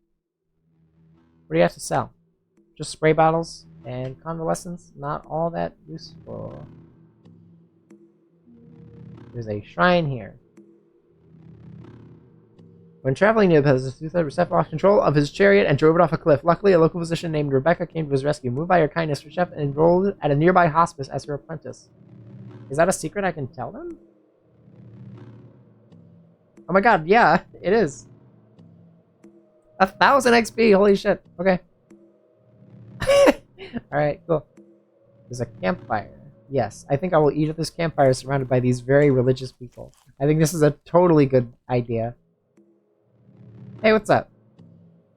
do you have to sell? Just spray bottles and convalescence? Not all that useful. There's a shrine here. When traveling near the Reshef lost control of his chariot and drove it off a cliff. Luckily, a local physician named Rebecca came to his rescue. Moved by her kindness, Reshef enrolled at a nearby hospice as her apprentice. Is that a secret I can tell them? Oh my god, yeah, it is. 1,000 XP, holy shit. Okay. Alright, cool. There's a campfire. Yes, I think I will eat at this campfire surrounded by these very religious people. I think this is a totally good idea. Hey, what's up?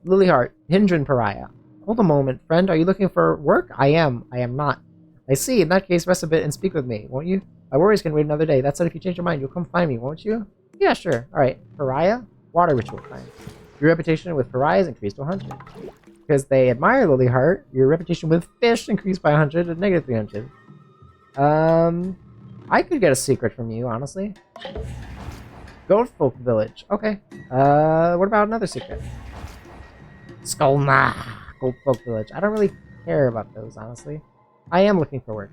Lilyheart, Hindran Pariah. Hold a moment, friend. Are you looking for work? I am. I am not. I see. In that case, rest a bit and speak with me, won't you? My worries can wait another day. That said, if you change your mind, you'll come find me, won't you? Yeah, sure. Alright. Pariah? Water ritual time. Your reputation with pariahs increased to 100. Because they admire Lilyheart, your reputation with fish increased by 100 to negative 300. I could get a secret from you, honestly. Goat Folk Village. Okay. What about another secret? Skolna. Goat Folk Village. I don't really care about those, honestly. I am looking for work.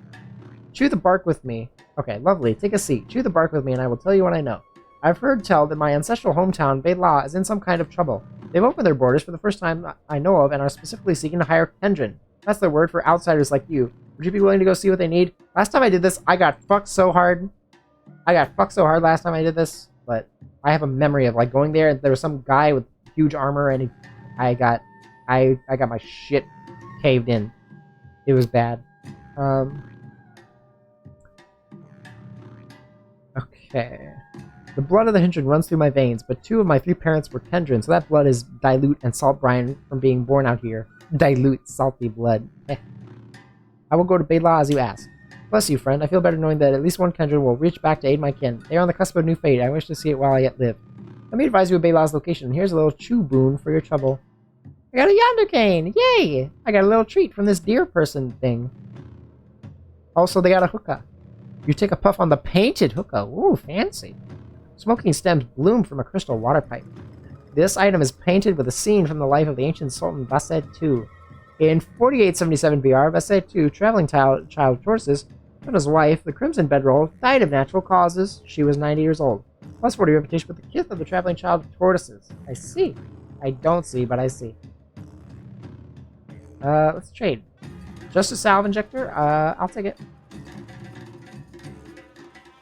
Chew the bark with me. Okay, lovely. Take a seat. Chew the bark with me and I will tell you what I know. I've heard tell that my ancestral hometown, Bela, is in some kind of trouble. They've opened their borders for the first time I know of and are specifically seeking to hire Kendrin. That's their word for outsiders like you. Would you be willing to go see what they need? Last time I did this, I got fucked so hard. I got fucked so hard last time I did this, but I have a memory of like going there and there was some guy with huge armor and I got my shit caved in. It was bad. Okay. The blood of the Hindran runs through my veins, but 2 of my 3 parents were Kendrin, so that blood is dilute and salt brine from being born out here. Dilute, salty blood. I will go to Bela as you ask. Bless you, friend. I feel better knowing that at least one Kendrin will reach back to aid my kin. They are on the cusp of a new fate. I wish to see it while I yet live. Let me advise you of Bela's location. Here's a little chew boon for your trouble. I got a yonder cane! Yay! I got a little treat from this deer person thing. Also, they got a hookah. You take a puff on the painted hookah. Ooh, fancy. Smoking stems bloom from a crystal water pipe. This item is painted with a scene from the life of the ancient Sultan Bassed II. In 4877 BR, Bassed II, traveling child of Tortoise, and his wife, the Crimson Bedroll, died of natural causes. She was 90 years old. Plus 40 reputation with the kith of the traveling child of Tortoises. I see. I don't see, but I see. Let's trade. Just a salve injector? I'll take it.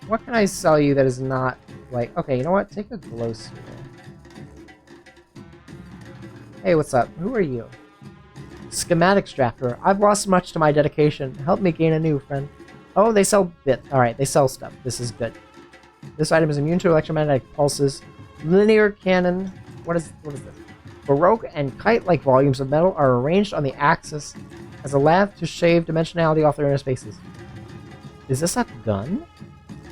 What can I sell you that is not, like... Okay, you know what? Take a glow sphere. Hey, what's up? Who are you? Schematics drafter. I've lost much to my dedication. Help me gain a new friend. Oh, they sell bits. Alright, they sell stuff. This is good. This item is immune to electromagnetic pulses. Linear cannon. What is this? Baroque and kite-like volumes of metal are arranged on the axis as a lathe to shave dimensionality off their inner spaces. Is this a gun?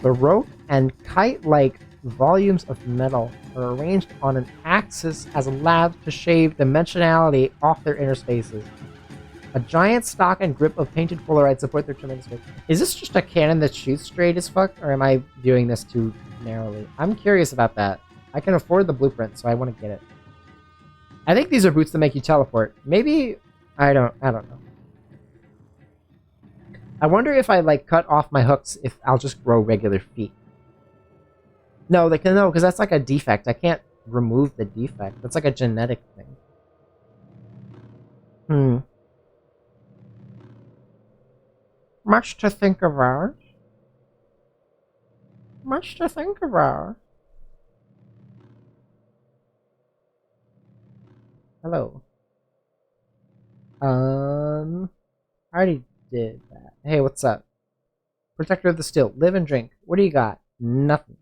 Baroque and kite-like volumes of metal are arranged on an axis as a lathe to shave dimensionality off their inner spaces. A giant stock and grip of painted Polaroid support their tremendous weight. Is this just a cannon that shoots straight as fuck, or am I viewing this too narrowly? I'm curious about that. I can afford the blueprint, so I want to get it. I think these are boots that make you teleport. Maybe... I don't know. I wonder if I, like, cut off my hooks, if I'll just grow regular feet. No, because that's like a defect. I can't remove the defect. That's like a genetic thing. Much to think about. Much to think about. Hello. I already did that. Hey, what's up? Protector of the Still. Live and drink. What do you got? Nothing.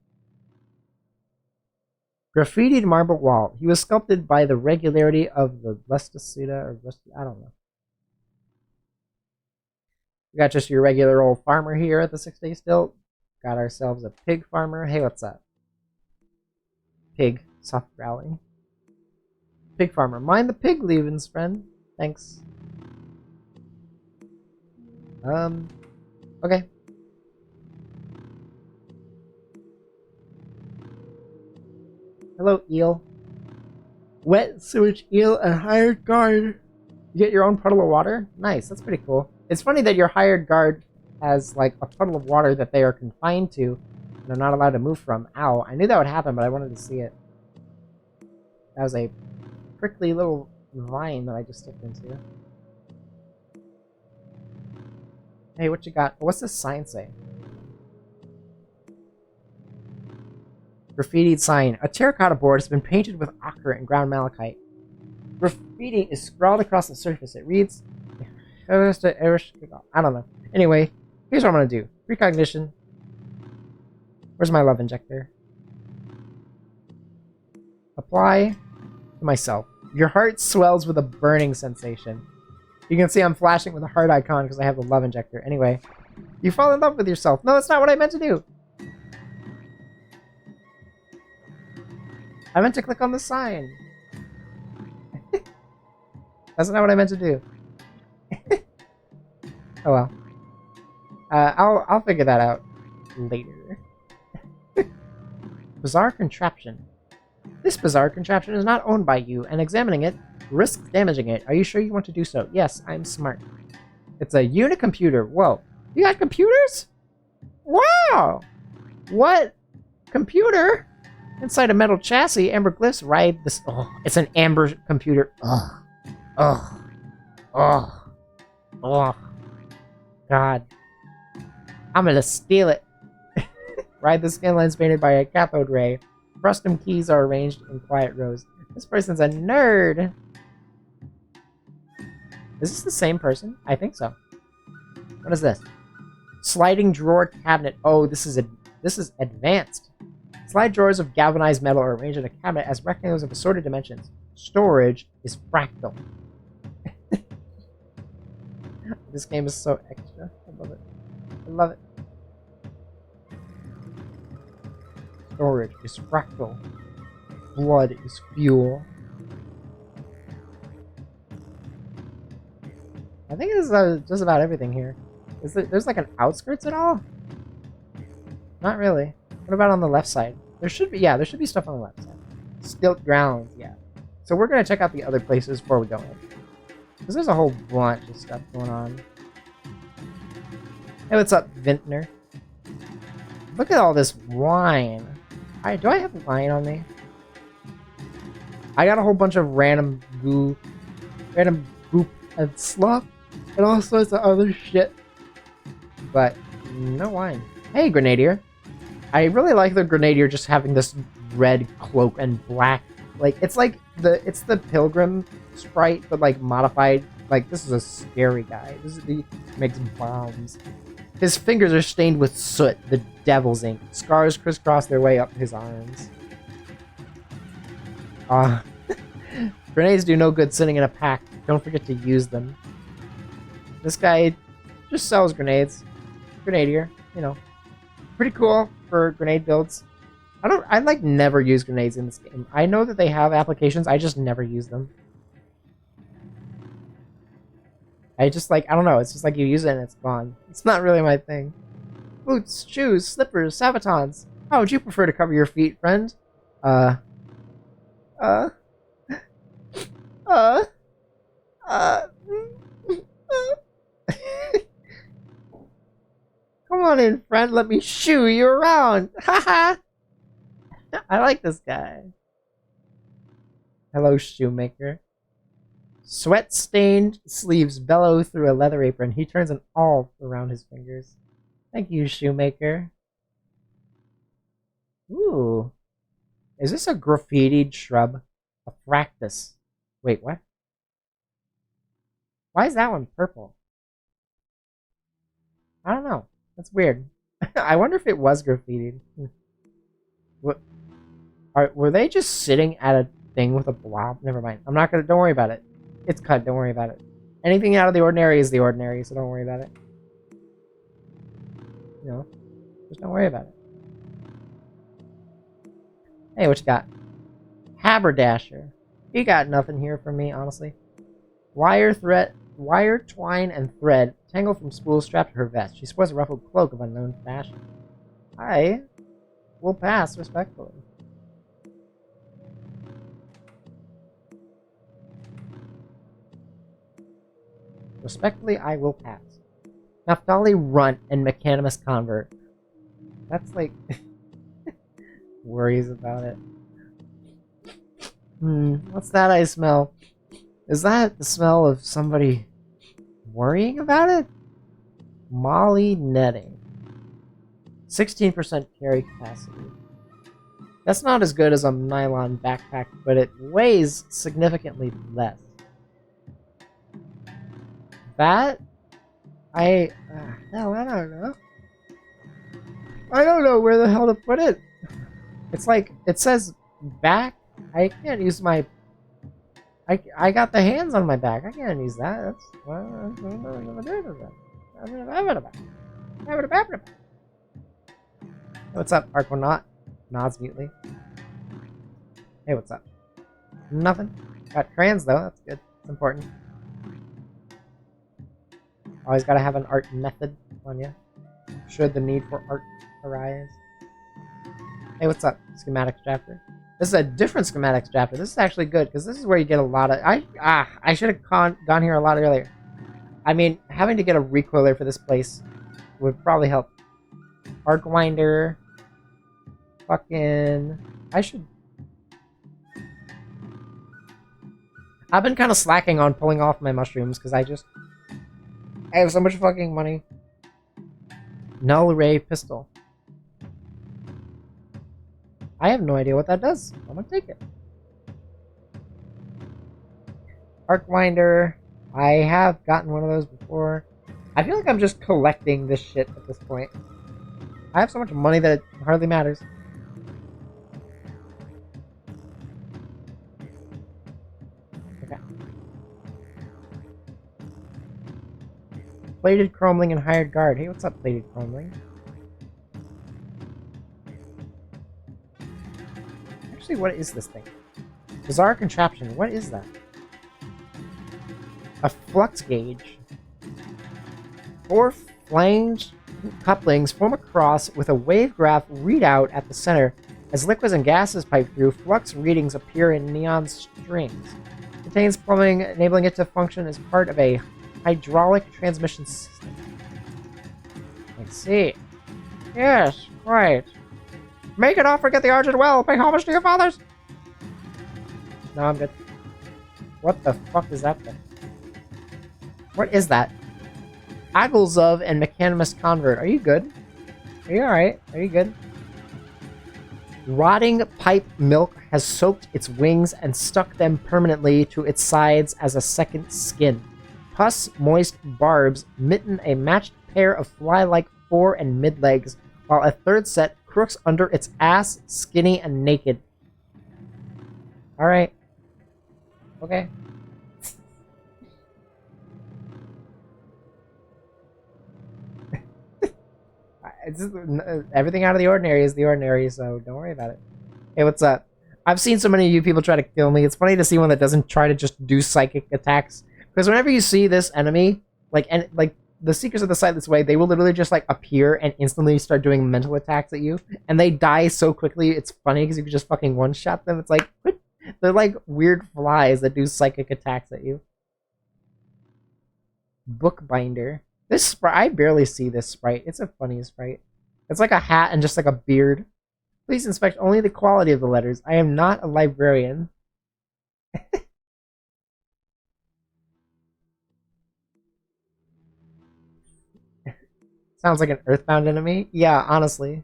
Graffitied marble wall. He was sculpted by the regularity of the Lesticida, or I don't know. We got just your regular old farmer here at the 6-day still. Got ourselves a pig farmer. Hey, what's up? Pig. Soft growling. Pig farmer. Mind the pig leavings, friend. Thanks. Okay. Hello, eel. Wet sewage eel and hired guard. You get your own puddle of water? Nice, that's pretty cool. It's funny that your hired guard has, like, a puddle of water that they are confined to and are not allowed to move from. Ow, I knew that would happen, but I wanted to see it. That was a prickly little vine that I just stepped into. Hey, what you got? What's this sign say? Graffitied sign. A terracotta board has been painted with ochre and ground malachite. Graffiti is scrawled across the surface. It reads... I don't know. Anyway, here's what I'm going to do. Precognition. Where's my love injector? Apply to myself. Your heart swells with a burning sensation. You can see I'm flashing with a heart icon because I have the love injector. Anyway, you fall in love with yourself. No, that's not what I meant to do. I meant to click on the sign. That's not what I meant to do. Oh well. I'll figure that out later. Bizarre contraption. This bizarre contraption is not owned by you, and examining it risks damaging it. Are you sure you want to do so? Yes, I'm smart. It's a unicomputer. Whoa. You got computers? Wow! What? Computer? Inside a metal chassis, amber glyphs ride this. Oh, it's an amber computer. Ugh. Ugh. Ugh. Ugh. God. I'm gonna steal it. Ride the skin lens painted by a cathode ray. Custom keys are arranged in quiet rows. This person's a nerd. Is this the same person? I think so. What is this? Sliding drawer cabinet. Oh, this is advanced. Slide drawers of galvanized metal are arranged in a cabinet as rectangles of assorted dimensions. Storage is fractal. This game is so extra. I love it. I love it. Storage is fractal. Blood is fuel. I think this is just about everything here. There's like an outskirts at all? Not really. What about on the left side? There should be stuff on the left side. Stilt grounds, yeah. So we're gonna check out the other places before we go in. Because there's a whole bunch of stuff going on. Hey, what's up, Vintner? Look at all this wine. Do I have wine on me? I got a whole bunch of random goop and slop, and all sorts of other shit. But no wine. Hey, Grenadier. I really like the Grenadier just having this red cloak and black. Like, it's the Pilgrim sprite, but like modified. Like, this is a scary guy. He makes bombs. His fingers are stained with soot, the devil's ink. Scars crisscross their way up his arms. Grenades do no good sitting in a pack. Don't forget to use them. This guy just sells grenades. Grenadier, you know. Pretty cool for grenade builds. I like never use grenades in this game. I know that they have applications, I just never use them. I just like, I don't know, it's just like you use it and it's gone. It's not really my thing. Boots, shoes, slippers, sabatons. How would you prefer to cover your feet, friend? Come on in, friend, let me shoo you around. Haha. I like this guy. Hello, shoemaker. Sweat-stained sleeves bellow through a leather apron. He turns an awl around his fingers. Thank you, shoemaker. Ooh. Is this a graffitied shrub? A fractus. Wait, what? Why is that one purple? I don't know. That's weird. I wonder if it was graffitied. What? Were they just sitting at a thing with a blob? Never mind. I'm not gonna. Don't worry about it. It's cut. Don't worry about it. Anything out of the ordinary is the ordinary, so don't worry about it. You know, just don't worry about it. Hey, what you got? Haberdasher. You got nothing here for me, honestly. Wire, twine, and thread tangle from spools strapped to her vest. She sports a ruffled cloak of unknown fashion. I will pass respectfully. Respectfully, I will pass. Naphtali Runt and Mechanimus Convert. That's like... worries about it. What's that I smell? Is that the smell of somebody worrying about it? Molly netting. 16% carry capacity. That's not as good as a nylon backpack, but it weighs significantly less. That? No, I don't know. I don't know where the hell to put it. It's like, it says back. I can't use my... I got the hands on my back. I can't use that. That's... What's up, Arconaut? Nods mutely. Hey, what's up? Nothing. Got crayons, though. That's good. It's important. Always gotta have an art method on you, should the need for art arise. Hey, what's up? Schematics chapter. This is a different schematics chapter. This is actually good, because this is where you get a lot of... I should have gone here a lot earlier. I mean, having to get a recoiler for this place would probably help. Arc winder. Fucking... I've been kind of slacking on pulling off my mushrooms, because I have so much fucking money. Null ray pistol. I have no idea what that does. I'm gonna take it. Arc winder. I have gotten one of those before. I feel like I'm just collecting this shit at this point. I have so much money that it hardly matters. Okay. Plated Chromeling and Hired Guard. Hey, what's up, Plated Chromeling? Actually, what is this thing? Bizarre contraption. What is that? A flux gauge. 4 flanged couplings form a cross with a wave graph readout at the center. As liquids and gases pipe through, flux readings appear in neon strings. It contains plumbing, enabling it to function as part of a hydraulic transmission system. Let's see. Yes, right. Make it off or get the Argent well. Pay homage to your fathers. No, I'm good. What the fuck is that thing? What is that? Agilzov and Mechanimus Convert. Are you good? Are you alright? Are you good? Rotting pipe milk has soaked its wings and stuck them permanently to its sides as a second skin. Pus moist barbs mitten a matched pair of fly-like fore and mid-legs, while a third set crooks under its ass, skinny and naked. Alright. Okay. It's just, everything out of the ordinary is the ordinary, so don't worry about it. Hey, what's up? I've seen so many of you people try to kill me. It's funny to see one that doesn't try to just do psychic attacks. Because whenever you see this enemy, like the Seekers of the Sightless Way, they will literally just like appear and instantly start doing mental attacks at you. And they die so quickly, it's funny because you can just fucking one-shot them. It's like, what? They're like weird flies that do psychic attacks at you. Bookbinder. This sprite, I barely see this sprite. It's a funny sprite. It's like a hat and just like a beard. Please inspect only the quality of the letters. I am not a librarian. Sounds like an Earthbound enemy. Yeah, honestly.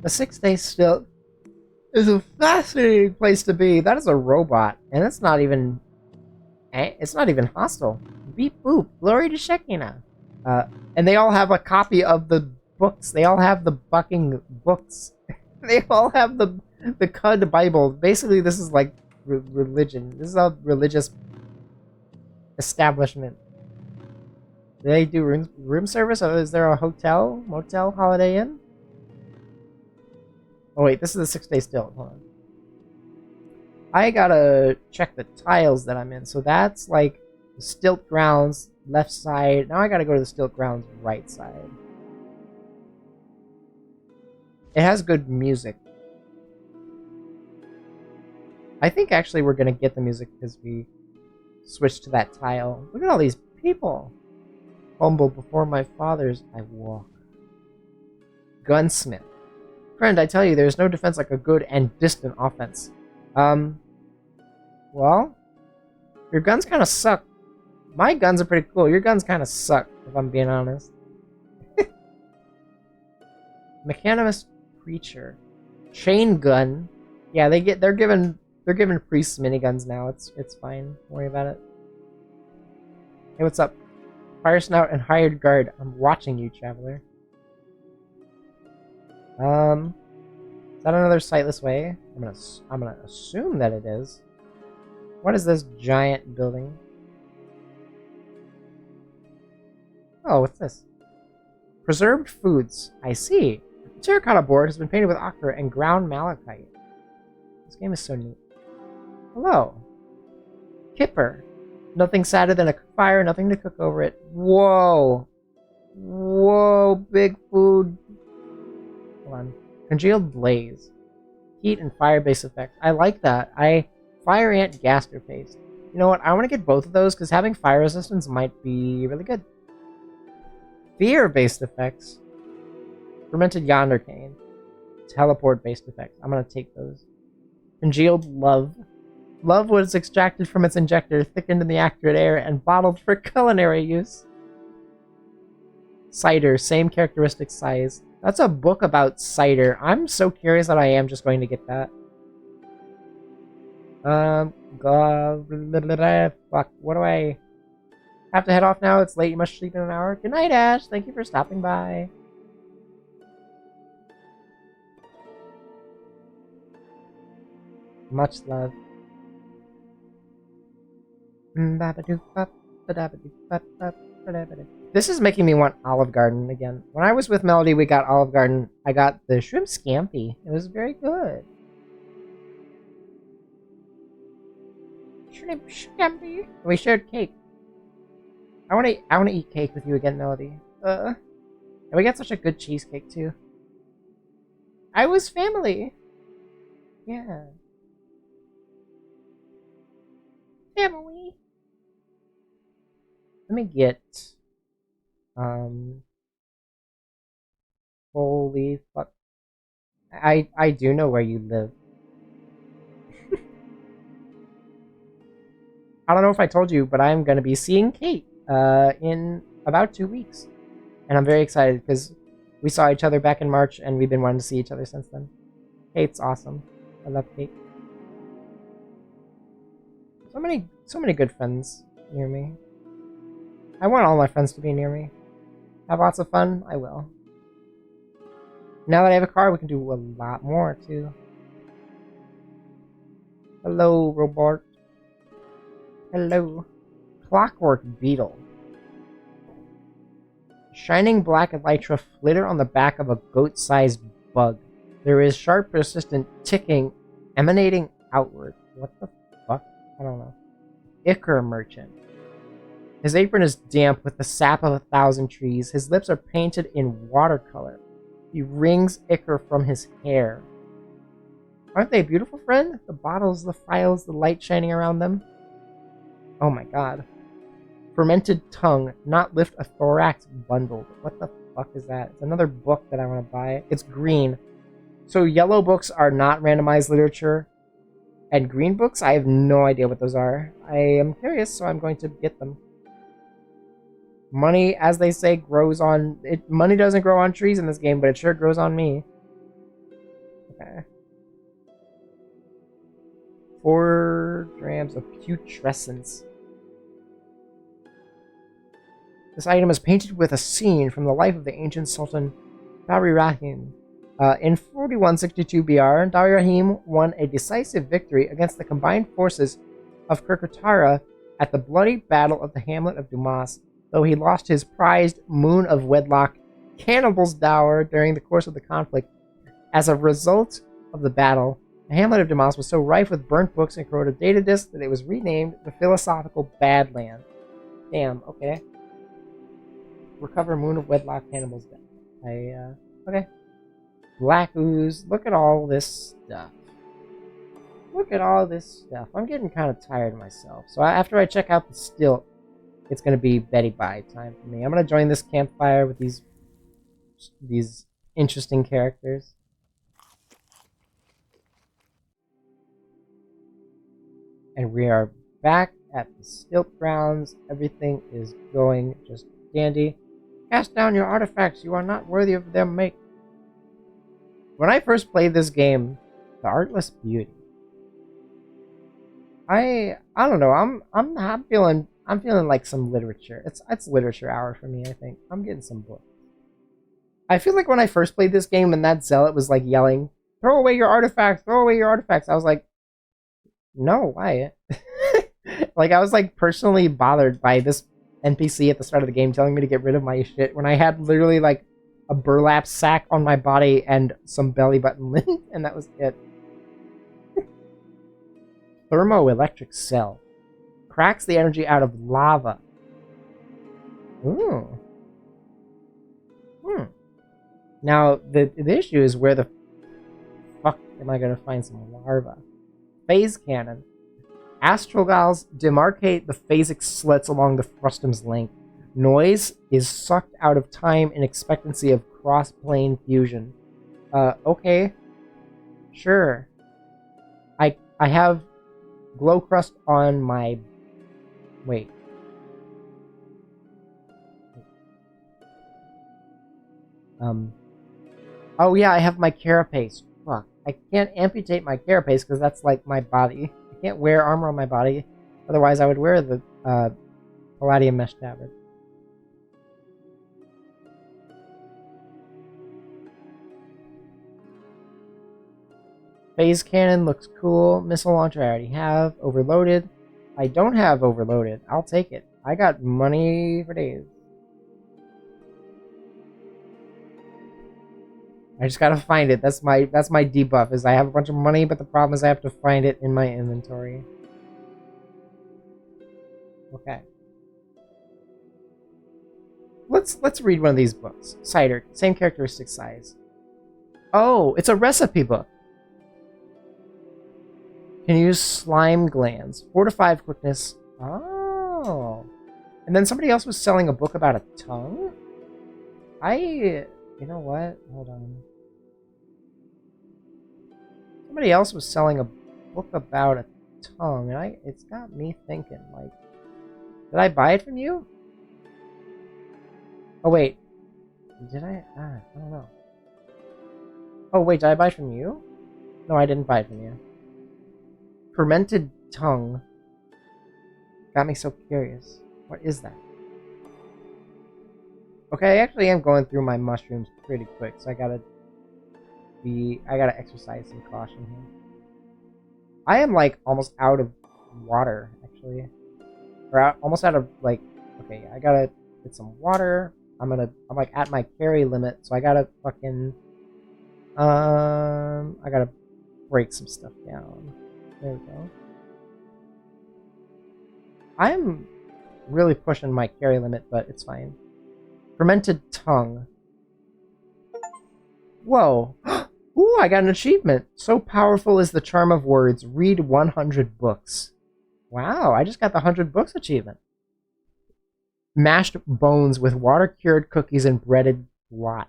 The 6-day still is a fascinating place to be. That is a robot, and it's not even hostile. Beep boop. Glory to Shekinah. And they all have a copy of the books. They all have the fucking books. They all have the Cud Bible. Basically, this is like religion. This is a religious establishment. Do they do room service? Or is there a hotel, motel, Holiday Inn? Oh wait, this is a 6-day still. Hold on. I gotta check the tiles that I'm in. So that's like the Stilt Grounds left side. Now I gotta go to the Stilt Grounds right side. It has good music. I think actually we're gonna get the music because we switched to that tile. Look at all these people. Humble before my fathers I walk. Gunsmith. Friend, I tell you, there's no defense like a good and distant offense. Well, your guns kind of suck. My guns are pretty cool. Your guns kind of suck, if I'm being honest. Mechanimist Preacher. Chain gun. Yeah, they're given They're giving priests miniguns now. It's fine. Don't worry about it. Hey, what's up? Fire Snout and Hired Guard. I'm watching you, Traveler. Is that another sightless way? I'm gonna assume that it is. What is this giant building? Oh, what's this? Preserved foods. I see. The terracotta board has been painted with ochre and ground malachite. This game is so neat. Hello. Kipper. Nothing sadder than a fire, nothing to cook over it. Whoa. Whoa, big food. Hold on. Congealed blaze. Heat and fire-based effects. I like that. Fire ant gaster paste. You know what? I want to get both of those because having fire resistance might be really good. Fear-based effects. Fermented yonder cane. Teleport-based effects. I'm going to take those. Congealed love. Love was extracted from its injector, thickened in the accurate air, and bottled for culinary use. Cider. Same characteristic size. That's a book about cider. I'm so curious that I am just going to get that. Fuck. What do I have to head off now? It's late. You must sleep in an hour. Good night, Ash. Thank you for stopping by. Much love. This is making me want Olive Garden again. When I was with Melody, we got Olive Garden. I got the shrimp scampi. It was very good. Shrimp scampi. We shared cake. I want to eat cake with you again, Melody. And we got such a good cheesecake too. I was family. Yeah. Family. Let me get holy fuck. I do know where you live. I don't know if I told you, but I'm gonna be seeing Kate in about 2 weeks. And I'm very excited because we saw each other back in March and we've been wanting to see each other since then. Kate's awesome. I love Kate. So many good friends near me. I want all my friends to be near me. Have lots of fun? I will. Now that I have a car, we can do a lot more, too. Hello, robot. Hello. Clockwork beetle. Shining black elytra flitter on the back of a goat-sized bug. There is sharp, persistent ticking emanating outward. What the fuck? I don't know. Ichor merchant. His apron is damp with the sap of 1,000 trees. His lips are painted in watercolor. He wrings ichor from his hair. Aren't they a beautiful, friend? The bottles, the phials, the light shining around them. Oh my god. Fermented tongue, not lift a thorax bundled. What the fuck is that? It's another book that I want to buy. It's green. So yellow books are not randomized literature. And green books, I have no idea what those are. I am curious, so I'm going to get them. Money, as they say, grows on... Money doesn't grow on trees in this game, but it sure grows on me. Okay. 4 grams of putrescence. This item is painted with a scene from the life of the ancient Sultan Darirahim. In 4162 BR, Darirahim won a decisive victory against the combined forces of Kirkatara at the bloody battle of the hamlet of Dumas, though he lost his prized Moon of Wedlock Cannibal's Dower during the course of the conflict. As a result of the battle, the hamlet of Dumas was so rife with burnt books and corroded data disks that it was renamed the Philosophical Badland. Damn, okay. Recover Moon of Wedlock Cannibal's Dower. Okay. Black ooze. Look at all this stuff. Look at all this stuff. I'm getting kind of tired of myself. So after I check out the stilt, it's going to be Betty Bye time for me. I'm going to join this campfire with these interesting characters. And we are back at the stilt grounds. Everything is going just dandy. Cast down your artifacts. You are not worthy of their make. When I first played this game, the artless beauty. I don't know. I'm feeling like some literature. It's literature hour for me, I think. I'm getting some books. I feel like when I first played this game and that zealot was like yelling, "Throw away your artifacts, throw away your artifacts." I was like, "No, why?" Like I was like personally bothered by this NPC at the start of the game telling me to get rid of my shit when I had literally like a burlap sack on my body and some belly button lint, and that was it. Thermoelectric cell. Cracks the energy out of lava. Ooh. Now, the issue is where the fuck am I going to find some larva? Phase cannon. Astrogals demarcate the phasic slits along the frustum's length. Noise is sucked out of time in expectancy of cross-plane fusion. Okay. Sure. I have glow crust on my... Wait. Oh yeah, I have my carapace. Fuck. I can't amputate my carapace because that's like my body. I can't wear armor on my body. Otherwise I would wear the palladium mesh tabard. Phase cannon looks cool. Missile launcher I already have. Overloaded. I don't have overloaded. I'll take it. I got money for days. I just gotta find it. That's my debuff, is I have a bunch of money, but the problem is I have to find it in my inventory. Okay. Let's read one of these books. Cider, same characteristic size. Oh, it's a recipe book. Can use slime glands. 4 to 5 quickness. Oh. And then somebody else was selling a book about a tongue? You know what? Hold on. Somebody else was selling a book about a tongue, and it's got me thinking, like, did I buy it from you? Oh, wait. Did I? I don't know. Oh, wait, did I buy it from you? No, I didn't buy it from you. Fermented tongue. Got me so curious. What is that? Okay, I actually am going through my mushrooms pretty quick, so I gotta exercise some caution here. I am like almost out of water, actually. Or almost out of like, okay, I gotta get some water. I'm like at my carry limit, so I gotta fucking I gotta break some stuff down. There we go. I'm really pushing my carry limit, but it's fine. Fermented tongue. Whoa. Ooh, I got an achievement. So powerful is the charm of words. Read 100 books. Wow, I just got the 100 books achievement. Mashed bones with water-cured cookies and breaded blot.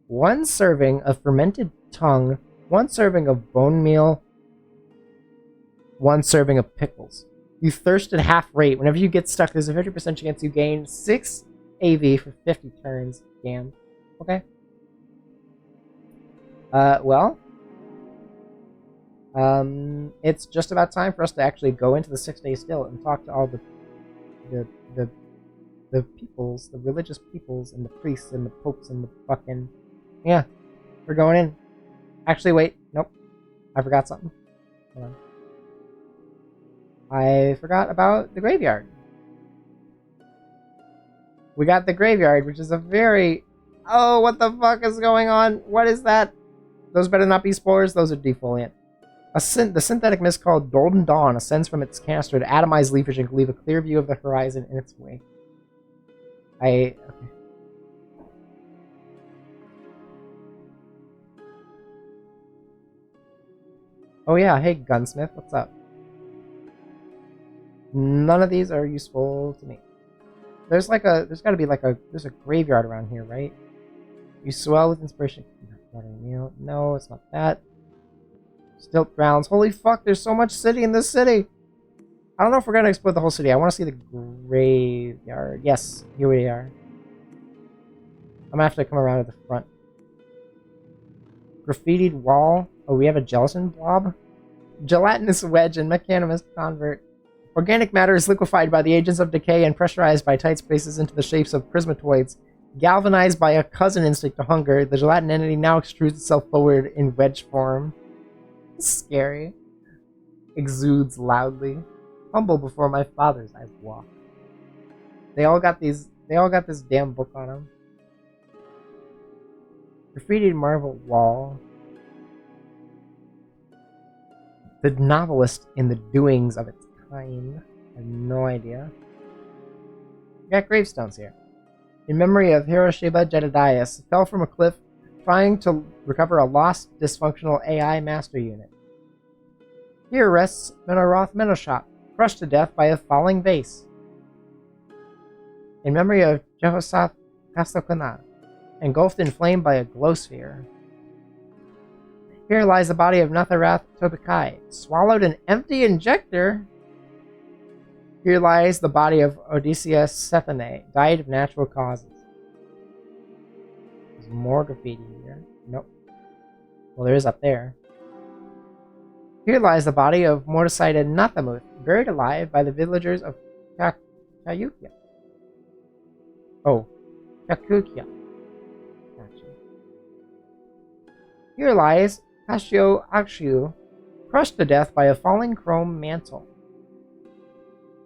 1 serving of fermented tongue. 1 serving of bone meal. 1 serving of pickles. You thirst at half rate. Whenever you get stuck, there's a 50% chance you gain 6 AV for 50 turns. Damn. Okay. Well. It's just about time for us to actually go into the 6-day still and talk to all the peoples, the religious peoples, and the priests, and the popes, and the fucking... Yeah. We're going in. Actually, wait. Nope. I forgot something. Hold on. I forgot about the graveyard. We got the graveyard, which is a very... Oh, what the fuck is going on? What is that? Those better not be spores. Those are defoliant. The synthetic mist called Golden Dawn ascends from its canister to atomize leafage and leave a clear view of the horizon in its wake. Okay. Oh yeah, hey gunsmith, what's up? None of these are useful to me. There's gotta be there's a graveyard around here, right? You swell with inspiration. No, it's not that. Stilt grounds. Holy fuck, there's so much city in this city! I don't know if we're gonna explore the whole city. I want to see the graveyard. Yes, here we are. I'm gonna have to come around to the front. Graffitied wall. Oh, we have a gelatin blob? Gelatinous wedge and mechanimous convert. Organic matter is liquefied by the agents of decay and pressurized by tight spaces into the shapes of prismatoids. Galvanized by a cousin instinct of hunger, the gelatin entity now extrudes itself forward in wedge form. Scary. Exudes loudly. Humble before my father's I walk. They all got this damn book on them. Graffitied marble wall. The novelist in the doings of its kind. I have no idea. We got gravestones here. In memory of Hiroshima Jedediah, fell from a cliff trying to recover a lost, dysfunctional AI master unit. Here rests Menoroth Menoshop, crushed to death by a falling vase. In memory of Jehoshaphat Kastokana, engulfed in flame by a glow sphere. Here lies the body of Natharath Tobikai, swallowed an empty injector. Here lies the body of Odysseus Sethene, died of natural causes. There's more graffiti here. Nope. Well, there is up there. Here lies the body of Mordecai Nathamuth, buried alive by the villagers of Kayukia. Oh, Kakukia. Gotcha. Here lies Kashio Akshu, crushed to death by a falling chrome mantle.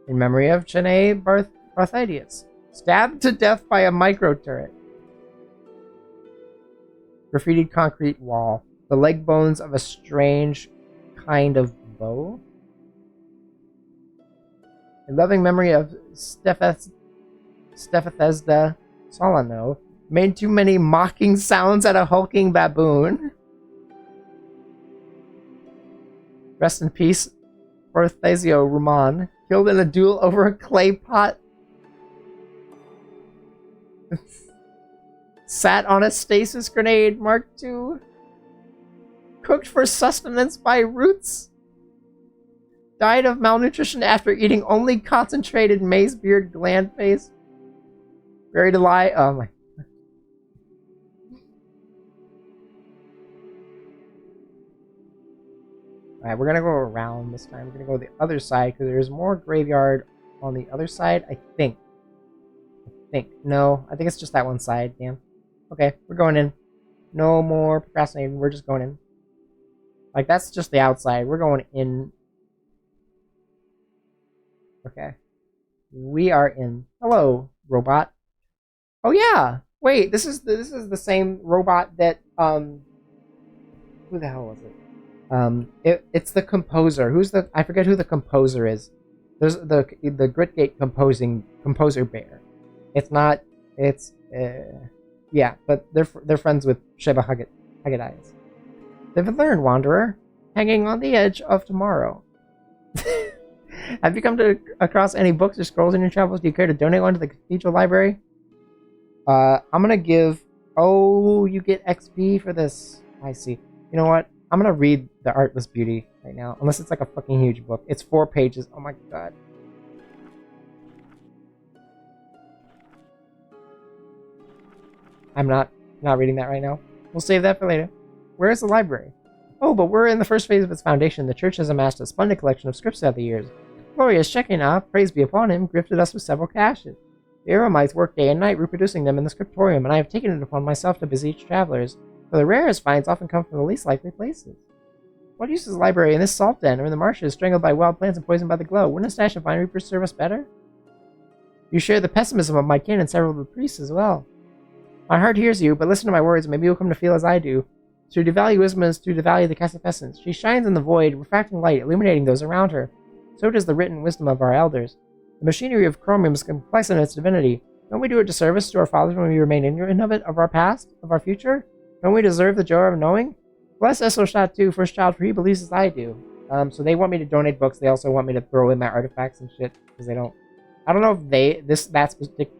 In memory of Chene Barthidius, stabbed to death by a micro-turret. Graffitied concrete wall. The leg bones of a strange kind of bow. In loving memory of Stephethesda Solano, made too many mocking sounds at a hulking baboon. Rest in peace, Orthesio Ruman, killed in a duel over a clay pot. Sat on a stasis grenade, Mark II. Cooked for sustenance by roots. Died of malnutrition after eating only concentrated maize beard gland paste. Buried alive. Oh my. Alright, we're gonna go around this time. We're gonna go to the other side because there's more graveyard on the other side, I think. No, I think it's just that one side, damn. Okay, we're going in. No more procrastinating, we're just going in. Like, that's just the outside. We're going in. Okay. We are in. Hello, robot. Oh yeah! Wait, this is the same robot that, who the hell was it? It's the composer. I forget who the composer is. There's the Gritgate composer bear. Yeah, but they're friends with Sheba Haggadayas. They've learned, Wanderer, hanging on the edge of tomorrow. Have you come across any books or scrolls in your travels? Do you care to donate one to the Cathedral Library? I'm gonna give... Oh, you get XP for this. I see. You know what? I'm gonna read The Artless Beauty right now. Unless it's like a fucking huge book. It's 4 pages. Oh my god. I'm not reading that right now. We'll save that for later. Where is the library? Oh, but we're in the first phase of its foundation. The church has amassed a splendid collection of scripts throughout the years. Glorious Shekinah, praise be upon him, gifted us with several caches. The Aramites work day and night reproducing them in the scriptorium, and I have taken it upon myself to beseech travelers, for the rarest finds often come from the least likely places. What use is the library in this salt den, or in the marshes, strangled by wild plants and poisoned by the glow? Wouldn't a stash of vine reapers serve us better? You share the pessimism of my kin and several of the priests as well. My heart hears you, but listen to my words, and maybe you'll come to feel as I do. To devalue wisdom is to devalue the Cassifessence. She shines in the void, refracting light, illuminating those around her. So does the written wisdom of our elders. The machinery of chromium is complex in its divinity. Don't we do it disservice to our fathers when we remain ignorant of it, of our past, of our future? Don't we deserve the joy of knowing? Bless Esoshat too, first child, for he believes as I do. So they want me to donate books. They also want me to throw in my artifacts and shit, because they don't... I don't know if that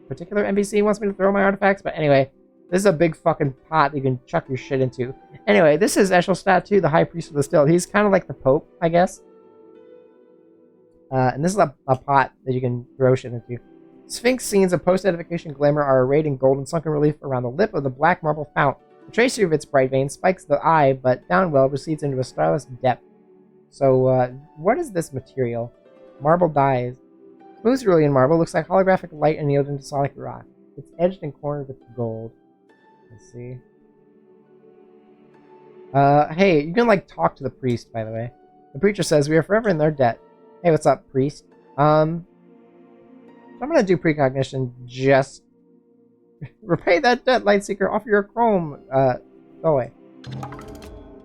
particular NPC wants me to throw my artifacts, but anyway, this is a big fucking pot that you can chuck your shit into. Anyway, this is Eshelstadt too, the High Priest of the Still. He's kind of like the Pope, I guess. And this is a pot that you can throw shit into. Sphinx scenes of post-edification glamour are arrayed in gold and sunken relief around the lip of the black marble fount. The tracery of its bright veins spikes the eye, but downwell recedes into a starless depth. So, what is this material? Marble dyes. Smooth cerulean marble looks like holographic light annealed into solid rock. It's edged and cornered with gold. Let's see. Hey, you can, like, talk to the priest, by the way. The preacher says, we are forever in their debt. Hey, what's up, priest? I'm gonna do precognition, just... Repay that debt, Lightseeker. Offer your chrome. Go away.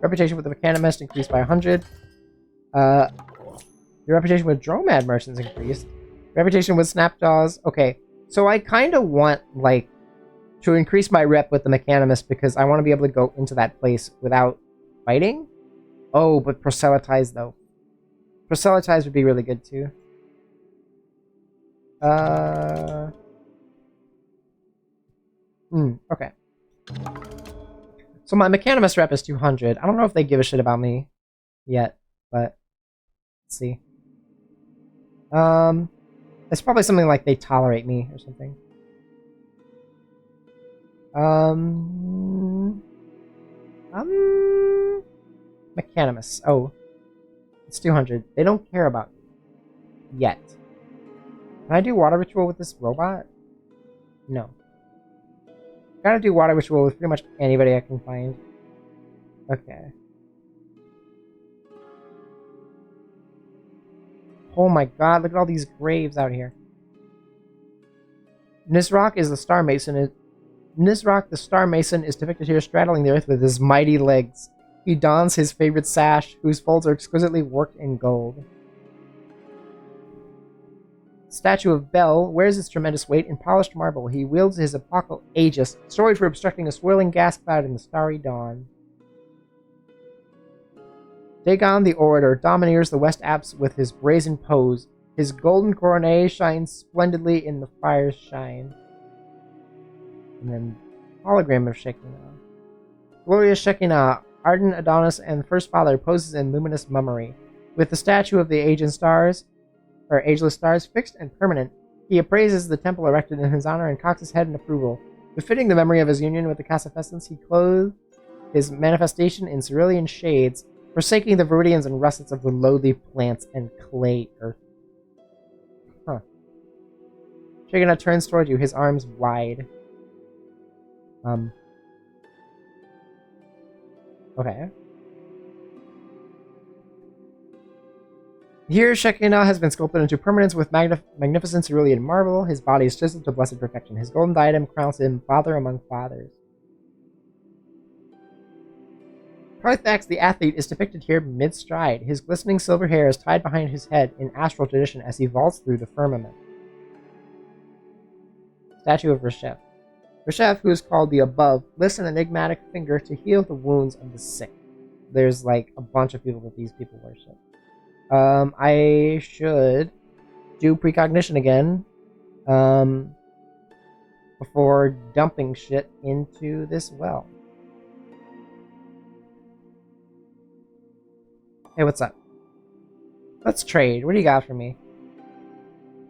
Reputation with the Mechanimist increased by 100. Your reputation with Dromad merchants increased. Reputation with Snapjaws. Okay, so I kind of want, like, to increase my rep with the Mechanimist because I want to be able to go into that place without fighting. Oh, but Proselytize, though. Proselytize would be really good, too. Okay. So my Mechanimist rep is 200. I don't know if they give a shit about me yet, but let's see. It's probably something like they tolerate me or something. Mechanimist. Oh. It's 200. They don't care about me. Yet. Can I do water ritual with this robot? No. Gotta do water ritual with pretty much anybody I can find. Okay. Oh my god, look at all these graves out here. Nisroch is the Star Mason. Nisroch the Star Mason is depicted here straddling the earth with his mighty legs. He dons his favorite sash, whose folds are exquisitely worked in gold. Statue of Bel wears his tremendous weight in polished marble. He wields his apocal Aegis, storied for obstructing a swirling gas cloud in the starry dawn. Dagon the Orator domineers the West Apse with his brazen pose. His golden coronet shines splendidly in the fire's shine. And then, hologram of Shekinah. Glorious Shekinah, ardent Adonis and First Father poses in luminous mummery. With the statue of the ageless stars fixed and permanent, he appraises the temple erected in his honor and cocks his head in approval. Befitting the memory of his union with the Cassifessence, he clothes his manifestation in cerulean shades, forsaking the Viridians and russets of the lowly plants and clay earth. Huh. Shekinah turns toward you, his arms wide. Okay. Here, Shekinah has been sculpted into permanence with magnificent cerulean marble. His body is chiseled to blessed perfection. His golden diadem crowns him father among fathers. Parthax the athlete is depicted here mid-stride. His glistening silver hair is tied behind his head in astral tradition as he vaults through the firmament. Statue of Reshef. Reshef, who is called the Above, lifts an enigmatic finger to heal the wounds of the sick. There's like a bunch of people that these people worship. I should do precognition again before dumping shit into this well. Hey, what's up? Let's trade. What do you got for me?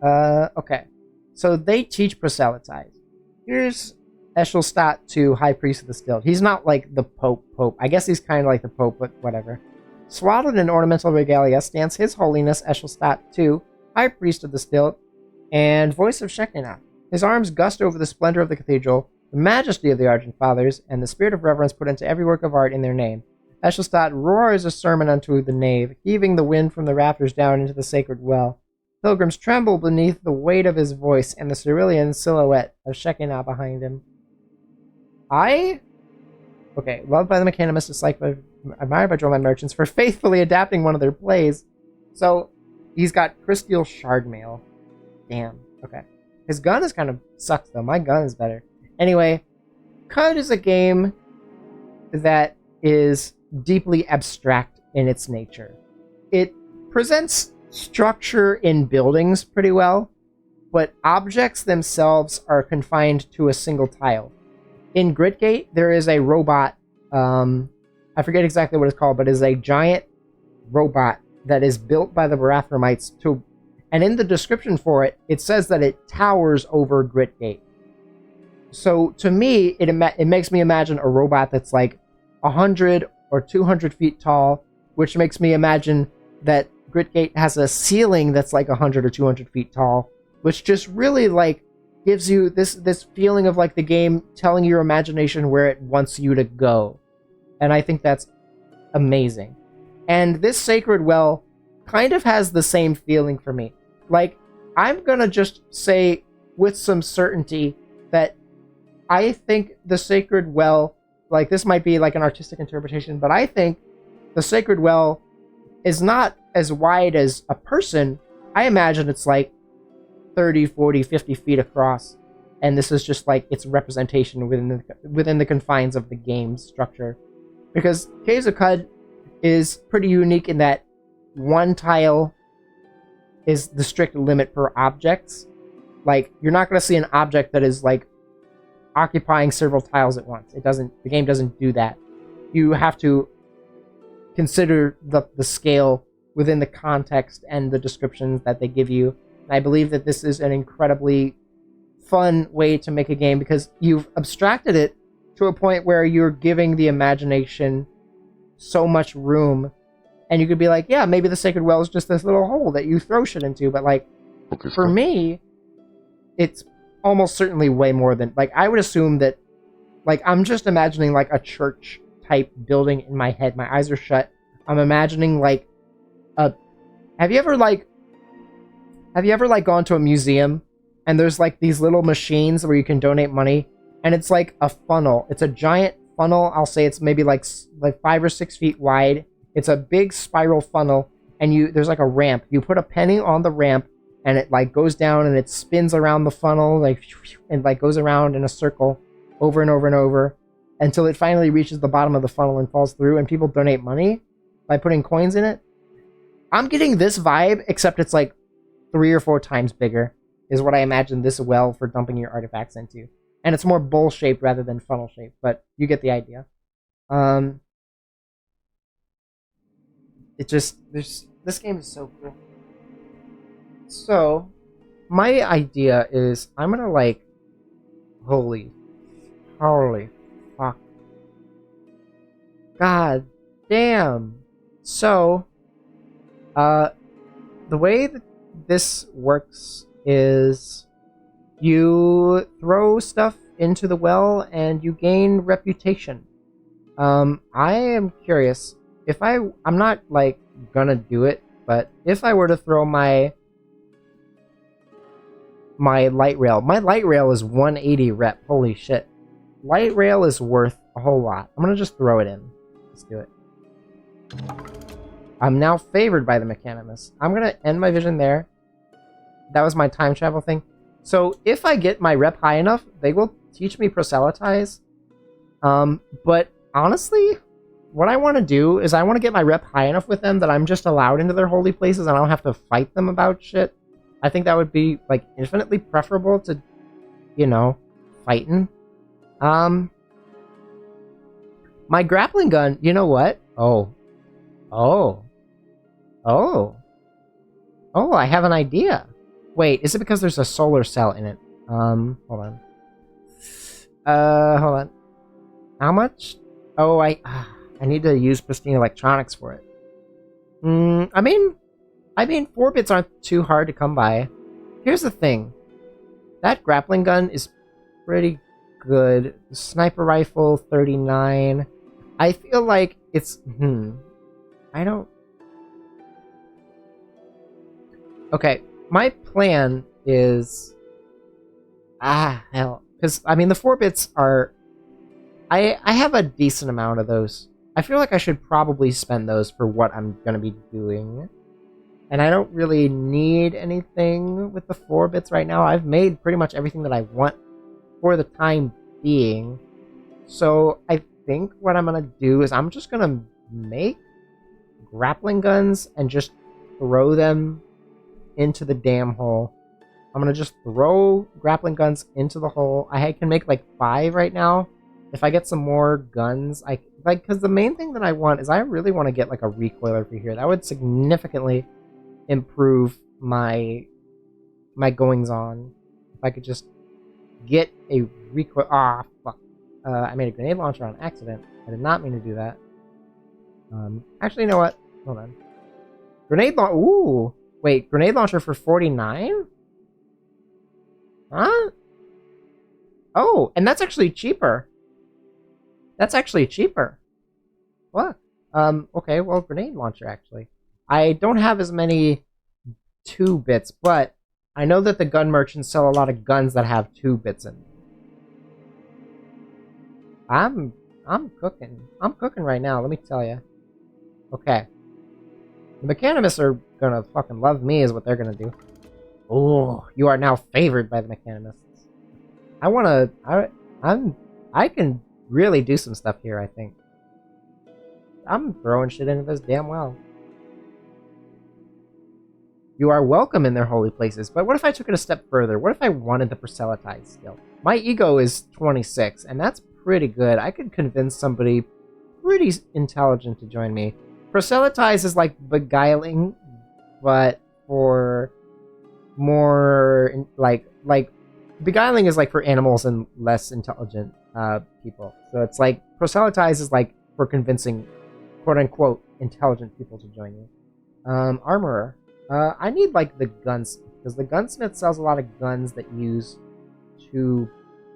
Okay. So they teach Proselytize. Here's Eshelstadt II, High Priest of the Stilt. He's not like the Pope. I guess he's kind of like the Pope, but whatever. Swaddled in ornamental regalia stands His Holiness Eshelstadt II, High Priest of the Stilt, and Voice of Shekinah. His arms gust over the splendor of the cathedral, the majesty of the Argent Fathers, and the spirit of reverence put into every work of art in their name. Eshelstadt roars a sermon unto the nave, heaving the wind from the rafters down into the sacred well. Pilgrims tremble beneath the weight of his voice and the cerulean silhouette of Shekinah behind him. Okay, loved by the Mechanimist, disliked by, admired by Dromad merchants for faithfully adapting one of their plays. So, he's got Crystal Shardmail. Damn, okay. His gun is kind of sucks, though. My gun is better. Anyway, CUD is a game that is deeply abstract in its nature. It presents structure in buildings pretty well, but objects themselves are confined to a single tile. In Gritgate, there is a robot, I forget exactly what it's called, but it's a giant robot that is built by the Barathromites and in the description for it, it says that it towers over Gritgate. So, to me, it makes me imagine a robot that's like 100 or 200 feet tall, which makes me imagine that Gritgate has a ceiling that's like 100 or 200 feet tall, which just really like gives you this feeling of like the game telling your imagination where it wants you to go. And I think that's amazing. And this Sacred Well kind of has the same feeling for me. Like, I'm gonna just say with some certainty that I think the Sacred Well, like, this might be like an artistic interpretation, but I think the Sacred Well is not as wide as a person. I imagine it's like 30, 40, 50 feet across, and this is just like its representation within the confines of the game's structure. Because Caves of Qud is pretty unique in that one tile is the strict limit for objects. Like, you're not going to see an object that is like occupying several tiles at once. The game doesn't do that. You have to consider the scale within the context and the descriptions that they give you. And I believe that this is an incredibly fun way to make a game because you've abstracted it to a point where you're giving the imagination so much room. And you could be like, yeah, maybe the Sacred Well is just this little hole that you throw shit into. But like, for me, it's almost certainly way more than, like, I would assume that, like, I'm just imagining like a church type building in my head. My eyes are shut. I'm imagining like have you ever gone to a museum and there's like these little machines where you can donate money, and it's like a funnel. It's a giant funnel. I'll say it's maybe like 5 or 6 feet wide. It's a big spiral funnel, and there's like a ramp. You put a penny on the ramp, and it like goes down and it spins around the funnel, like, and like goes around in a circle over and over and over until it finally reaches the bottom of the funnel and falls through, and people donate money by putting coins in it. I'm getting this vibe, except it's like 3 or 4 times bigger, is what I imagine this well for dumping your artifacts into. And it's more bowl-shaped rather than funnel-shaped, but you get the idea. This game is so cool. So, my idea is, I'm gonna like, holy fuck. God damn. So, the way that this works is you throw stuff into the well and you gain reputation. I am curious if I'm not like gonna do it, but if I were to throw my light rail, my light rail is 180 rep. Holy shit. Light rail is worth a whole lot. I'm gonna just throw it in. Let's do it. I'm now favored by the Mechanimus. I'm gonna end my vision there. That was my time travel thing. So if I get my rep high enough, they will teach me Proselytize. But honestly, what I want to do is I want to get my rep high enough with them that I'm just allowed into their holy places and I don't have to fight them about shit. I think that would be like infinitely preferable to, you know, fighting. My grappling gun, you know what? Oh, I have an idea. Wait, is it because there's a solar cell in it? Hold on. Hold on. How much? Oh, I need to use pristine electronics for it. I mean, 4 bits aren't too hard to come by. Here's the thing. That grappling gun is pretty good. Sniper rifle, 39. I feel like it's... I don't... Okay, my plan is... hell. Because, I mean, the 4 bits are... I have a decent amount of those. I feel like I should probably spend those for what I'm going to be doing. And I don't really need anything with the 4 bits right now. I've made pretty much everything that I want for the time being. So I think what I'm going to do is I'm just going to make grappling guns and just throw them into the damn hole. I'm going to just throw grappling guns into the hole. I can make like 5 right now. If I get some more guns, because the main thing that I want is I really want to get like a recoiler for here. That would significantly improve my goings on. If I could just get a recoil. Fuck. I made a grenade launcher on accident. I did not mean to do that. Actually, you know what? Hold on. Grenade launcher. Ooh. Wait, grenade launcher for 49? Huh? Oh, and that's actually cheaper. That's actually cheaper. What? Okay, well, grenade launcher, actually. I don't have as many 2 bits, but I know that the gun merchants sell a lot of guns that have 2 bits in them. I'm cooking. I'm cooking right now, let me tell you. Okay. The Mechanimists are gonna fucking love me is what they're gonna do. Oh, you are now favored by the Mechanimists. I can really do some stuff here, I think. I'm throwing shit into this damn well. You are welcome in their holy places, but what if I took it a step further? What if I wanted the proselytize skill? My ego is 26, and that's pretty good. I could convince somebody pretty intelligent to join me. Proselytize is like beguiling, but for more like beguiling is like for animals and less intelligent people. So it's like proselytize is like for convincing quote unquote intelligent people to join you. Armorer. I need like the gunsmith because the gunsmith sells a lot of guns that use 2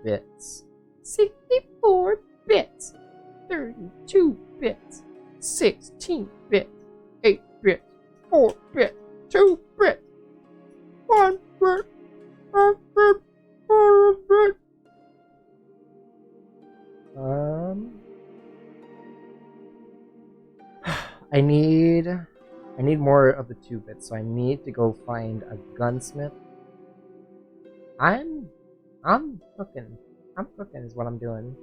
bits. 64 bits. 32 bits. 16 bits. 8 bits. 4 bits. 2 bits. 1 bit. 1 bit. 4 bit. I need more of the 2 bits, so I need to go find a gunsmith. I'm cooking. I'm cooking is what I'm doing.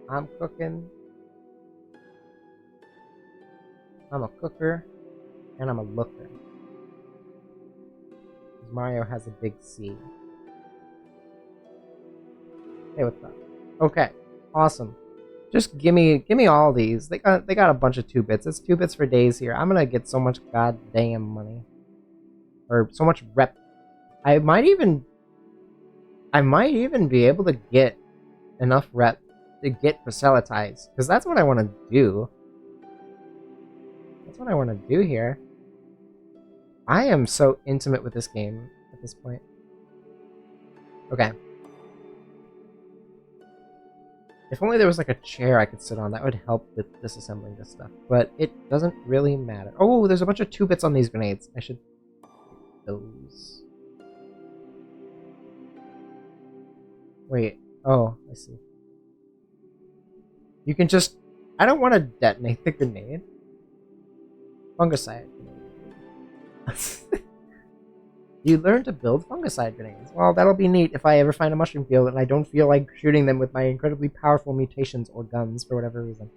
I'm cooking. I'm a cooker, and I'm a looker. Mario has a big C. Hey, what's up? Okay, awesome. Just give me all these. They got a bunch of 2 bits. It's 2 bits for days here. I'm gonna get so much goddamn money, or so much rep. I might even be able to get enough rep to get proselytize, because that's what I want to do. That's what I want to do here. I am so intimate with this game at this point. Okay. If only there was like a chair I could sit on, that would help with disassembling this stuff. But it doesn't really matter. Oh, there's a bunch of 2 bits on these grenades. I should get those. Wait. Oh, I see. You can just... I don't want to detonate the grenade. Fungicide grenade. You learn to build fungicide grenades. Well, that'll be neat if I ever find a mushroom field and I don't feel like shooting them with my incredibly powerful mutations or guns for whatever reason.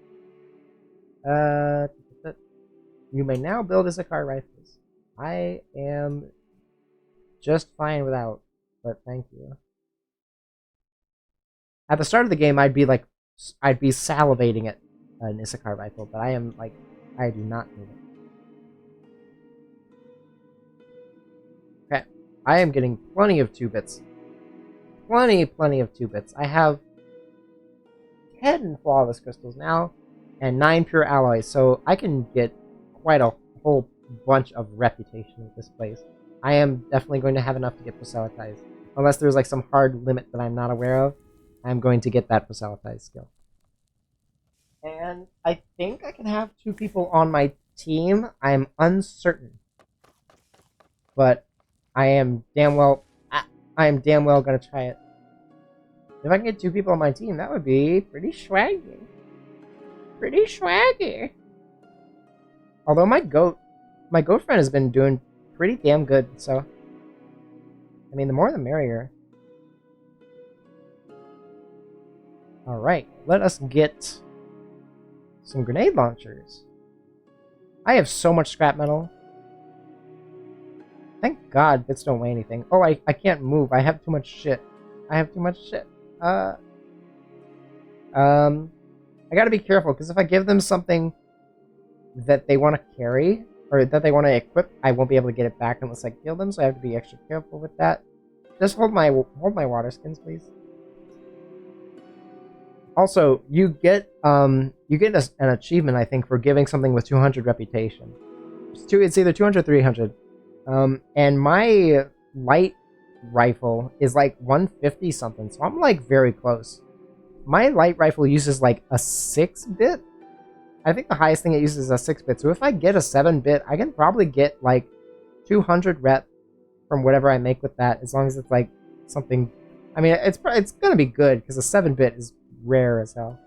You may now build Issachar rifles. I am just fine without, but thank you. At the start of the game, I'd be salivating at an Issachar rifle, but I am like, I do not need it. Okay, I am getting plenty of 2 bits. Plenty of 2 bits. I have 10 flawless crystals now, and 9 pure alloys, so I can get quite a whole bunch of reputation with this place. I am definitely going to have enough to get proselytized. Unless there's like some hard limit that I'm not aware of, I'm going to get that proselytized skill. And I think I can have 2 people on my team. I'm uncertain. But I am damn well gonna try it. If I can get 2 people on my team, that would be pretty swaggy. Pretty swaggy. Although my goat friend has been doing pretty damn good, so I mean the more the merrier. Alright, let us get some grenade launchers. I have so much scrap metal. Thank God bits don't weigh anything. Oh, I can't move. I have too much shit. I gotta be careful, because if I give them something that they want to carry, or that they want to equip, I won't be able to get it back unless I kill them, so I have to be extra careful with that. Just hold my water skins, please. Also, you get an achievement, I think, for giving something with 200 reputation. It's either 200 or 300. And my light rifle is like 150 something, so I'm like very close. My light rifle uses like a 6-bit. I think the highest thing it uses is a 6-bit. So if I get a 7-bit, I can probably get like 200 rep from whatever I make with that, as long as it's like something. I mean, it's gonna be good because a 7-bit is rare as hell,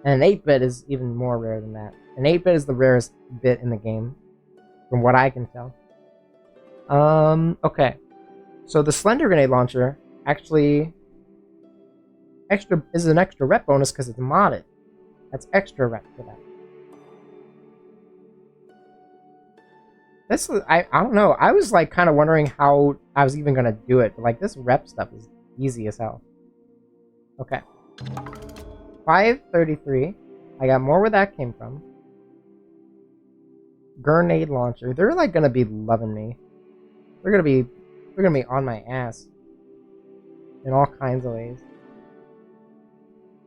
and an 8-bit is even more rare than that. An 8-bit is the rarest bit in the game, from what I can tell. Okay. So the Slender Grenade Launcher actually is an extra rep bonus because it's modded. That's extra rep for that. This is, I don't know. I was like kind of wondering how I was even gonna do it, but like this rep stuff is easy as hell. Okay. 533. I got more where that came from. Grenade launcher. They're like gonna be loving me. They're gonna be on my ass in all kinds of ways.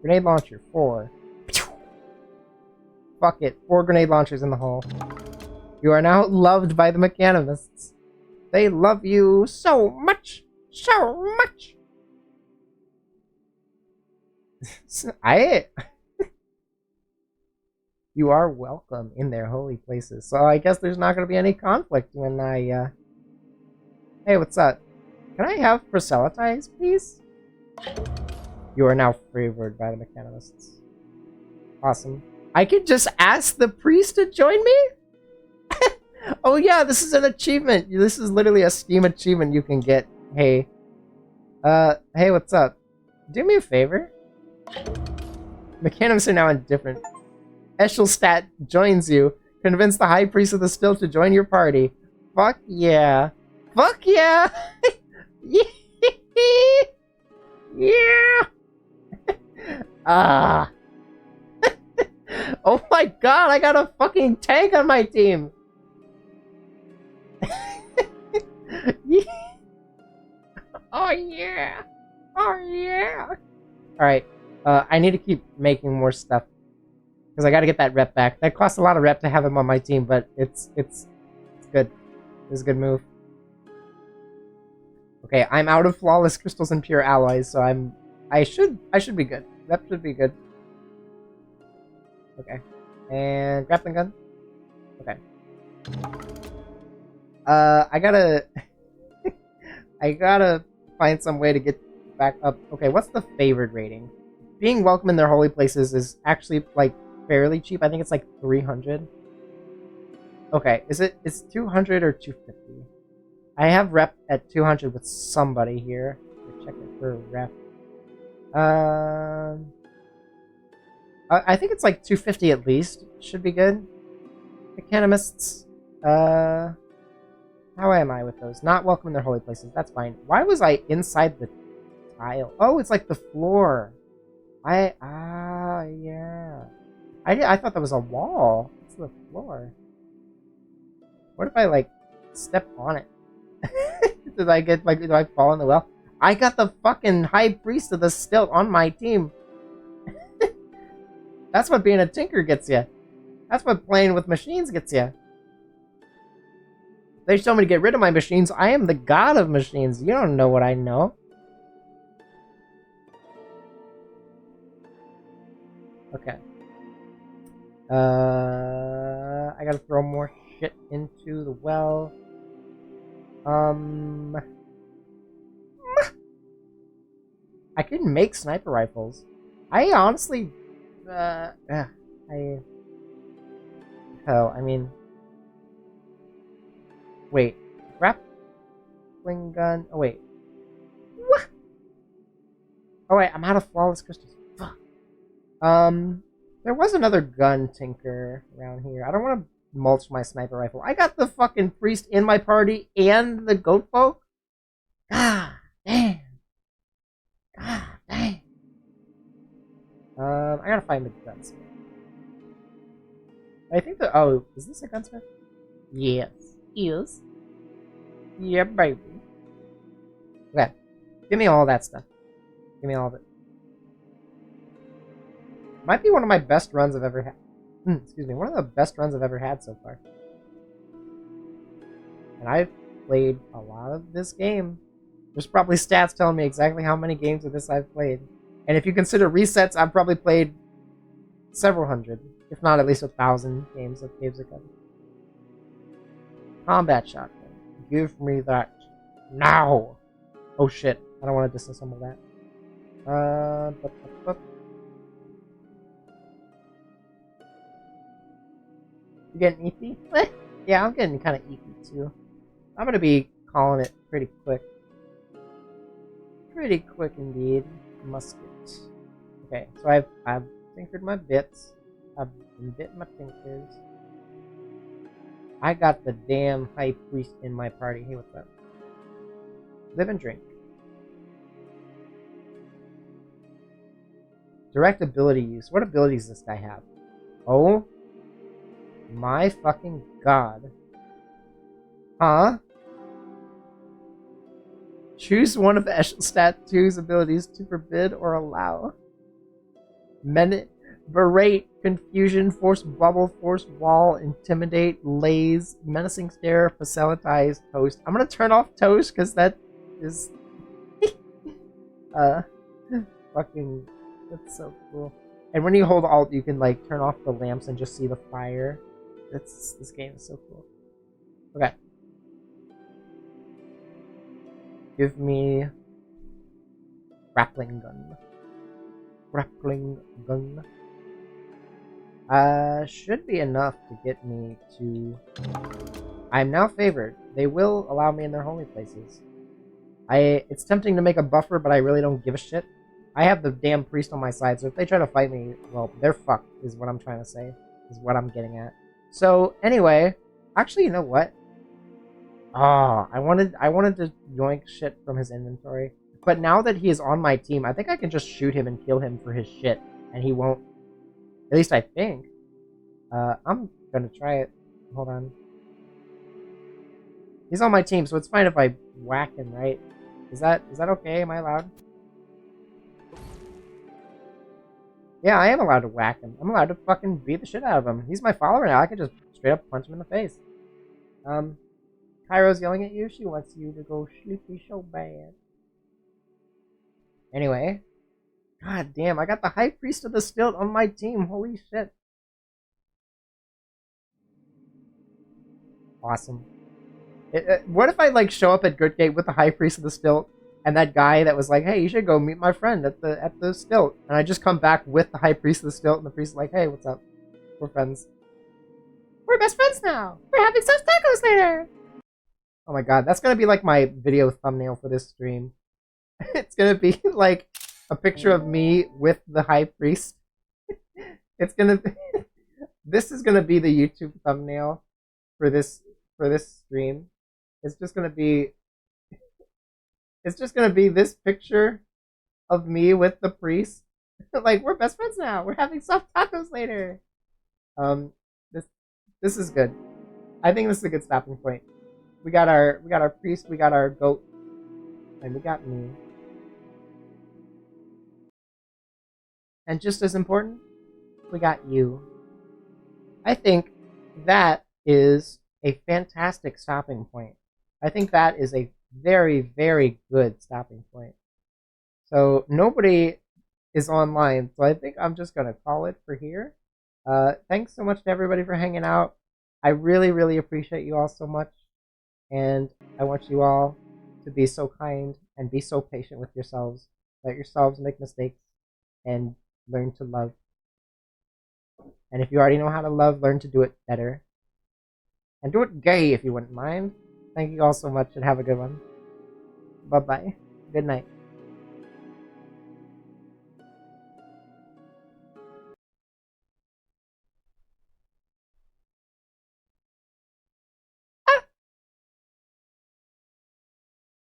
Grenade launcher 4. Fuck it. 4 grenade launchers in the hole. You are now loved by the mechanimists. They love you so much. So much. You are welcome in their holy places. So I guess there's not going to be any conflict when I, Hey, what's up? Can I have proselytize, please? You are now favored by the mechanimists. Awesome. I could just ask the priest to join me? Oh yeah, this is an achievement. This is literally a Steam achievement you can get. Hey. Hey, what's up? Do me a favor. Mechanics are now indifferent. Eshelstadt joins you. Convince the High Priest of the Still to join your party. Fuck yeah. Fuck yeah! Yeah! Ah. Oh my god, I got a fucking tank on my team! Oh yeah! Oh yeah! Alright, I need to keep making more stuff. Because I gotta get that rep back. That costs a lot of rep to have him on my team, but it's good. It's a good move. Okay, I'm out of flawless crystals and pure alloys, so I should be good. Rep should be good. Okay. And grappling gun? Okay. I gotta I gotta find some way to get back up. Okay, what's the favored rating? Being welcome in their holy places is actually like fairly cheap. I think it's like 300. Okay, it's 200 or 250? I have rep at 200 with somebody here. Check it for rep. I think it's like 250 at least. Should be good. Mechanimists. How am I with those? Not welcome in their holy places. That's fine. Why was I inside the tile? Oh, it's like the floor. Yeah. I thought that was a wall. It's the floor. What if I like step on it? Did I fall in the well? I got the fucking High Priest of the Stilt on my team. That's what being a tinker gets you. That's what playing with machines gets you. They told me to get rid of my machines. I am the god of machines. You don't know what I know. Okay. I gotta throw more shit into the well. I can make sniper rifles. I honestly, I mean, wait, grappling gun. Oh wait, what? Oh wait, I'm out of flawless crystals. Fuck. There was another gun tinker around here. I don't want to mulch my sniper rifle. I got the fucking priest in my party and the goat folk. God damn. God dang. I gotta find the gunsmith. I think that. Oh, is this a gunsmith? Yes. Yes. Yeah, baby. Okay. Give me all that stuff. Give me all of it. Might be one of my best runs I've ever had. Excuse me, one of the best runs I've ever had so far. And I've played a lot of this game. There's probably stats telling me exactly how many games of this I've played. And if you consider resets, I've probably played several hundred, if not at least 1,000 games of Caves of Gun. Combat shotgun. Give me that now. Oh shit, I don't want to disassemble that. You getting eepy? Yeah, I'm getting kind of eepy too. I'm gonna be calling it pretty quick. Pretty quick indeed. Musket. Okay, so I've tinkered my bits. I've been bitten my tinkers. I got the damn high priest in my party. Hey, what's up? Live and drink. Direct ability use. What abilities does this guy have? Oh my fucking god. Huh? Choose one of Eshelstad 2's abilities to forbid or allow. Berate, confusion, force bubble, force wall, intimidate, laze, menacing stare, facilitize, toast. I'm gonna turn off toast because that is fucking, that's so cool. And when you hold alt, you can like turn off the lamps and just see the fire. This game is so cool. Okay. Give me grappling gun. Grappling gun. Should be enough to get me to... I'm now favored. They will allow me in their holy places. It's tempting to make a buffer, but I really don't give a shit. I have the damn priest on my side, so if they try to fight me, well, they're fucked, is what I'm trying to say. Is what I'm getting at. So, anyway, actually, you know what? Ah, I wanted to yoink shit from his inventory. But now that he is on my team, I think I can just shoot him and kill him for his shit. And he won't. At least I think. I'm gonna try it. Hold on. He's on my team, so it's fine if I whack him, right? Is that okay? Am I allowed? Yeah, I am allowed to whack him. I'm allowed to fucking beat the shit out of him. He's my follower now. I can just straight up punch him in the face. Cairo's yelling at you. She wants you to go sleepy so bad. Anyway. God damn, I got the High Priest of the Stilt on my team. Holy shit. Awesome. What if I, like, show up at Good Gate with the High Priest of the Stilt, and that guy that was like, hey, you should go meet my friend at the Stilt. And I just come back with the High Priest of the Stilt, and the priest is like, hey, what's up? We're friends. We're best friends now. We're having some tacos later. Oh my god, that's gonna be like my video thumbnail for this stream. It's gonna be like a picture of me with the High Priest. It's gonna be... This is gonna be the YouTube thumbnail for this stream. It's just gonna be this picture of me with the priest. Like, we're best friends now. We're having soft tacos later. This is good. I think this is a good stopping point. We got our priest, we got our goat, and we got me. And just as important, we got you. I think that is a fantastic stopping point. I think that is a very, very good stopping point. So nobody is online, so I think I'm just going to call it for here. Thanks so much to everybody for hanging out. I really, really appreciate you all so much. And I want you all to be so kind and be so patient with yourselves. Let yourselves make mistakes and learn to love. And if you already know how to love, learn to do it better. And do it gay if you wouldn't mind. Thank you all so much and have a good one. Bye-bye. Good night.